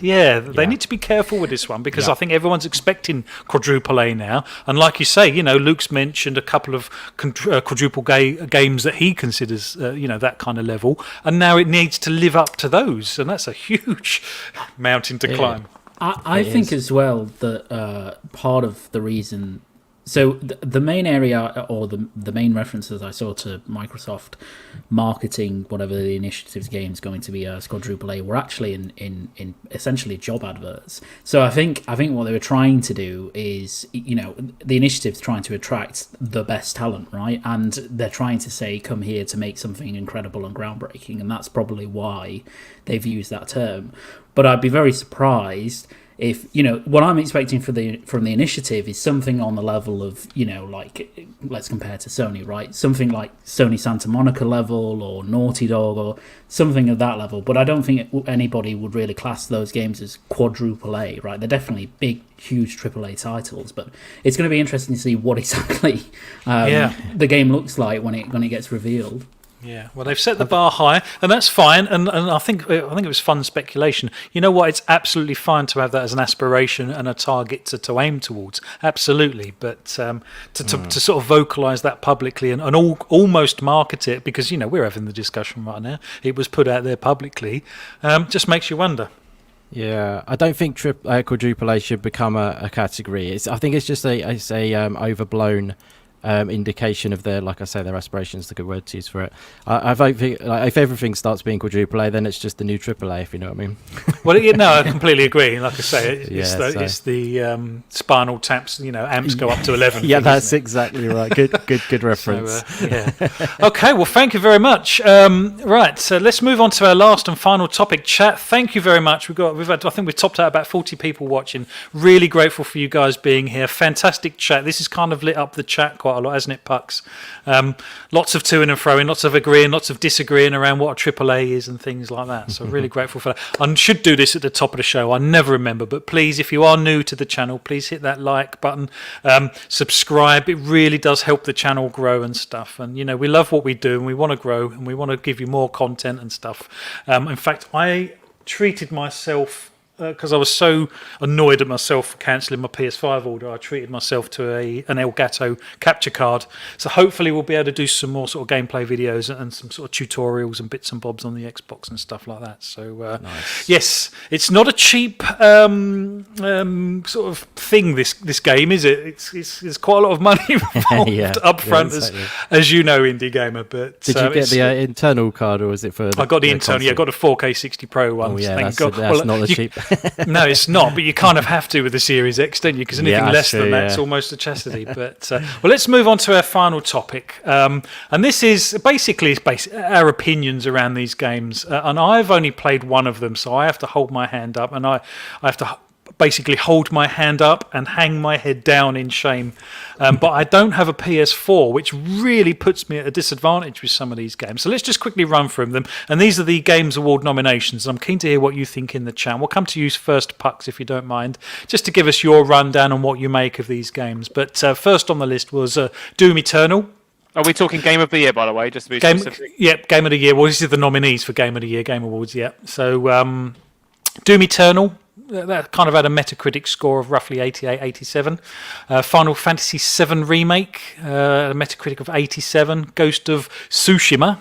they need to be careful with this one, because I think everyone's expecting quadruple A now, and like you say, Luke's mentioned a couple of quadruple games that he considers that kind of level, and now it needs to live up to those, and that's a huge mountain to climb. I think as well that part of the reason, so the main area, or the main references I saw to Microsoft marketing whatever the initiatives game is going to be as quadruple A were actually in essentially job adverts. So I think what they were trying to do is, the initiative's trying to attract the best talent, right? And they're trying to say, come here to make something incredible and groundbreaking, and that's probably why they've used that term. But I'd be very surprised if what I'm expecting from the initiative is something on the level of like, let's compare to Sony, right? Something like Sony Santa Monica level or Naughty Dog or something of that level. But I don't think anybody would really class those games as quadruple A, right? They're definitely big, huge AAA titles, but it's going to be interesting to see what exactly the game looks like when it gets revealed. Yeah, well, they've set the bar high, and that's fine. And I think it was fun speculation. You know what? It's absolutely fine to have that as an aspiration and a target to aim towards. Absolutely, but to sort of vocalise that publicly and almost market it, because we're having the discussion right now. It was put out there publicly. Just makes you wonder. Yeah, I don't think quadruple A should become a category. I think it's just a overblown indication of their, like I say, their aspirations. The good word to use for it. I think if everything starts being quadruple A, then it's just the new AAA. If you know what I mean. Well, I completely agree. Like I say, it's the spinal taps. Amps go up to 11. Yeah, that's exactly right. Good reference. So, Okay. Well, thank you very much. Right. So let's move on to our last and final topic. Chat. Thank you very much. I think we've topped out about 40 people watching. Really grateful for you guys being here. Fantastic chat. This has kind of lit up the chat quite a lot, hasn't it, Pucks? Lots of to-ing and fro-ing, lots of agreeing, lots of disagreeing around what a AAA is and things like that. So really grateful for that. I should do this at the top of the show. I never remember, but please, if you are new to the channel, please hit that like button, subscribe. It really does help the channel grow and stuff. And we love what we do, and we want to grow, and we want to give you more content and stuff. In fact, I treated myself, because I was so annoyed at myself for cancelling my PS5 order, I treated myself to an Elgato capture card. So hopefully we'll be able to do some more sort of gameplay videos and some sort of tutorials and bits and bobs on the Xbox and stuff like that. So nice. Yes, it's not a cheap sort of thing, this game, is it? It's quite a lot of money involved up front, exactly. as you know, Indie Gamer. But did you get the internal card, or was it for I got the internal, console? Yeah, I got a 4K 60 Pro one. Oh yeah, that's not the cheap. No, it's not, but you kind of have to with the Series X, don't you? Because anything less than that's almost a chastity. But well, let's move on to our final topic, and this is basically our opinions around these games. And I've only played one of them, so I have to hold my hand up, and I have to basically hold my hand up and hang my head down in shame. But I don't have a PS4, which really puts me at a disadvantage with some of these games. So let's just quickly run through them. And these are the Games Award nominations. I'm keen to hear what you think in the chat. We'll come to you first, Pucks, if you don't mind, just to give us your rundown on what you make of these games. But first on the list was Doom Eternal. Are we talking Game of the Year, by the way, just to be specific? Yep, Game of the Year. Well, this is the nominees for Game of the Year, Game Awards, yeah. So Doom Eternal. That kind of had a Metacritic score of roughly 88, 87. Final Fantasy VII Remake, a Metacritic of 87. Ghost of Tsushima,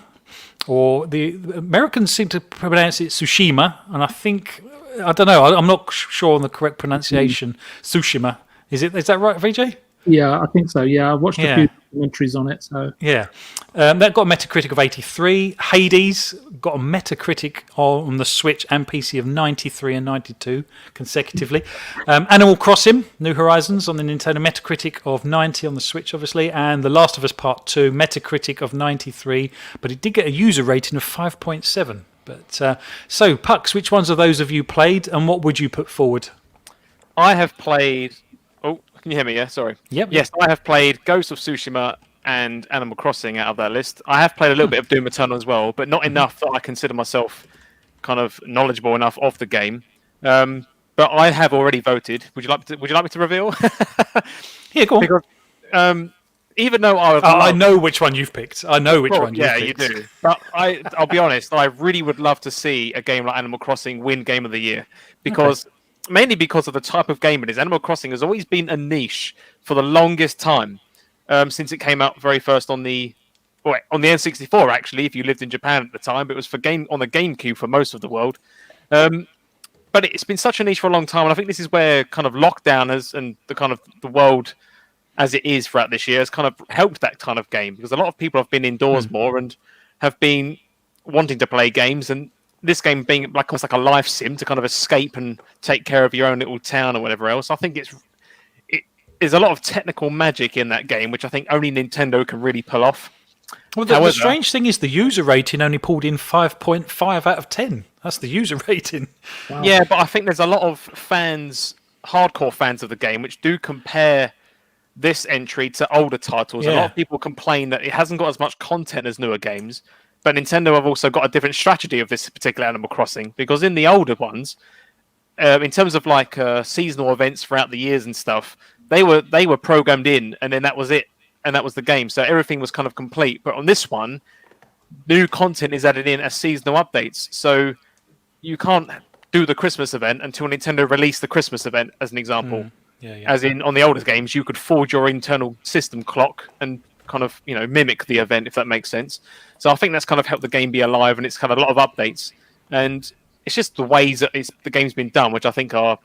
or the Americans seem to pronounce it Tsushima, and I don't know, I'm not sure on the correct pronunciation. Tsushima. Is that right, VJ? Yeah, I think so. Yeah, I watched a few documentaries on it. So yeah, that got a Metacritic of 83. Hades got a Metacritic on the Switch and PC of 93 and 92 consecutively. Animal Crossing: New Horizons on the Nintendo, Metacritic of 90 on the Switch, obviously, and The Last of Us Part 2, Metacritic of 93, but it did get a user rating of 5.7. But so, Pucks, which ones of those have you played, and what would you put forward? I have played. Can you hear me? Yeah, sorry. Yep. Yes, I have played Ghost of Tsushima and Animal Crossing out of that list. I have played a little bit of Doom Eternal as well, but not enough that I consider myself kind of knowledgeable enough of the game. But I have already voted. Would you like me to reveal? Yeah, go on. Because, even though I know which one you've picked. I know which one you've picked. Yeah, you do. But I'll be honest. I really would love to see a game like Animal Crossing win Game of the Year because. Okay. Mainly because of the type of game it is. Animal Crossing has always been a niche for the longest time, since it came out very first on the N64. Actually, if you lived in Japan at the time, it was on the GameCube for most of the world. But it's been such a niche for a long time, and I think this is where kind of lockdown and the world as it is throughout this year has kind of helped that kind of game, because a lot of people have been indoors more and have been wanting to play games, and this game being almost like a life sim to kind of escape and take care of your own little town or whatever else. I think there's a lot of technical magic in that game, which I think only Nintendo can really pull off. Well, the strange thing is the user rating only pulled in 5.5 out of 10. That's the user rating. Wow. Yeah, but I think there's a lot of fans, hardcore fans of the game, which do compare this entry to older titles. Yeah. A lot of people complain that it hasn't got as much content as newer games, but Nintendo have also got a different strategy of this particular Animal Crossing, because in the older ones, in terms of like seasonal events throughout the years and stuff, they were programmed in, and then that was it, and that was the game. So everything was kind of complete. But on this one, new content is added in as seasonal updates. So you can't do the Christmas event until Nintendo released the Christmas event, as an example. As in, on the older games, you could forge your internal system clock and kind of, mimic the event, if that makes sense. So I think that's kind of helped the game be alive, and it's kind of a lot of updates. And it's just the ways that the game's been done, which I think are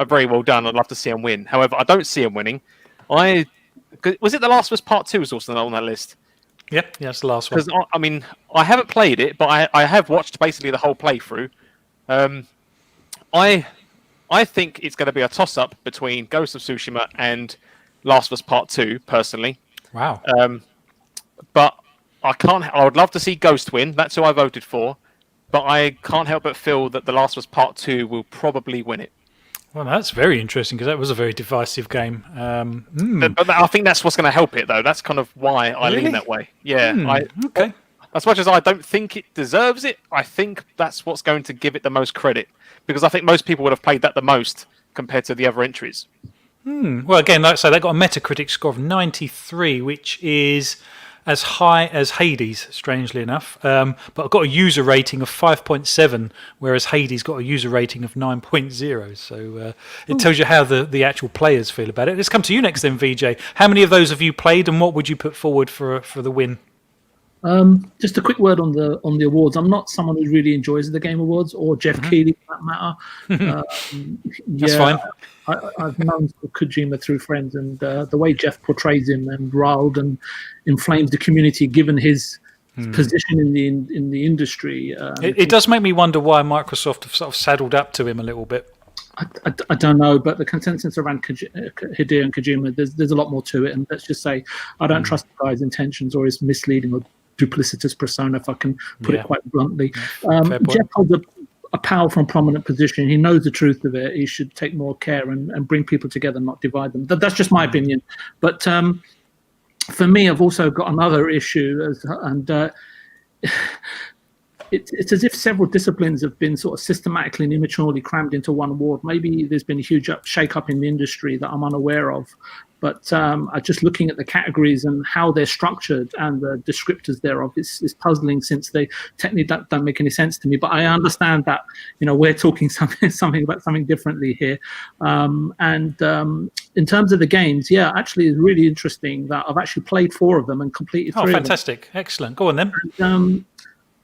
very well done. I'd love to see them win. However, I don't see them winning. Was it The Last of Us Part 2 was also on that list? Yep, yeah, it's the last one. Because, I haven't played it, but I have watched basically the whole playthrough. I think it's going to be a toss-up between Ghost of Tsushima and Last of Us Part 2, personally. Wow. But I would love to see Ghost win. That's who I voted for. But I can't help but feel that The Last of Us Part 2 will probably win it. Well, that's very interesting, because that was a very divisive game. But I think that's what's going to help it, though. That's kind of why I lean that way. Yeah. Okay. As much as I don't think it deserves it, I think that's what's going to give it the most credit. Because I think most people would have played that the most compared to the other entries. Well, again, like I say, they got a Metacritic score of 93, which is as high as Hades, strangely enough. But I've got a user rating of 5.7, whereas Hades got a user rating of 9.0. So it tells you how the actual players feel about it. Let's come to you next then, VJ. How many of those have you played, and what would you put forward for the win? Just a quick word on the awards. I'm not someone who really enjoys the Game Awards, or Jeff Keighley for that matter. That's fine. I've known Kojima through friends, and the way Jeff portrays him and riled and inflames the community, given his position in the industry. It does make me wonder why Microsoft have sort of saddled up to him a little bit. I don't know, but the consensus around Hideo and Kojima, there's a lot more to it, and let's just say I don't trust the guy's intentions or his misleading or duplicitous persona, if I can put it quite bluntly. Jeff holds a powerful and prominent position. He knows the truth of it. He should take more care and bring people together, not divide them. That's just my opinion. But for me, I've also got another issue, and it's as if several disciplines have been sort of systematically and immaturely crammed into one award. Maybe there's been a huge shake-up in the industry that I'm unaware of. But just looking at the categories and how they're structured and the descriptors thereof is puzzling, since they technically don't make any sense to me. But I understand that we're talking something about something differently here. In terms of the games, actually, it's really interesting that I've actually played 4 of them and completed 3 of them. Oh, fantastic! Excellent. Go on then. And,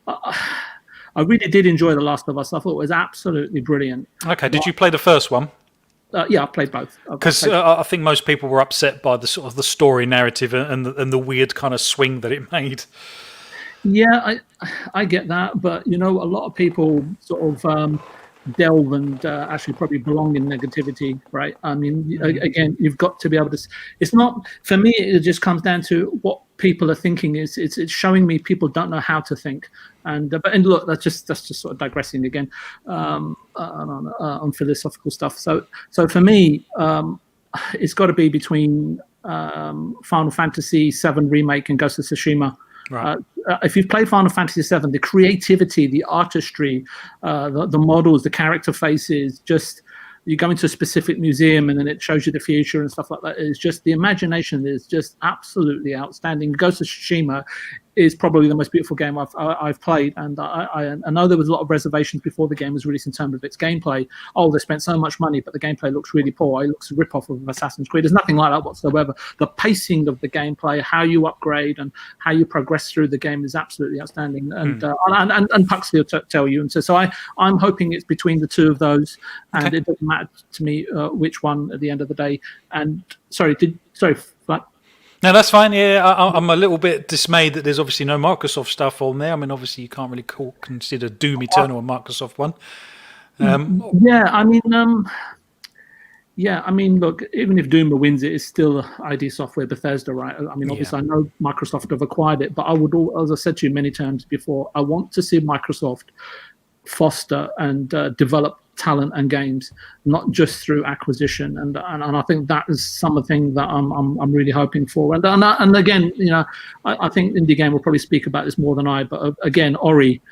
I really did enjoy The Last of Us. I thought it was absolutely brilliant. Okay, did you play the first one? Yeah, I played both. Because I think most people were upset by the sort of the story narrative and the weird kind of swing that it made. Yeah, I get that, but a lot of people sort of delve and actually probably belong in negativity, right? I mean, again, you've got to be able to. It's not, for me, it just comes down to what people are thinking. It's showing me people don't know how to think, and look, that's just sort of digressing again on philosophical stuff. So for me, it's got to be between Final Fantasy VII Remake and Ghost of Tsushima. Right. If you've played Final Fantasy VII, the creativity, the artistry, the models, the character faces, just you go into a specific museum and then it shows you the future and stuff like that. It's just the imagination is just absolutely outstanding. Ghost of Tsushima is probably the most beautiful game I've played, and I know there was a lot of reservations before the game was released in terms of its gameplay. Oh, they spent so much money, but the gameplay looks really poor. It looks a rip-off of Assassin's Creed. There's nothing like that whatsoever. The pacing of the gameplay, how you upgrade and how you progress through the game is absolutely outstanding. And Puxley will tell you. And so I'm hoping it's between the two of those, and it doesn't matter to me which one at the end of the day. And sorry. No, that's fine. Yeah, I'm a little bit dismayed that there's obviously no Microsoft stuff on there. I mean, obviously you can't really consider Doom Eternal a Microsoft one. Yeah, I mean, look, even if Doom wins it, it's still ID Software, Bethesda, right? I mean, obviously, I know Microsoft have acquired it, but I would, as I said to you many times before, I want to see Microsoft foster and develop talent and games, not just through acquisition. And I think that is something that I'm really hoping for. And again, I think Indie Game will probably speak about this more than I. But again, Ori,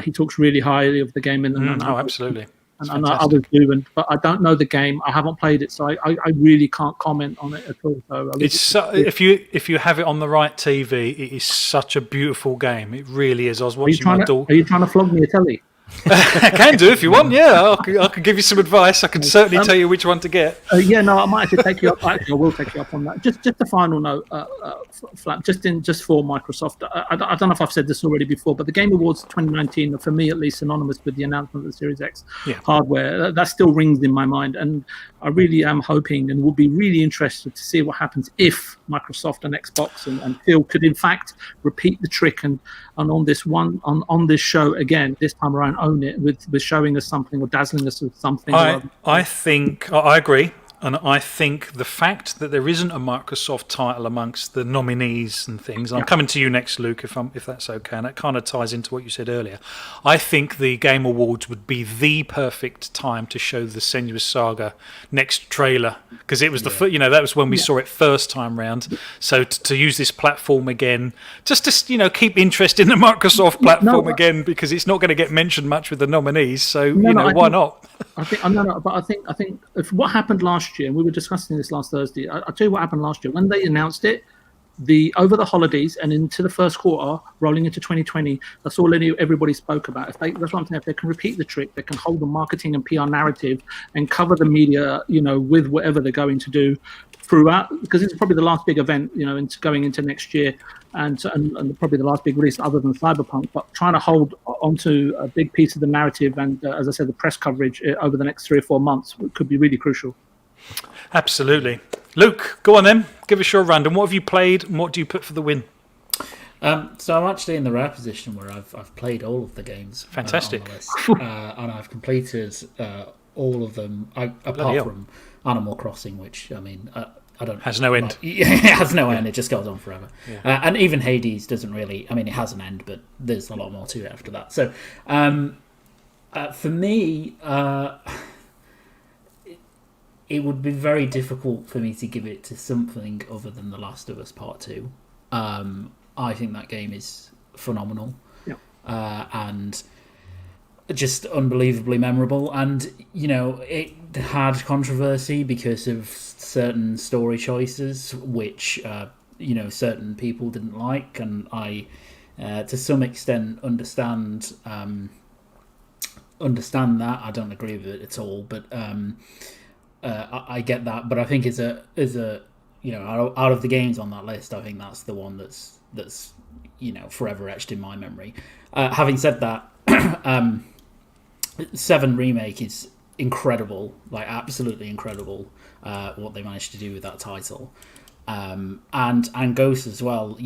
he talks really highly of the game. Absolutely. And others do, but I don't know the game. I haven't played it, so I really can't comment on it at all. So if you have it on the right TV, it is such a beautiful game. It really is. I was watching my daughter. Are you trying to flog me a telly? I can do if you want. Yeah, I could give you some advice. I can certainly tell you which one to get. I might actually take you up. Actually, I will take you up on that. Just a final note, Flap. Just for Microsoft. I don't know if I've said this already before, but the Game Awards 2019 are, for me at least, synonymous with the announcement of the Series X hardware. That still rings in my mind, and I really am hoping and will be really interested to see what happens if Microsoft and Xbox and Phil could in fact repeat the trick and on this show again, this time around, own it with showing us something or dazzling us with something. I think I agree. And I think the fact that there isn't a Microsoft title amongst the nominees and things, and I'm coming to you next, Luke, if that's okay, and that kind of ties into what you said earlier. I think the Game Awards would be the perfect time to show the Senua's Saga next trailer, because it was that was when we saw it first time round. So to use this platform again, just to keep interest in the Microsoft platform again, because it's not going to get mentioned much with the nominees. So why not? I think if what happened last year, and we were discussing this last Thursday, I'll tell you what happened last year. When they announced it, over the holidays and into the first quarter, rolling into 2020, that's all everybody spoke about. That's what I'm saying. If they can repeat the trick, they can hold the marketing and PR narrative and cover the media, with whatever they're going to do throughout, because it's probably the last big event, going into next year, and probably the last big release other than Cyberpunk. But trying to hold onto a big piece of the narrative and, as I said, the press coverage over the next 3 or 4 months could be really crucial. Absolutely. Luke, go on then. Give us your random. What have you played and what do you put for the win? So I'm actually in the rare position where I've played all of the games. Fantastic. On the list, and I've completed all of them, apart from Animal Crossing, which, I mean, I don't... Has no end. It has no end. It just goes on forever. Yeah. And even Hades doesn't really... I mean, it has an end, but there's a lot more to it after that. So, for me... it would be very difficult for me to give it to something other than The Last of Us Part 2. I think that game is phenomenal. And just unbelievably memorable. And, it had controversy because of certain story choices, which, certain people didn't like. And I, to some extent, understand that. I don't agree with it at all, but... I get that, but I think as a out of the games on that list, I think that's the one that's forever etched in my memory. Having said that, 7 Remake is incredible, like absolutely incredible. What they managed to do with that title, and Ghost as well.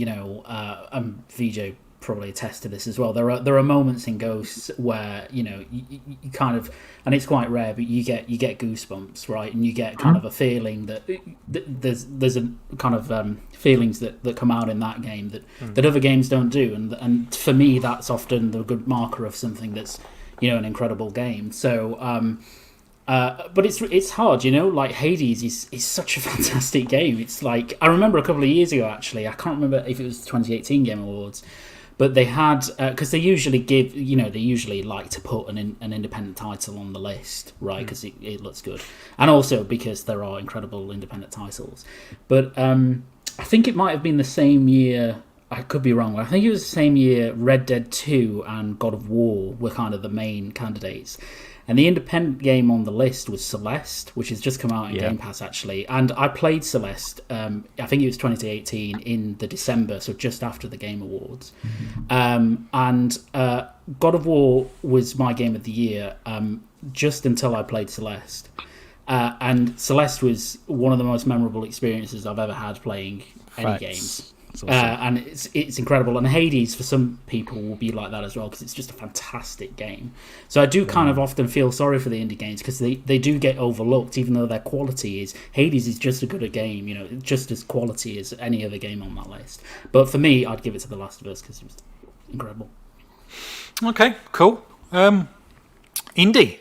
VJ probably attest to this as well. There are moments in Ghosts where you kind of, and it's quite rare, but you get goosebumps, right? And you get kind of a feeling that there's a kind of feelings that come out in that game that other games don't do, and for me that's often the good marker of something that's an incredible game. So but it's hard, like Hades is such a fantastic game. It's like, I remember a couple of years ago, actually, I can't remember if it was the 2018 Game Awards, but they had, because they usually give, they usually like to put an independent title on the list, right? Because it looks good. And also because there are incredible independent titles. But I think it might have been the same year, I could be wrong, but I think it was the same year Red Dead 2 and God of War were kind of the main candidates. And the independent game on the list was Celeste, which has just come out in Game Pass, actually. And I played Celeste, I think it was 2018, in the December, so just after the Game Awards. And God of War was my game of the year, just until I played Celeste. And Celeste was one of the most memorable experiences I've ever had playing any game. Awesome. And it's incredible. And Hades, for some people, will be like that as well, because it's just a fantastic game. So I do kind of often feel sorry for the indie games, because they do get overlooked, even though their quality is... Hades is just as good a game, you know, just as quality as any other game on that list. But for me, I'd give it to The Last of Us, because it was incredible. Okay, cool. Indie.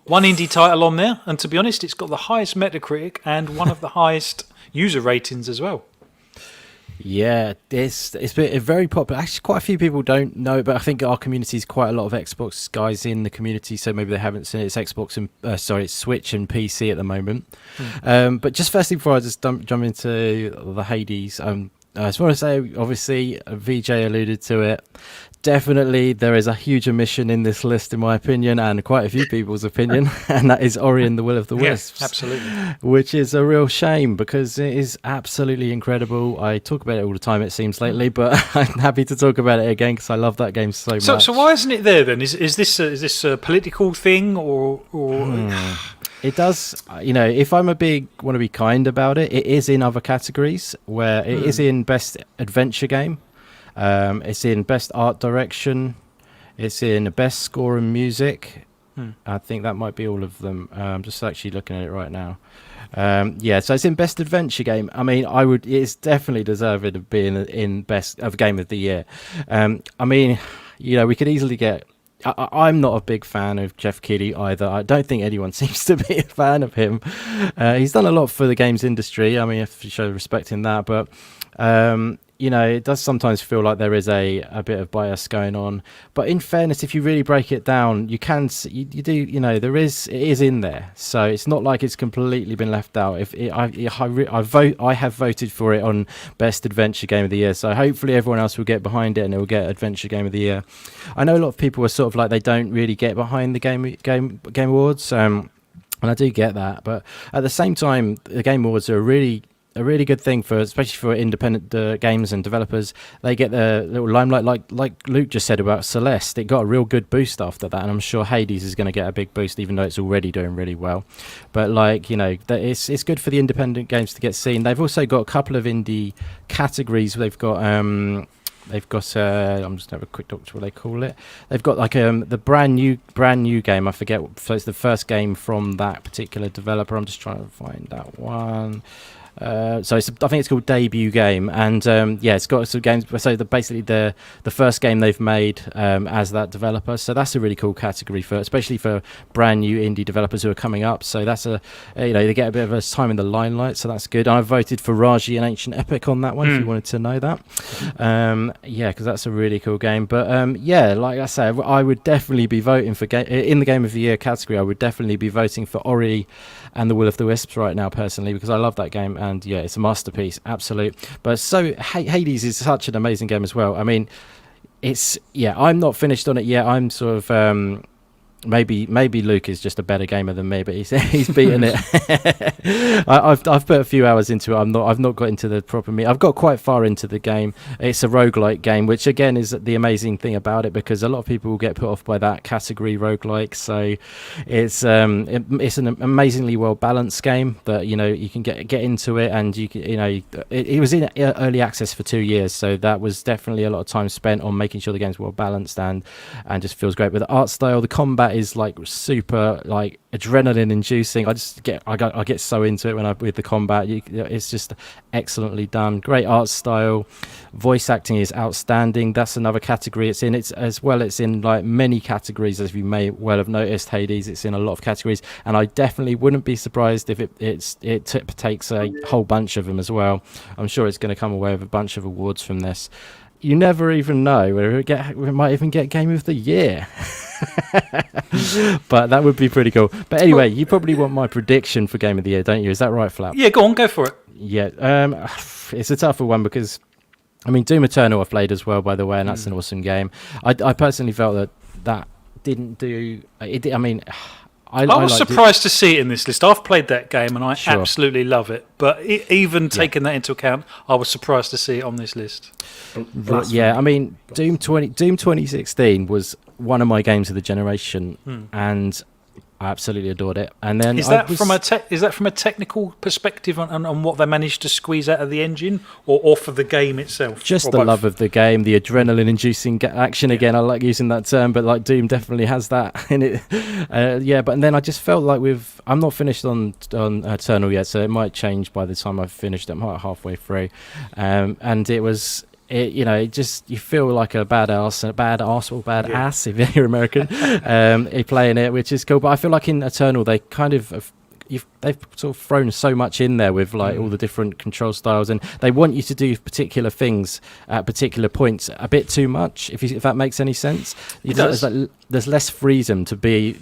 One indie title on there, and to be honest, it's got the highest Metacritic and one of the highest user ratings as well. Yeah, it's been very popular. Actually, quite a few people don't know, but I think our community is quite a lot of Xbox guys in the community, so maybe they haven't seen it. It's Xbox and it's Switch and PC at the moment. But just firstly, before I just jump into the Hades, I just want to say, obviously, VJ alluded to it. Definitely, there is a huge omission in this list, in my opinion, and quite a few people's opinion, and that is Ori and the Will of the Wisps. Yeah, absolutely. Which is a real shame, because it is absolutely incredible. I talk about it all the time, it seems, lately, but I'm happy to talk about it again, because I love that game so much. So why isn't it there, then? Is this a political thing, or... It does, you know, if I'm want to be kind about it, it is in other categories, where it is in Best Adventure Game. It's in Best Art Direction. It's in Best Score and Music. I think that might be all of them. I'm just actually looking at it right now. So it's in Best Adventure Game. I mean, it's definitely deserving of being in Best of Game of the Year. I mean, you know, we could easily get... I'm not a big fan of Jeff Keighley either. I don't think anyone seems to be a fan of him. He's done a lot for the games industry. I mean, I have to show respect in that, but... you know, it does sometimes feel like there is a bit of bias going on. But in fairness, if you really break it down, you can you do, you know, it is in there. So it's not like it's completely been left out. I have voted for it on Best Adventure Game of the Year. So hopefully everyone else will get behind it and it will get Adventure Game of the Year. I know a lot of people are sort of like, they don't really get behind the Game Awards. And I do get that. But at the same time, the Game Awards are a really good thing especially for independent games and developers. They get the little limelight, like Luke just said about Celeste. It got a real good boost after that, and I'm sure Hades is going to get a big boost, even though it's already doing really well. But like, you know, it's good for the independent games to get seen. They've also got a couple of indie categories. They've got I'm just gonna have a quick look to what they call it. They've got like the brand new game. I forget. So it's the first game from that particular developer. I'm just trying to find that one. I think it's called Debut Game, and it's got some games. So basically the first game they've made as that developer. So that's a really cool category especially for brand new indie developers who are coming up. So that's they get a bit of a time in the limelight. So that's good. I voted for Raji and Ancient Epic on that one. If you wanted to know that, because that's a really cool game. But like I say, I would definitely be voting for in the Game of the Year category. I would definitely be voting for Ori and the Will of the Wisps right now, personally, because I love that game. And it's a masterpiece, absolute. But Hades is such an amazing game as well. I mean, I'm not finished on it yet. I'm sort of maybe Luke is just a better gamer than me, but he's beaten it. I've put a few hours into it. I've not got into the proper meat. I've got quite far into the game. It's a roguelike game, which again is the amazing thing about it, because a lot of people will get put off by that category, roguelike. So it's an amazingly well balanced game that, you know, you can get into it, and you can, you know, it was in early access for 2 years, so that was definitely a lot of time spent on making sure the game's well balanced and just feels great. With the art style, the combat is like super like adrenaline inducing. I get so into it with the combat. It's just excellently done. Great art style. Voice acting is outstanding. That's another category it's in. It's in like many categories, as you may well have noticed. Hades, it's in a lot of categories, and I definitely wouldn't be surprised if it takes a whole bunch of them as well. I'm sure it's going to come away with a bunch of awards from this. You never even know whether we might even get Game of the Year. But that would be pretty cool. But anyway, you probably want my prediction for Game of the Year, don't you? Is that right, Flap? Yeah, go for it. Yeah, it's a tougher one, because I mean, Doom Eternal I've played as well, by the way, and that's an awesome game. I personally felt that didn't do it. I mean, I was surprised to see it in this list. I've played that game and I absolutely love it. But even taking that into account, I was surprised to see it on this list. I mean, Doom 2016 was one of my games of the generation, and I absolutely adored it. And then is that from a technical perspective on what they managed to squeeze out of the engine, or for the game itself? Just the love of the game, the adrenaline-inducing action. Again, I like using that term, but like Doom definitely has that in it. But then I just felt like I'm not finished on Eternal yet, so it might change by the time I've finished it. I'm about halfway through, and it was. It just, you feel like a badass if you're American, playing it, which is cool. But I feel like in Eternal they kind of they've sort of thrown so much in there with like all the different control styles, and they want you to do particular things at particular points a bit too much. If that makes any sense, there's less freedom to be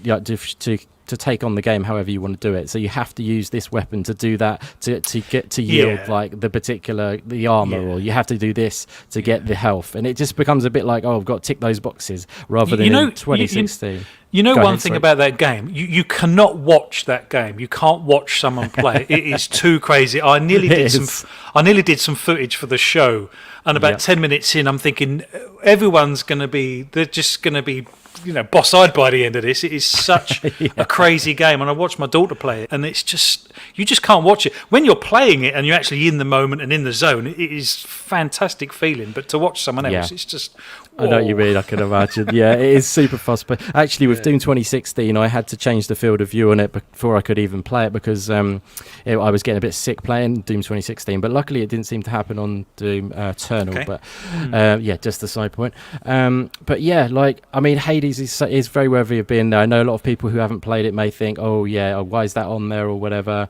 to take on the game however you want to do it. So you have to use this weapon to do that, to get to yield like the armor, or you have to do this to get the health, and it just becomes a bit like, I've got to tick those boxes rather than in 2016. One thing about that game, you cannot watch that game. You can't watch someone play. It is too crazy. I nearly did some footage for the show, and about 10 minutes in, I'm thinking they're just going to be boss-eyed by the end of this. It is such a crazy game, and I watched my daughter play it, and it's just, you just can't watch it. When you're playing it and you're actually in the moment and in the zone, it is fantastic feeling, but to watch someone else, it's just, whoa. I know what you mean, I can imagine. Yeah, it is super fast. But actually, with Doom 2016, I had to change the field of view on it before I could even play it, because I was getting a bit sick playing Doom 2016, but luckily it didn't seem to happen on Doom Eternal. Okay. But just a side point. But yeah, like, I mean, Hades is very worthy of being there. I know a lot of people who haven't played it may think, why is that on there or whatever.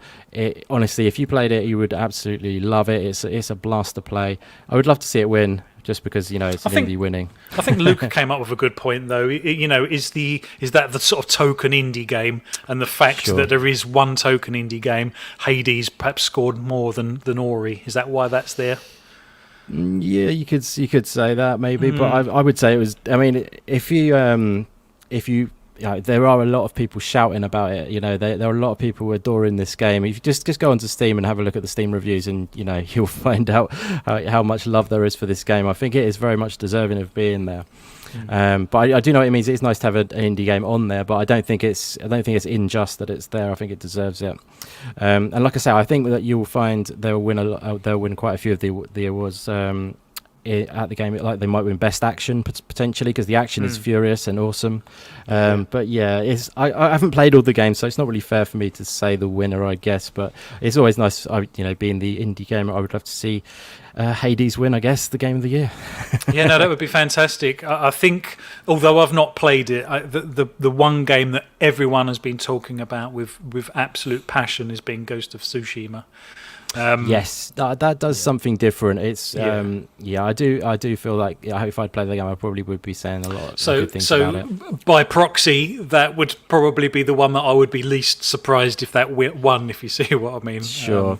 Honestly, if you played it, you would absolutely love it. It's a blast to play. I would love to see it win, just because it's an indie winning. I think Luke came up with a good point, though. Is that the sort of token indie game, and the fact that there is one token indie game, Hades perhaps scored more than Ori. Is that why that's there? Yeah, you could say that maybe, but I would say it was. I mean, if you there are a lot of people shouting about it. There are a lot of people adoring this game. If you just go onto Steam and have a look at the Steam reviews, and you'll find out how much love there is for this game. I think it is very much deserving of being there. But I do know what it means. It's nice to have an indie game on there, but I don't think it's unjust that it's there. I think it deserves it. And like I say, I think that you'll find they'll win quite a few of the awards at the game. Like, they might win best action potentially, because the action is furious and awesome. But yeah, I haven't played all the games, so it's not really fair for me to say the winner, I guess. But it's always nice, being the indie gamer, I would love to see Hades win, I guess, the game of the year. Yeah, no, that would be fantastic. I think, although I've not played it, the one game that everyone has been talking about with absolute passion is being Ghost of Tsushima. Yes, that does something different. It's I do feel like if I'd played the game, I probably would be saying a lot of good things about it. By proxy, that would probably be the one that I would be least surprised if that won, if you see what I mean. Sure.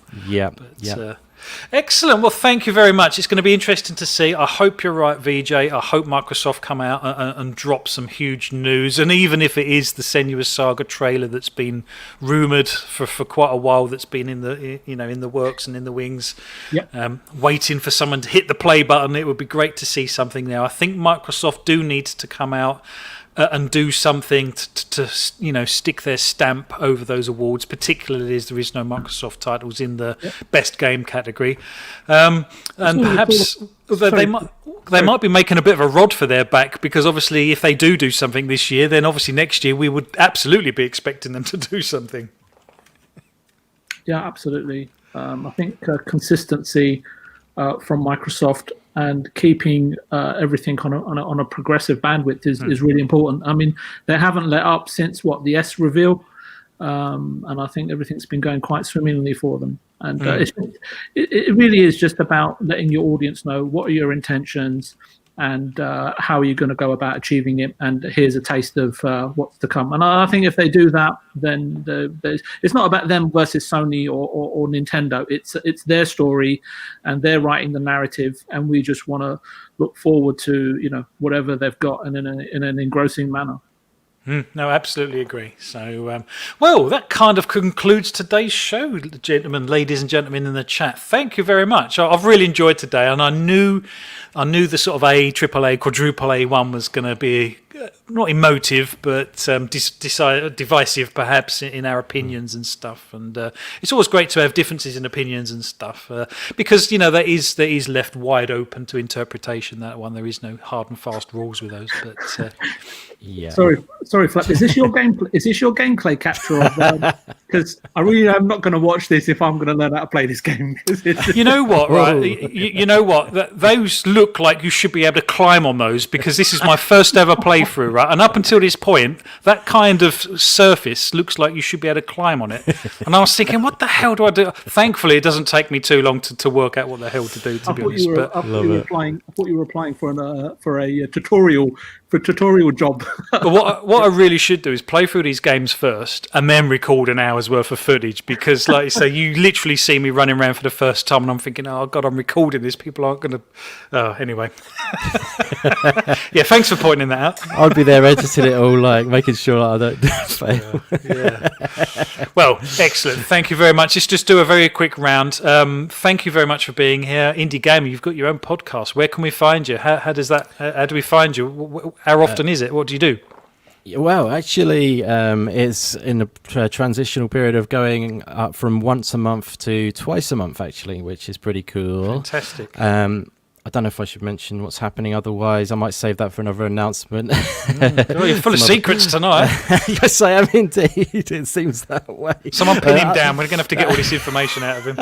Excellent. Well, thank you very much. It's going to be interesting to see. I hope you're right, VJ. I hope Microsoft come out and drop some huge news. And even if it is the Senua's Saga trailer that's been rumoured for quite a while, that's been in the works and in the wings, waiting for someone to hit the play button, it would be great to see something there. I think Microsoft do need to come out and do something to stick their stamp over those awards, particularly as there is no Microsoft titles in the best game category, and perhaps they might be making a bit of a rod for their back, because obviously if they do something this year, then obviously next year we would absolutely be expecting them to do something. Yeah, absolutely. I think consistency from Microsoft and keeping everything on a progressive bandwidth is really important. I mean, they haven't let up since the S reveal, and I think everything's been going quite swimmingly for them. And it really is just about letting your audience know what are your intentions and how are you going to go about achieving it, and here's a taste of what's to come. And I think if they do that, then it's not about them versus Sony or Nintendo. It's their story, and they're writing the narrative, and we just want to look forward to whatever they've got, and in an engrossing manner. No, absolutely agree. So, well, that kind of concludes today's show, ladies and gentlemen in the chat. Thank you very much. I've really enjoyed today, and I knew the sort of AAA, quadruple A one was going to be not emotive, but divisive perhaps in our opinions and stuff. And it's always great to have differences in opinions and stuff because that is left wide open to interpretation. That one, there is no hard and fast rules with those. But yeah. Sorry, Flap. Is this your gameplay capture of? Because I'm not going to watch this if I'm going to learn how to play this game. You know what, right? You know what? Those look like you should be able to climb on those because this is my first ever playthrough, right? And up until this point, that kind of surface looks like you should be able to climb on it. And I was thinking, what the hell do I do? Thankfully, it doesn't take me too long to work out what the hell to do. To be honest, I thought you were applying for a tutorial job. But what I really should do is play through these games first and then record an hour's worth of footage because, like you say, you literally see me running around for the first time and I'm thinking, oh, God, I'm recording this. People aren't going to... anyway. Yeah, thanks for pointing that out. I'd be there editing it all, like making sure I don't fail. Yeah. Well, excellent. Thank you very much. Let's just do a very quick round. Thank you very much for being here. Indie Gamer, you've got your own podcast. Where can we find you? How do we find you? How often is it? What do you do? Well, actually, it's in a transitional period of going up from once a month to twice a month, actually, which is pretty cool. Fantastic. I don't know if I should mention what's happening. Otherwise, I might save that for another announcement. Oh, you're full of secrets tonight. Yes, I am indeed. It seems that way. Someone pin him down. We're going to have to get all this information out of him.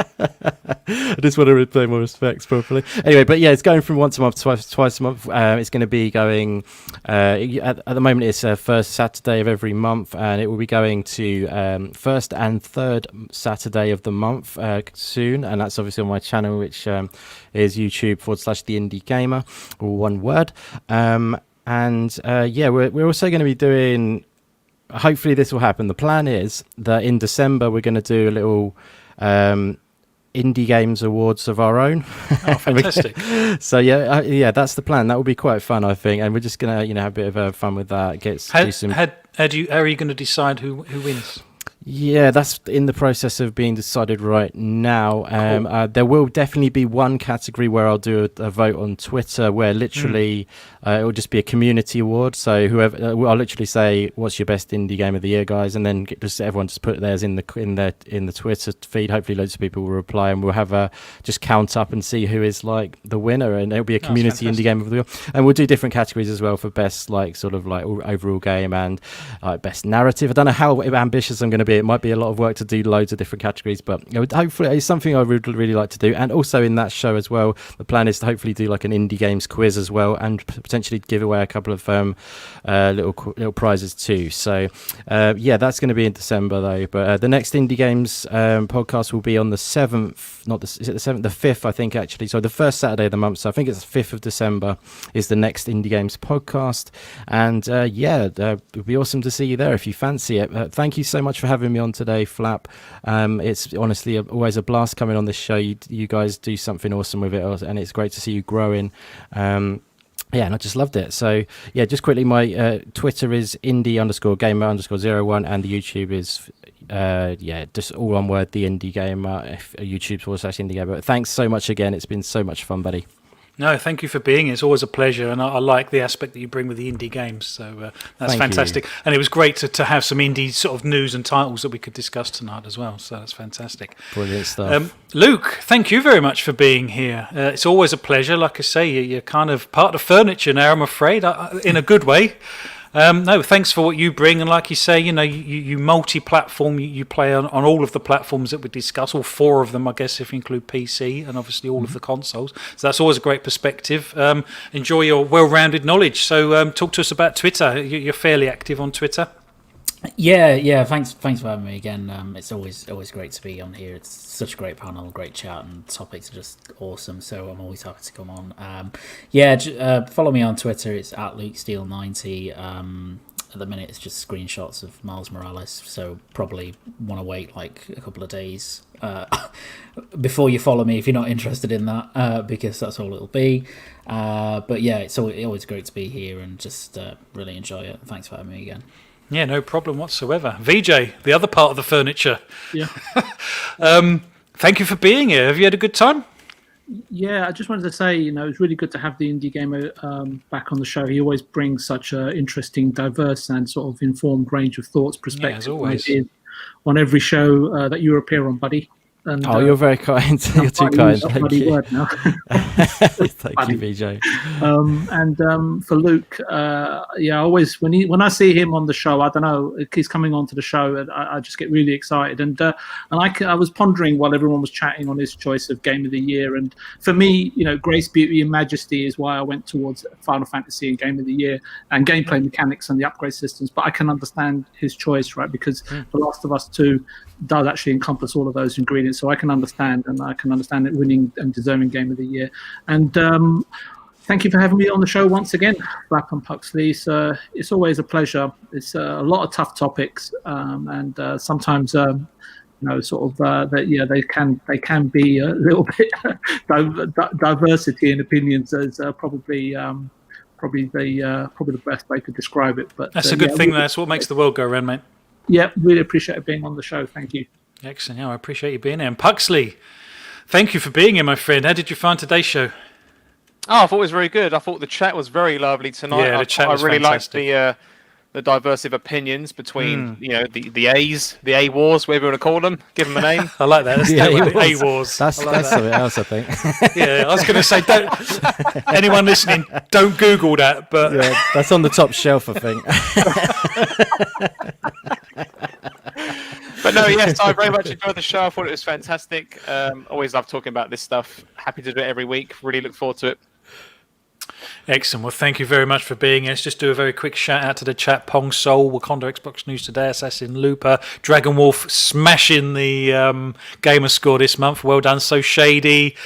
I just want to replay my respects properly. Anyway, but yeah, it's going from once a month to twice a month. It's going to be going, at the moment, it's first Saturday of every month, and it will be going to first and third Saturday of the month soon. And that's obviously on my channel, which is YouTube/The Indie Gamer, or one word. We're also going to be doing, hopefully this will happen. The plan is that in December we're going to do a little Indie Games Awards of our own. Oh, fantastic. So yeah, that's the plan. That will be quite fun, I think, and we're just going to have a bit of fun with that. How are you going to decide who wins? Yeah, that's in the process of being decided right now. Cool. There will definitely be one category where I'll do a vote on Twitter, where literally it will just be a community award. So whoever, I'll literally say, "What's your best indie game of the year, guys?" And then everyone just put theirs in the Twitter feed. Hopefully, loads of people will reply, and we'll have just count up and see who is like the winner. And it'll be a community indie game of the year. And we'll do different categories as well for best overall game and best narrative. I don't know how ambitious I'm going to be. It might be a lot of work to do loads of different categories, but hopefully it's something I would really like to do. And also in that show as well, the plan is to hopefully do like an indie games quiz as well, and potentially give away a couple of little prizes too. So that's going to be in December though. But the next Indie Games podcast will be on the 7th. Is it the 7th? The 5th, I think, actually. So the first Saturday of the month. So I think it's the 5th of December is the next Indie Games podcast. And it would be awesome to see you there if you fancy it. Thank you so much for having me on today, Flap. It's honestly always a blast coming on this show. You guys do something awesome with it, and it's great to see you growing. And I just loved it. So yeah, just quickly, my Twitter is indie_gamer_01, and the YouTube is just all one word, the Indie Gamer. YouTube/Indie Gamer. But thanks so much again. It's been so much fun, buddy. No, thank you for being here. It's always a pleasure, and I like the aspect that you bring with the indie games. So that's fantastic. And it was great to have some indie sort of news and titles that we could discuss tonight as well. So that's fantastic. Brilliant stuff. Luke, thank you very much for being here. It's always a pleasure. Like I say, you're kind of part of furniture now, I'm afraid, in a good way. No, thanks for what you bring, and like you say, you multi-platform. You play on all of the platforms that we discuss, all 4 of them, I guess, if you include PC, and obviously all of the consoles. So that's always a great perspective. Enjoy your well-rounded knowledge. So talk to us about Twitter. You're fairly active on Twitter. Yeah. Thanks for having me again. It's always great to be on here. It's such a great panel, great chat, and topics are just awesome. So I'm always happy to come on. Follow me on Twitter. It's @LukeSteele90. At the minute, it's just screenshots of Miles Morales. So probably want to wait like a couple of days before you follow me if you're not interested in that, because that's all it'll be. But yeah, it's always great to be here and just really enjoy it. Thanks for having me again. Yeah, no problem whatsoever. VJ, the other part of the furniture. Yeah. Thank you for being here. Have you had a good time? Yeah, I just wanted to say, it's really good to have the indie gamer back on the show. He always brings such an interesting, diverse, and sort of informed range of thoughts, perspectives, as always. ideas on every show that you appear on, buddy. And, you're very kind. You're too kind. Thank you. Word now. Thank you, BJ. And for Luke, always when I see him on the show, I don't know, he's coming onto the show, and I just get really excited. And I was pondering while everyone was chatting on his choice of Game of the Year, and for me, Grace, Beauty, and Majesty is why I went towards Final Fantasy and Game of the Year, and gameplay mechanics and the upgrade systems. But I can understand his choice, right? Because The Last of Us 2 does actually encompass all of those ingredients, so I can understand it winning and deserving Game of the Year. And thank you for having me on the show once again, Flap and Puxley. So it's always a pleasure. It's a lot of tough topics, and sometimes they can be a little bit diversity in opinions is probably the best way to describe it. But that's a good thing. That's what makes the world go round, mate. Yeah, really appreciate being on the show. Thank you. Excellent. Yeah, I appreciate you being here. And Puxley, thank you for being here, my friend. How did you find today's show? Oh, I thought it was very good. I thought the chat was very lovely tonight. Yeah, the chat was fantastic. Liked the diverse of opinions between the A's, the A wars, whatever you want to call them. Give them a name. I like that. Let's stay with the A wars. That's something else, I think. Yeah, I was going to say, anyone listening, don't Google that. But yeah, that's on the top shelf, I think. But no, yes, I very much enjoyed the show. I thought it was fantastic. Always love talking about this stuff. Happy to do it every week. Really look forward to it. Excellent. Well, thank you very much for being here. Let's just do a very quick shout out to the chat. Pong Soul, Wakanda Xbox News Today, Assassin Looper, Dragon Wolf smashing the gamer score this month. Well done. So Shady,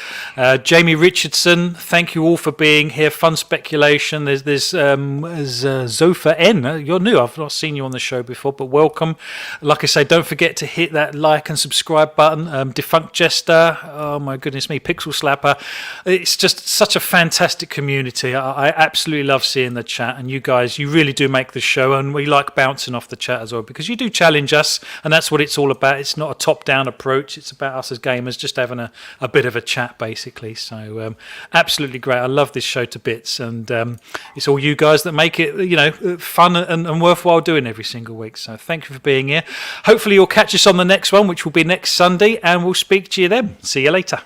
Jamie Richardson. Thank you all for being here. Fun Speculation. There's Zofa N. You're new. I've not seen you on the show before, but welcome. Like I say, don't forget to hit that like and subscribe button. Defunct Jester. Oh my goodness me. Pixel Slapper. It's just such a fantastic community. I absolutely love seeing the chat, and you guys, you really do make the show, and we like bouncing off the chat as well, because you do challenge us, and that's what it's all about. It's not a top-down approach. It's about us as gamers just having a bit of a chat, basically. So absolutely great. I love this show to bits, and it's all you guys that make it, fun and worthwhile doing every single week. So thank you for being here. Hopefully you'll catch us on the next one, which will be next Sunday, and we'll speak to you then. See you later.